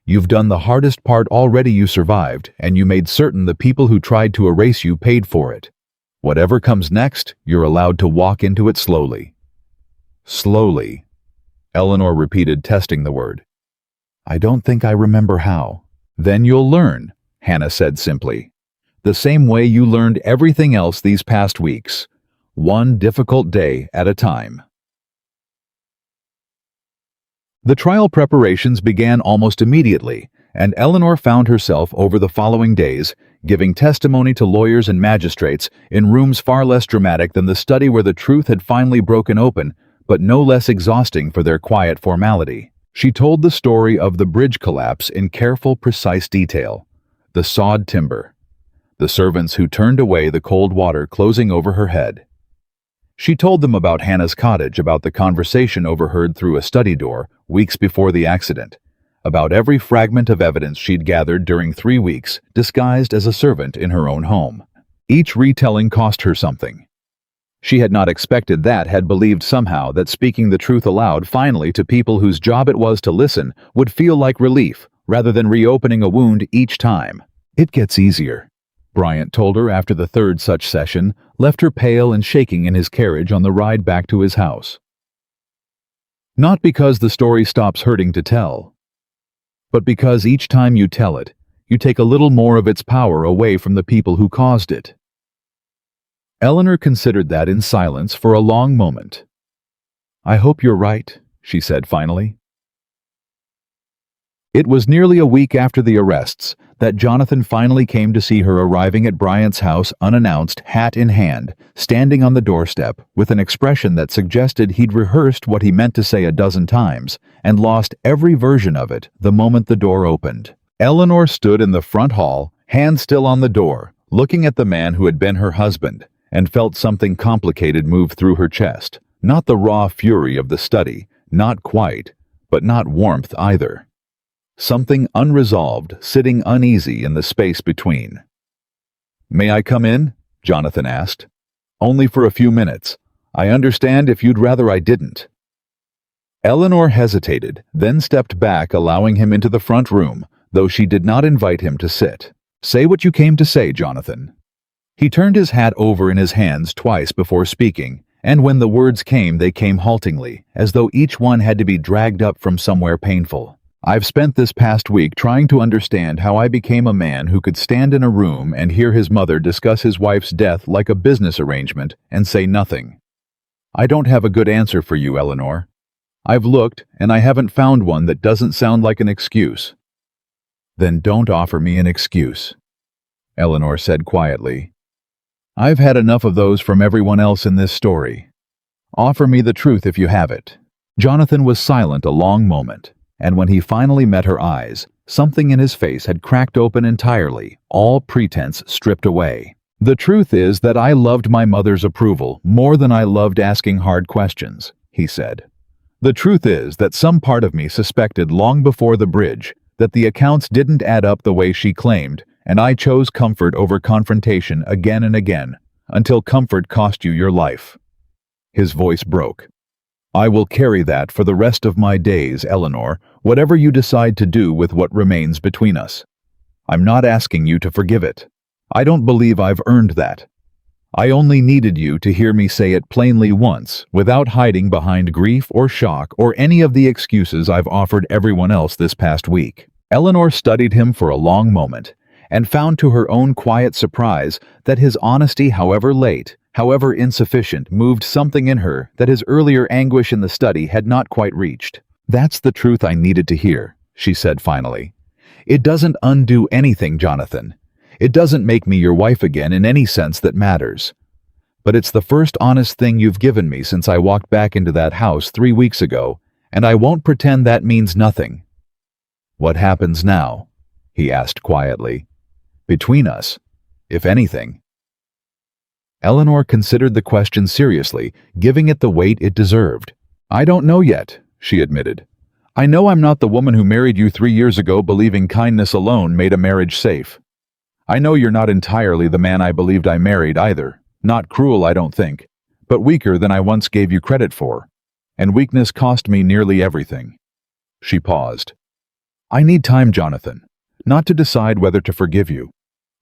You've done the hardest part already. You survived, and you made certain the people who tried to erase you paid for it. Whatever comes next, you're allowed to walk into it slowly." "Slowly," Eleanor repeated, testing the word. "I don't think I remember how." "Then you'll learn," Hannah said simply. "The same way you learned everything else these past weeks. One difficult day at a time." The trial preparations began almost immediately, and Eleanor found herself over the following days giving testimony to lawyers and magistrates in rooms far less dramatic than the study where the truth had finally broken open, but no less exhausting for their quiet formality. She told the story of the bridge collapse in careful, precise detail. The sawed timber, the servants who turned away the cold water closing over her head. She told them about Hannah's cottage, about the conversation overheard through a study door weeks before the accident, about every fragment of evidence she'd gathered during 3 weeks, disguised as a servant in her own home. Each retelling cost her something. She had not expected that, had believed somehow that speaking the truth aloud finally to people whose job it was to listen would feel like relief, rather than reopening a wound each time. "It gets easier," Bryant told her after the third such session, left her pale and shaking in his carriage on the ride back to his house. "Not because the story stops hurting to tell, but because each time you tell it, you take a little more of its power away from the people who caused it." Eleanor considered that in silence for a long moment. "I hope you're right," she said finally. It was nearly a week after the arrests that Jonathan finally came to see her, arriving at Bryant's house unannounced, hat in hand, standing on the doorstep with an expression that suggested he'd rehearsed what he meant to say a dozen times and lost every version of it the moment the door opened. Eleanor stood in the front hall, hand still on the door, looking at the man who had been her husband, and felt something complicated move through her chest. Not the raw fury of the study, not quite, but not warmth either. Something unresolved, sitting uneasy in the space between. "May I come in?" Jonathan asked. "Only for a few minutes. I understand if you'd rather I didn't." Eleanor hesitated, then stepped back, allowing him into the front room, though she did not invite him to sit. "Say what you came to say, Jonathan." He turned his hat over in his hands twice before speaking, And when the words came, they came haltingly, as though each one had to be dragged up from somewhere painful. I've spent this past week trying to understand how I became a man who could stand in a room and hear his mother discuss his wife's death like a business arrangement and say nothing. I don't have a good answer for you, Eleanor. I've looked, and I haven't found one that doesn't sound like an excuse. Then don't offer me an excuse, Eleanor said quietly. I've had enough of those from everyone else in this story. Offer me the truth if you have it. Jonathan was silent a long moment, and when he finally met her eyes, something in his face had cracked open entirely, all pretense stripped away. The truth is that I loved my mother's approval more than I loved asking hard questions, he said. The truth is that some part of me suspected long before the bridge that the accounts didn't add up the way she claimed, and I chose comfort over confrontation again and again, until comfort cost you your life. His voice broke. I will carry that for the rest of my days, Eleanor, whatever you decide to do with what remains between us. I'm not asking you to forgive it. I don't believe I've earned that. I only needed you to hear me say it plainly once, without hiding behind grief or shock or any of the excuses I've offered everyone else this past week. Eleanor studied him for a long moment, and found to her own quiet surprise that his honesty, however late, however insufficient, moved something in her that his earlier anguish in the study had not quite reached. That's the truth I needed to hear, she said finally. It doesn't undo anything, Jonathan. It doesn't make me your wife again in any sense that matters. But it's the first honest thing you've given me since I walked back into that house 3 weeks ago, and I won't pretend that means nothing. What happens now? He asked quietly. Between us, if anything. Eleanor considered the question seriously, giving it the weight it deserved. I don't know yet, she admitted. I know I'm not the woman who married you 3 years ago believing kindness alone made a marriage safe. I know you're not entirely the man I believed I married either. Not cruel, I don't think, but weaker than I once gave you credit for. And weakness cost me nearly everything. She paused. I need time, Jonathan, not to decide whether to forgive you.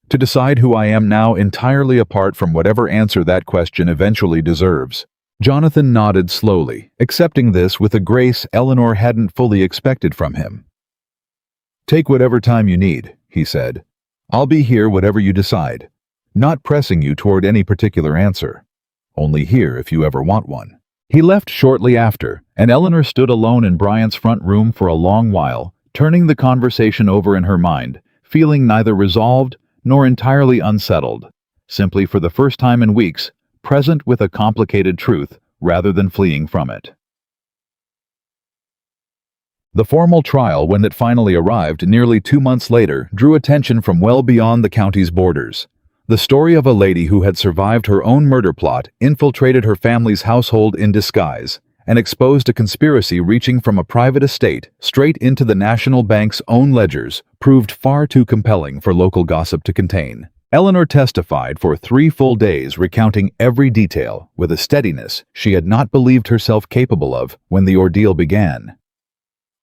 To decide who I am now entirely apart from whatever answer that question eventually deserves. Jonathan nodded slowly, accepting this with a grace Eleanor hadn't fully expected from him. Take whatever time you need, he said. I'll be here whatever you decide. Not pressing you toward any particular answer. Only here if you ever want one. He left shortly after, and Eleanor stood alone in Bryant's front room for a long while, turning the conversation over in her mind, feeling neither resolved nor entirely unsettled, simply for the first time in weeks, present with a complicated truth rather than fleeing from it. The formal trial, when it finally arrived nearly 2 months later, drew attention from well beyond the county's borders. The story of a lady who had survived her own murder plot, infiltrated her family's household in disguise, and exposed a conspiracy reaching from a private estate straight into the National Bank's own ledgers, proved far too compelling for local gossip to contain. Eleanor testified for 3 full days, recounting every detail with a steadiness she had not believed herself capable of when the ordeal began.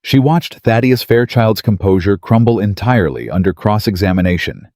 She watched Thaddeus Fairchild's composure crumble entirely under cross-examination,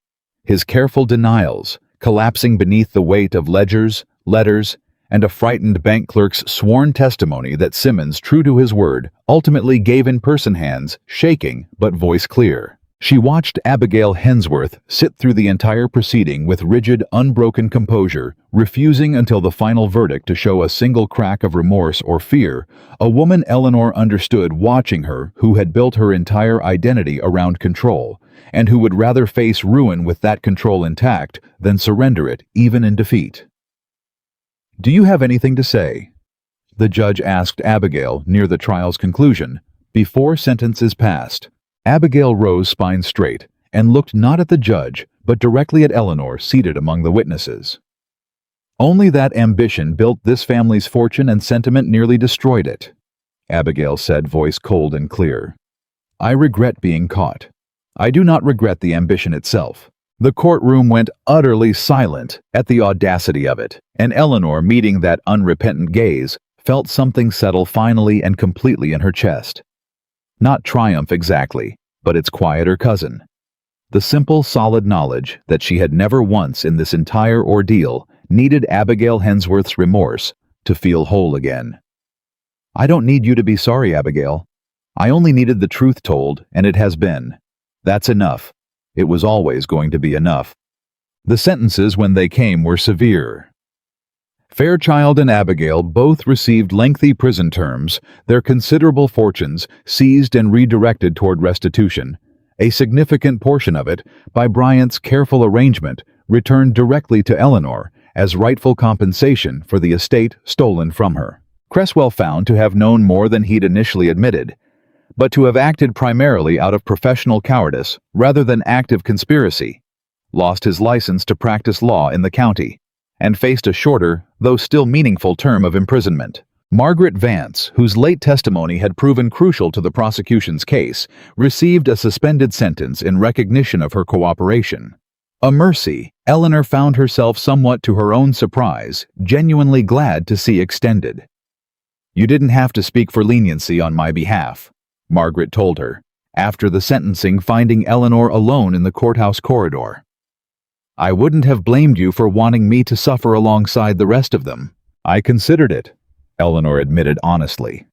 his careful denials collapsing beneath the weight of ledgers, letters, and a frightened bank clerk's sworn testimony that Simmons, true to his word, ultimately gave in-person hands, shaking but voice clear. She watched Abigail Hensworth sit through the entire proceeding with rigid, unbroken composure, refusing until the final verdict to show a single crack of remorse or fear, a woman Eleanor understood watching her who had built her entire identity around control, and who would rather face ruin with that control intact than surrender it, even in defeat. "Do you have anything to say?" the judge asked Abigail near the trial's conclusion, before sentences passed. Abigail rose spine straight and looked not at the judge, but directly at Eleanor seated among the witnesses. "Only that ambition built this family's fortune and sentiment nearly destroyed it," Abigail said, voice cold and clear. "I regret being caught. I do not regret the ambition itself." The courtroom went utterly silent at the audacity of it, and Eleanor, meeting that unrepentant gaze, felt something settle finally and completely in her chest. Not triumph exactly, but its quieter cousin. The simple, solid knowledge that she had never once in this entire ordeal needed Abigail Hensworth's remorse to feel whole again. I don't need you to be sorry, Abigail. I only needed the truth told, and it has been. That's enough. It was always going to be enough. The sentences, when they came, were severe. Fairchild and Abigail both received lengthy prison terms, their considerable fortunes seized and redirected toward restitution. A significant portion of it, by Bryant's careful arrangement, returned directly to Eleanor as rightful compensation for the estate stolen from her. Cresswell found to have known more than he'd initially admitted, but to have acted primarily out of professional cowardice rather than active conspiracy, lost his license to practice law in the county, and faced a shorter, though still meaningful term of imprisonment. Margaret Vance, whose late testimony had proven crucial to the prosecution's case, received a suspended sentence in recognition of her cooperation. A mercy Eleanor found herself, somewhat to her own surprise, genuinely glad to see extended. "You didn't have to speak for leniency on my behalf," Margaret told her, after the sentencing, finding Eleanor alone in the courthouse corridor. "I wouldn't have blamed you for wanting me to suffer alongside the rest of them. I considered it," Eleanor admitted honestly.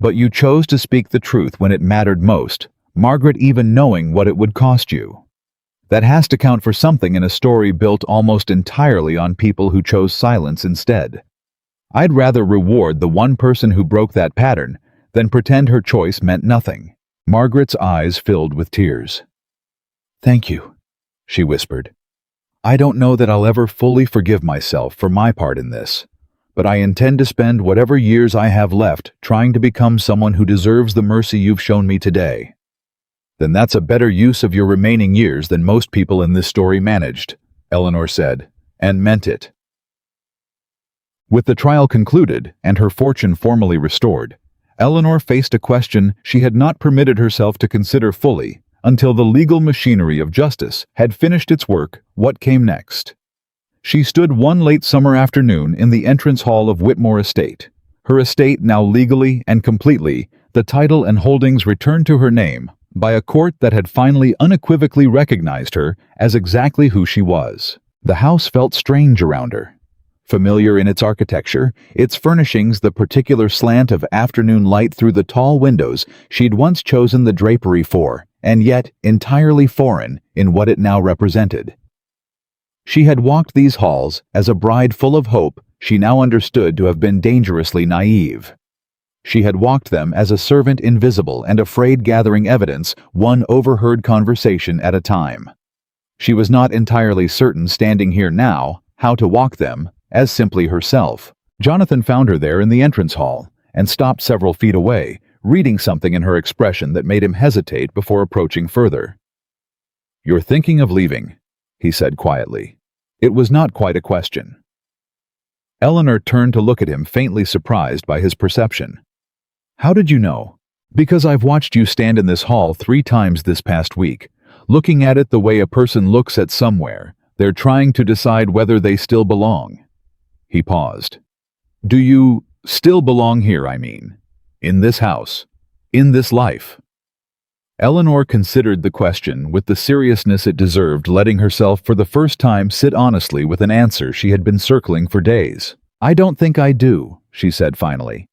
"But you chose to speak the truth when it mattered most, Margaret, even knowing what it would cost you. That has to count for something in a story built almost entirely on people who chose silence instead. I'd rather reward the one person who broke that pattern than pretend her choice meant nothing." Margaret's eyes filled with tears. "Thank you," she whispered. "I don't know that I'll ever fully forgive myself for my part in this, but I intend to spend whatever years I have left trying to become someone who deserves the mercy you've shown me today." "Then that's a better use of your remaining years than most people in this story managed," Eleanor said, and meant it. With the trial concluded and her fortune formally restored, Eleanor faced a question she had not permitted herself to consider fully until the legal machinery of justice had finished its work. What came next? She stood one late summer afternoon in the entrance hall of Whitmore Estate. Her estate now legally and completely, the title and holdings returned to her name by a court that had finally unequivocally recognized her as exactly who she was. The house felt strange around her. Familiar in its architecture, its furnishings, the particular slant of afternoon light through the tall windows she'd once chosen the drapery for, and yet entirely foreign in what it now represented. She had walked these halls as a bride full of hope she now understood to have been dangerously naive. She had walked them as a servant invisible and afraid, gathering evidence, one overheard conversation at a time. She was not entirely certain, standing here now, how to walk them as simply herself. Jonathan found her there in the entrance hall and stopped several feet away, reading something in her expression that made him hesitate before approaching further. "You're thinking of leaving," he said quietly. It was not quite a question. Eleanor turned to look at him, faintly surprised by his perception. "How did you know?" "Because I've watched you stand in this hall 3 times this past week, looking at it the way a person looks at somewhere they're trying to decide whether they still belong." He paused. "Do you still belong here, I mean? In this house? In this life?" Eleanor considered the question with the seriousness it deserved, letting herself for the first time sit honestly with an answer she had been circling for days. "I don't think I do," she said finally.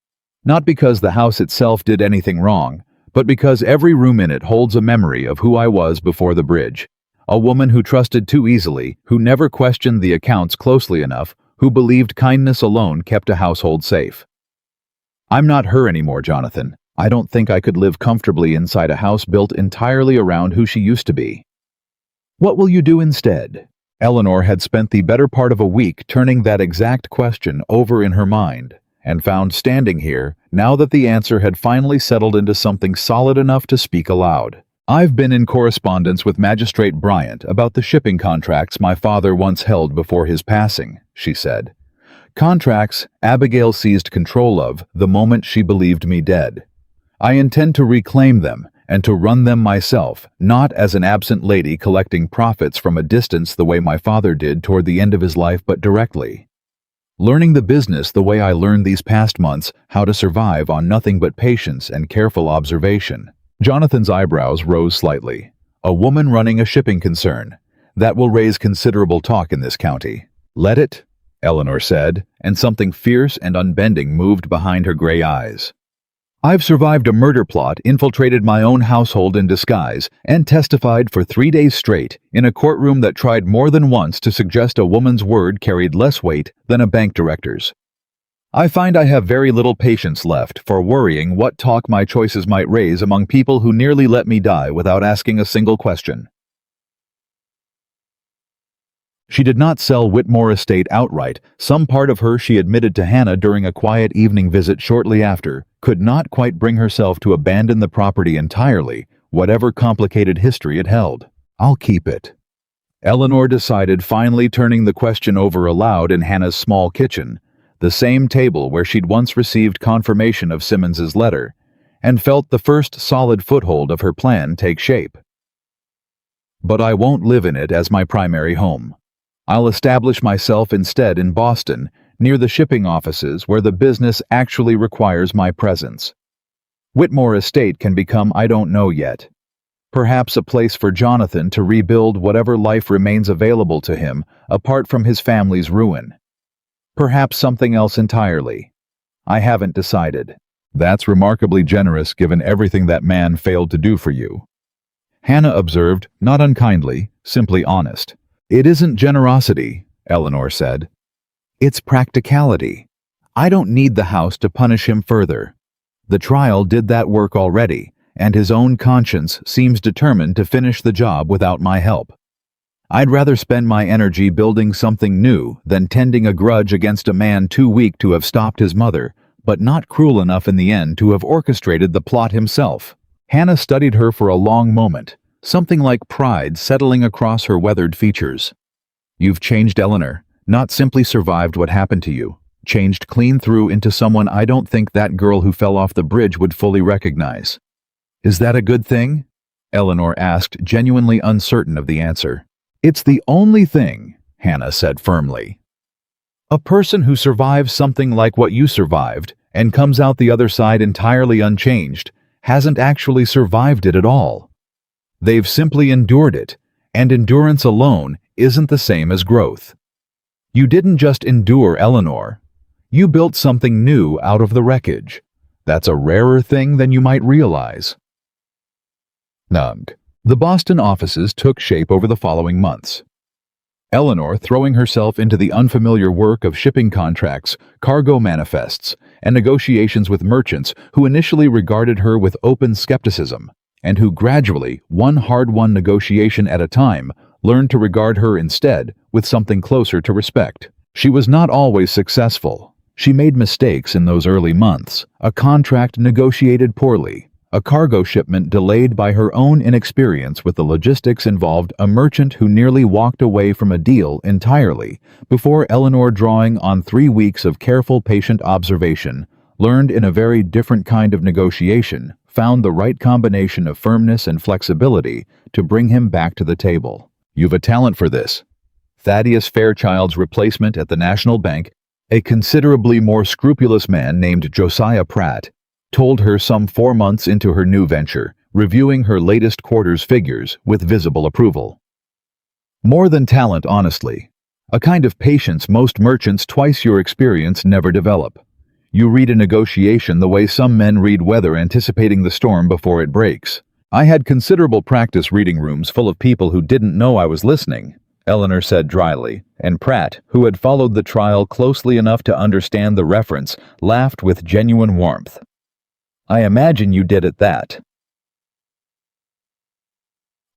"Not because the house itself did anything wrong, but because every room in it holds a memory of who I was before the bridge. A woman who trusted too easily, who never questioned the accounts closely enough, who believed kindness alone kept a household safe. I'm not her anymore, Jonathan. I don't think I could live comfortably inside a house built entirely around who she used to be." "What will you do instead?" Eleanor had spent the better part of a week turning that exact question over in her mind, and found standing here, now that the answer had finally settled into something solid enough to speak aloud. "I've been in correspondence with Magistrate Bryant about the shipping contracts my father once held before his passing," she said. "Contracts Abigail seized control of the moment she believed me dead. I intend to reclaim them and to run them myself, not as an absent lady collecting profits from a distance the way my father did toward the end of his life, but directly. Learning the business the way I learned these past months, how to survive on nothing but patience and careful observation." Jonathan's eyebrows rose slightly. "A woman running a shipping concern. That will raise considerable talk in this county." "Let it," Eleanor said, and something fierce and unbending moved behind her gray eyes. I've survived a murder plot, infiltrated my own household in disguise, and testified for 3 days straight in a courtroom that tried more than once to suggest a woman's word carried less weight than a bank director's. I find I have very little patience left for worrying what talk my choices might raise among people who nearly let me die without asking a single question. She did not sell Whitmore Estate outright. Some part of her, she admitted to Hannah during a quiet evening visit shortly after, could not quite bring herself to abandon the property entirely, whatever complicated history it held. I'll keep it, Eleanor decided, finally turning the question over aloud in Hannah's small kitchen, the same table where she'd once received confirmation of Simmons's letter, and felt the first solid foothold of her plan take shape. But I won't live in it as my primary home. I'll establish myself instead in Boston, near the shipping offices where the business actually requires my presence. Whitmore Estate can become, I don't know yet, perhaps a place for Jonathan to rebuild whatever life remains available to him apart from his family's ruin. Perhaps something else entirely. I haven't decided. That's remarkably generous given everything that man failed to do for you, Hannah observed, not unkindly, simply honest. It isn't generosity, Eleanor said. It's practicality. I don't need the house to punish him further. The trial did that work already, and his own conscience seems determined to finish the job without my help. I'd rather spend my energy building something new than tending a grudge against a man too weak to have stopped his mother, but not cruel enough in the end to have orchestrated the plot himself. Hannah studied her for a long moment, something like pride settling across her weathered features. You've changed, Eleanor, not simply survived what happened to you. Changed clean through into someone I don't think that girl who fell off the bridge would fully recognize. Is that a good thing? Eleanor asked, genuinely uncertain of the answer. It's the only thing, Hannah said firmly. A person who survives something like what you survived and comes out the other side entirely unchanged hasn't actually survived it at all. They've simply endured it, and endurance alone isn't the same as growth. You didn't just endure, Eleanor. You built something new out of the wreckage. That's a rarer thing than you might realize. Nug. The Boston offices took shape over the following months. Eleanor throwing herself into the unfamiliar work of shipping contracts, cargo manifests, and negotiations with merchants who initially regarded her with open skepticism, and who gradually, one hard-won negotiation at a time, learned to regard her instead with something closer to respect. She was not always successful. She made mistakes in those early months, a contract negotiated poorly, a cargo shipment delayed by her own inexperience with the logistics involved, a merchant who nearly walked away from a deal entirely before Eleanor, drawing on 3 weeks of careful, patient observation, learned in a very different kind of negotiation, found the right combination of firmness and flexibility to bring him back to the table. You've a talent for this. Thaddeus Fairchild's replacement at the National Bank, a considerably more scrupulous man named Josiah Pratt, told her some 4 months into her new venture, reviewing her latest quarter's figures with visible approval. More than talent, honestly. A kind of patience most merchants twice your experience never develop. You read a negotiation the way some men read weather, anticipating the storm before it breaks. I had considerable practice reading rooms full of people who didn't know I was listening, Eleanor said dryly, and Pratt, who had followed the trial closely enough to understand the reference, laughed with genuine warmth. I imagine you did at that.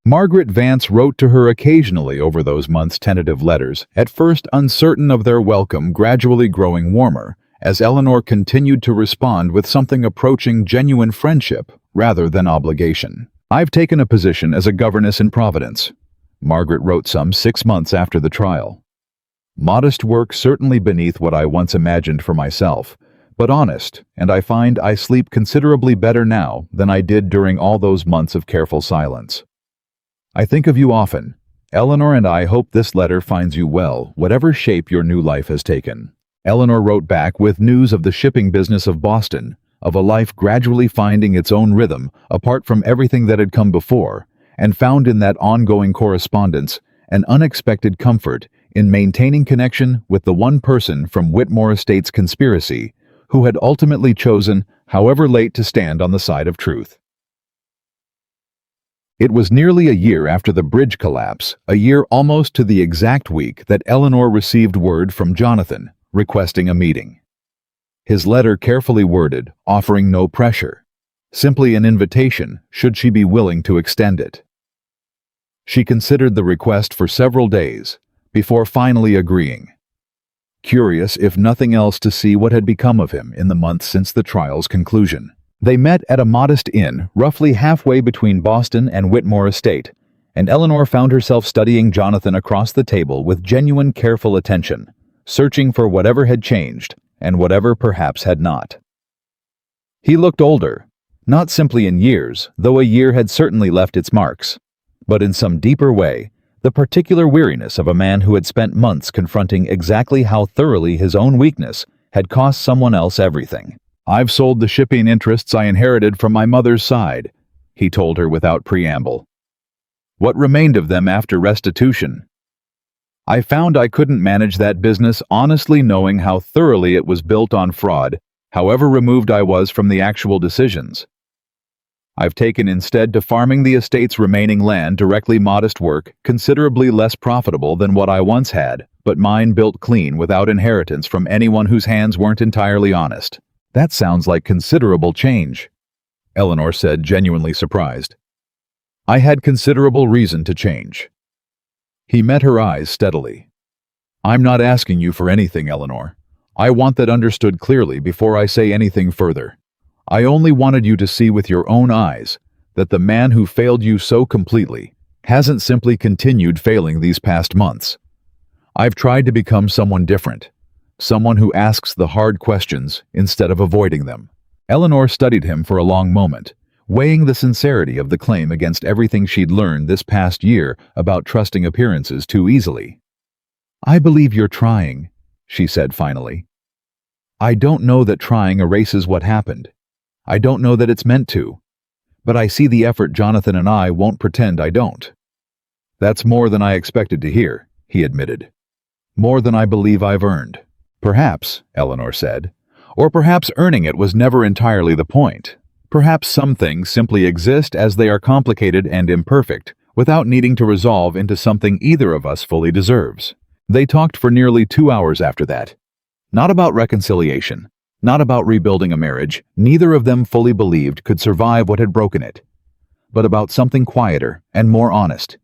Margaret Vance wrote to her occasionally over those months' tentative letters, at first uncertain of their welcome, gradually growing warmer, as Eleanor continued to respond with something approaching genuine friendship rather than obligation. I've taken a position as a governess in Providence, Margaret wrote some 6 months after the trial. Modest work, certainly beneath what I once imagined for myself, but honest, and I find I sleep considerably better now than I did during all those months of careful silence. I think of you often. Eleanor and I hope this letter finds you well, whatever shape your new life has taken. Eleanor wrote back with news of the shipping business of Boston, of a life gradually finding its own rhythm apart from everything that had come before, and found in that ongoing correspondence an unexpected comfort in maintaining connection with the one person from Whitmore Estate's conspiracy who had ultimately chosen, however late, to stand on the side of truth. It was nearly a year after the bridge collapse, a year almost to the exact week, that Eleanor received word from Jonathan, requesting a meeting. His letter carefully worded, offering no pressure, simply an invitation should she be willing to extend it. She considered the request for several days, before finally agreeing, curious if nothing else to see what had become of him in the months since the trial's conclusion. They met at a modest inn roughly halfway between Boston and Whitmore Estate, and Eleanor found herself studying Jonathan across the table with genuine careful attention, searching for whatever had changed and whatever perhaps had not. He looked older, not simply in years, though a year had certainly left its marks, but in some deeper way, the particular weariness of a man who had spent months confronting exactly how thoroughly his own weakness had cost someone else everything. "I've sold the shipping interests I inherited from my mother's side," he told her without preamble. "What remained of them after restitution? I found I couldn't manage that business honestly, knowing how thoroughly it was built on fraud, however removed I was from the actual decisions. I've taken instead to farming the estate's remaining land, directly modest work, considerably less profitable than what I once had, but mine built clean without inheritance from anyone whose hands weren't entirely honest." "That sounds like considerable change," Eleanor said, genuinely surprised. "I had considerable reason to change." He met her eyes steadily. "I'm not asking you for anything, Eleanor. I want that understood clearly before I say anything further. I only wanted you to see with your own eyes that the man who failed you so completely hasn't simply continued failing these past months. I've tried to become someone different, someone who asks the hard questions instead of avoiding them." Eleanor studied him for a long moment, weighing the sincerity of the claim against everything she'd learned this past year about trusting appearances too easily. "I believe you're trying," she said finally. "I don't know that trying erases what happened. I don't know that it's meant to. But I see the effort. Jonathan and I won't pretend I don't." "That's more than I expected to hear," he admitted. "More than I believe I've earned." "Perhaps," Eleanor said. "Or perhaps earning it was never entirely the point. Perhaps some things simply exist as they are, complicated and imperfect, without needing to resolve into something either of us fully deserves." They talked for nearly 2 hours after that. Not about reconciliation, not about rebuilding a marriage neither of them fully believed could survive what had broken it, but about something quieter and more honest.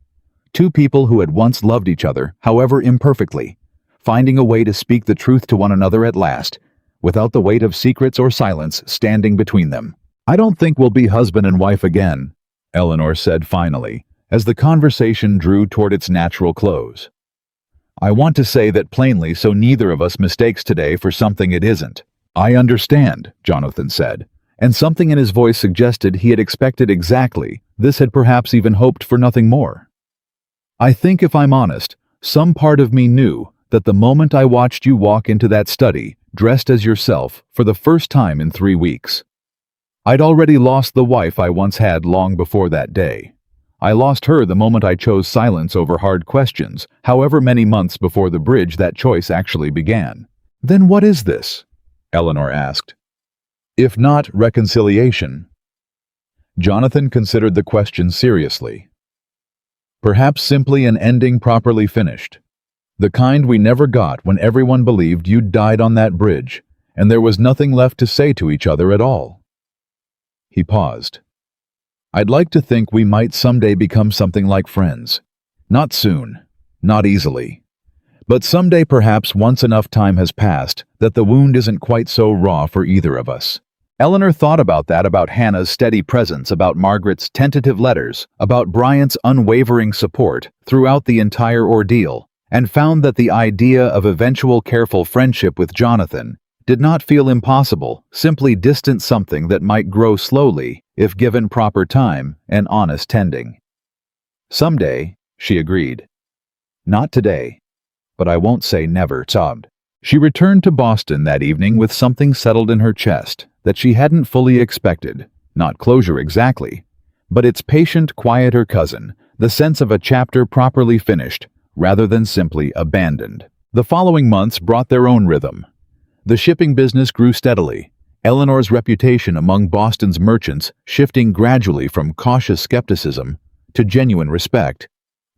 Two people who had once loved each other, however imperfectly, finding a way to speak the truth to one another at last, without the weight of secrets or silence standing between them. "I don't think we'll be husband and wife again," Eleanor said finally, as the conversation drew toward its natural close. "I want to say that plainly so neither of us mistakes today for something it isn't." "I understand," Jonathan said, and something in his voice suggested he had expected exactly this, had perhaps even hoped for nothing more. "I think, if I'm honest, some part of me knew that the moment I watched you walk into that study, dressed as yourself, for the first time in 3 weeks. I'd already lost the wife I once had long before that day. I lost her the moment I chose silence over hard questions, however many months before the bridge that choice actually began." "Then what is this?" Eleanor asked. "If not reconciliation?" Jonathan considered the question seriously. "Perhaps simply an ending properly finished. The kind we never got when everyone believed you'd died on that bridge, and there was nothing left to say to each other at all." He paused. "I'd like to think we might someday become something like friends. Not soon, not easily. But someday, perhaps, once enough time has passed that the wound isn't quite so raw for either of us." Eleanor thought about that, about Hannah's steady presence, about Margaret's tentative letters, about Bryant's unwavering support throughout the entire ordeal, and found that the idea of eventual careful friendship with Jonathan did not feel impossible, simply distant, something that might grow slowly if given proper time and honest tending. "Someday," she agreed. "Not today. But I won't say never," sobbed. She returned to Boston that evening with something settled in her chest that she hadn't fully expected. Not closure exactly, but its patient, quieter cousin, the sense of a chapter properly finished, rather than simply abandoned. The following months brought their own rhythm. The shipping business grew steadily, Eleanor's reputation among Boston's merchants shifting gradually from cautious skepticism to genuine respect,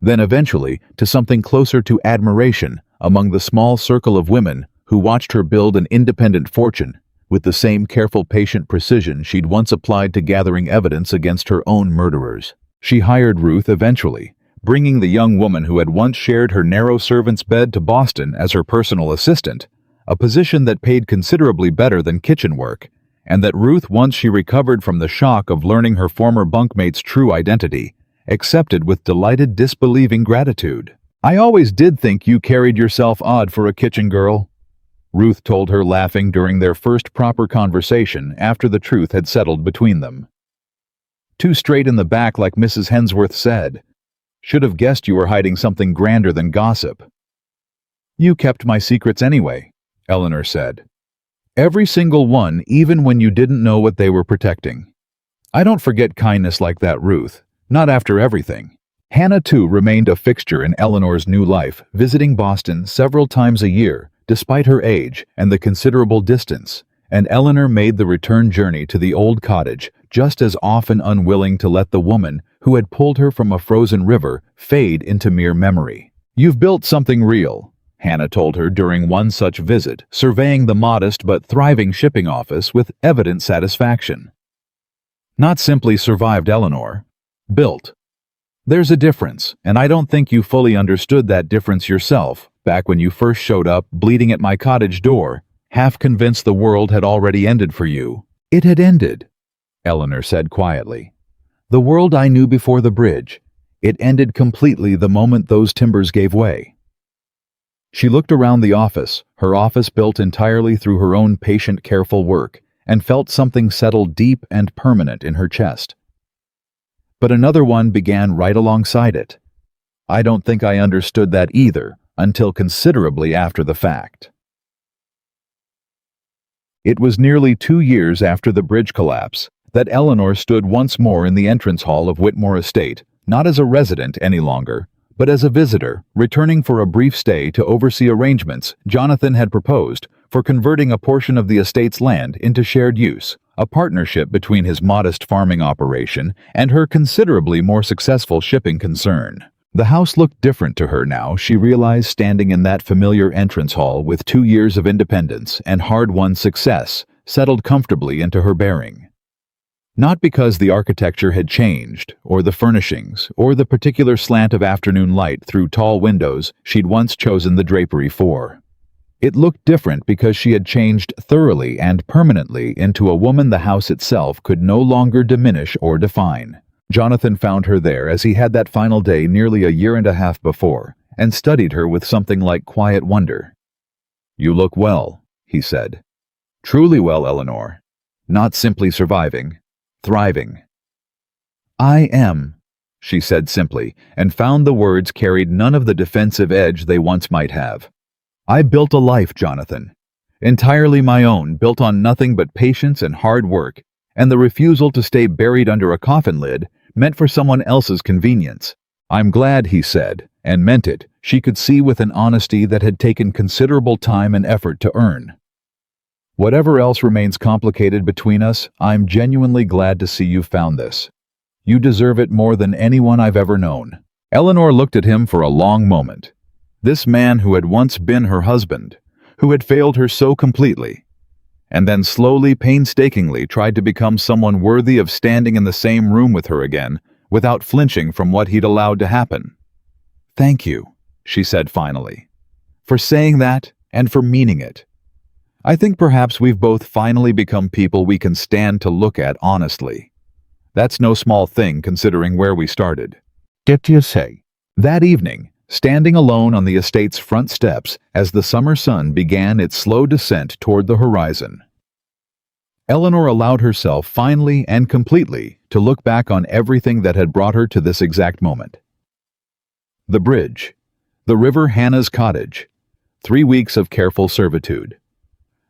then eventually to something closer to admiration among the small circle of women who watched her build an independent fortune with the same careful, patient precision she'd once applied to gathering evidence against her own murderers. She hired Ruth eventually, bringing the young woman who had once shared her narrow servant's bed to Boston as her personal assistant, a position that paid considerably better than kitchen work, and that Ruth, once she recovered from the shock of learning her former bunkmate's true identity, accepted with delighted, disbelieving gratitude. "I always did think you carried yourself odd for a kitchen girl," Ruth told her, laughing during their first proper conversation after the truth had settled between them. "Too straight in the back, like Mrs. Hensworth said. Should have guessed you were hiding something grander than gossip." "You kept my secrets anyway," Eleanor said. "Every single one, even when you didn't know what they were protecting. I don't forget kindness like that, Ruth, not after everything." Hannah, too, remained a fixture in Eleanor's new life, visiting Boston several times a year, despite her age and the considerable distance, and Eleanor made the return journey to the old cottage just as often, unwilling to let the woman who had pulled her from a frozen river fade into mere memory. "You've built something real," Hannah told her during one such visit, surveying the modest but thriving shipping office with evident satisfaction. "Not simply survived, Eleanor. Built. There's a difference, and I don't think you fully understood that difference yourself back when you first showed up bleeding at my cottage door, half convinced the world had already ended for you." "It had ended," Eleanor said quietly. "The world I knew before the bridge. It ended completely the moment those timbers gave way." She looked around the office, her office built entirely through her own patient, careful work, and felt something settle deep and permanent in her chest. But another one began right alongside it. "I don't think I understood that either until considerably after the fact." It was nearly 2 years after the bridge collapse that Eleanor stood once more in the entrance hall of Whitmore Estate, not as a resident any longer, but as a visitor, returning for a brief stay to oversee arrangements Jonathan had proposed for converting a portion of the estate's land into shared use, a partnership between his modest farming operation and her considerably more successful shipping concern. The house looked different to her now, she realized, standing in that familiar entrance hall with 2 years of independence and hard-won success settled comfortably into her bearing. Not because the architecture had changed, or the furnishings, or the particular slant of afternoon light through tall windows she'd once chosen the drapery for. It looked different because she had changed thoroughly and permanently into a woman the house itself could no longer diminish or define. Jonathan found her there as he had that final day nearly a year and a half before, and studied her with something like quiet wonder. "You look well," he said. "Truly well, Eleanor. Not simply surviving. Thriving." "I am," she said simply, and found the words carried none of the defensive edge they once might have. "I built a life, Jonathan. Entirely my own, built on nothing but patience and hard work, and the refusal to stay buried under a coffin lid meant for someone else's convenience." "I'm glad," he said, and meant it. She could see with an honesty that had taken considerable time and effort to earn. "Whatever else remains complicated between us, I'm genuinely glad to see you found this. You deserve it more than anyone I've ever known." Eleanor looked at him for a long moment. This man who had once been her husband, who had failed her so completely, and then slowly, painstakingly tried to become someone worthy of standing in the same room with her again, without flinching from what he'd allowed to happen. "Thank you," she said finally, "for saying that and for meaning it. I think perhaps we've both finally become people we can stand to look at honestly. That's no small thing considering where we started." Get you say. That evening, standing alone on the estate's front steps as the summer sun began its slow descent toward the horizon, Eleanor allowed herself finally and completely to look back on everything that had brought her to this exact moment. The bridge, the river, Hannah's cottage, 3 weeks of careful servitude.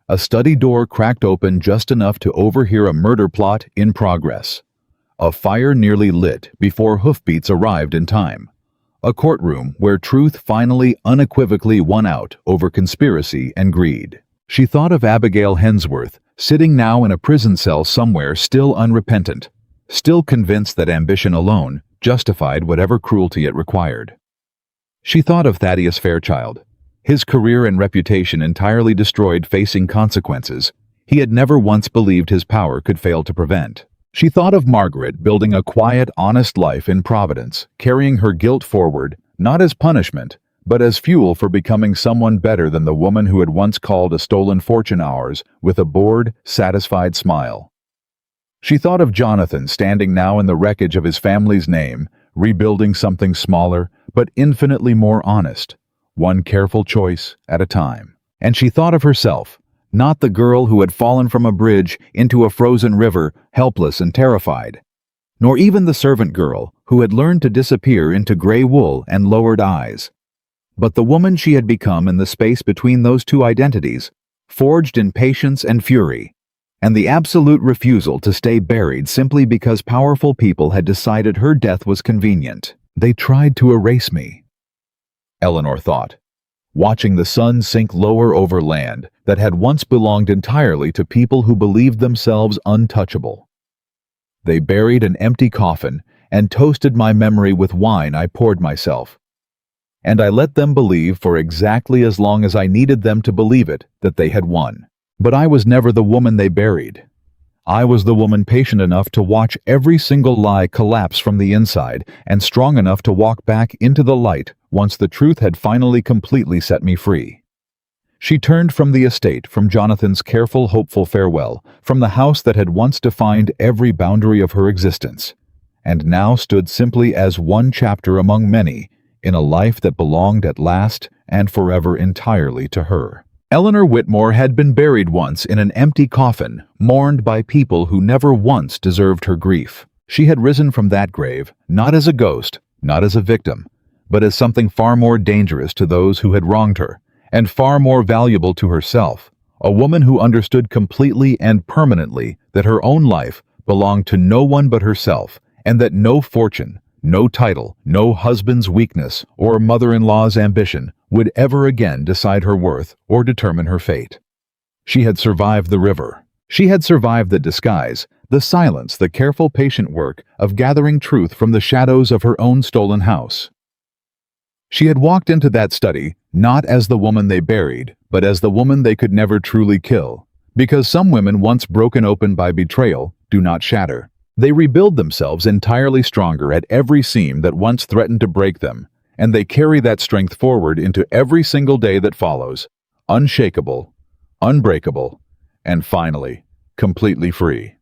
A study door cracked open just enough to overhear a murder plot in progress. A fire nearly lit before hoofbeats arrived in time. a courtroom where truth finally unequivocally won out over conspiracy and greed. She thought of Abigail Hensworth, sitting now in a prison cell somewhere, still unrepentant, still convinced that ambition alone justified whatever cruelty it required. She thought of Thaddeus Fairchild, his career and reputation entirely destroyed, facing consequences he had never once believed his power could fail to prevent. She thought of Margaret, building a quiet, honest life in Providence, carrying her guilt forward, not as punishment, but as fuel for becoming someone better than the woman who had once called a stolen fortune ours, with a bored, satisfied smile. She thought of Jonathan, standing now in the wreckage of his family's name, rebuilding something smaller, but infinitely more honest, one careful choice at a time. And she thought of herself, not the girl who had fallen from a bridge into a frozen river, helpless and terrified, nor even the servant girl who had learned to disappear into gray wool and lowered eyes, but the woman she had become in the space between those two identities, forged in patience and fury, and the absolute refusal to stay buried simply because powerful people had decided her death was convenient. They tried to erase me, Eleanor thought, watching the sun sink lower over land that had once belonged entirely to people who believed themselves untouchable. They buried an empty coffin and toasted my memory with wine I poured myself. And I let them believe for exactly as long as I needed them to believe it that they had won. But I was never the woman they buried. I was the woman patient enough to watch every single lie collapse from the inside and strong enough to walk back into the light once the truth had finally completely set me free. She turned from the estate, from Jonathan's careful, hopeful farewell, from the house that had once defined every boundary of her existence, and now stood simply as one chapter among many in a life that belonged at last and forever entirely to her. Eleanor Whitmore had been buried once in an empty coffin, mourned by people who never once deserved her grief. She had risen from that grave, not as a ghost, not as a victim, but as something far more dangerous to those who had wronged her, and far more valuable to herself, a woman who understood completely and permanently that her own life belonged to no one but herself, and that no fortune, no title, no husband's weakness, or mother-in-law's ambition would ever again decide her worth or determine her fate. She had survived the river. She had survived the disguise, the silence, the careful, patient work of gathering truth from the shadows of her own stolen house. She had walked into that study not as the woman they buried, but as the woman they could never truly kill, because some women once broken open by betrayal do not shatter. They rebuild themselves entirely stronger at every seam that once threatened to break them, and they carry that strength forward into every single day that follows, unshakable, unbreakable, and finally, completely free.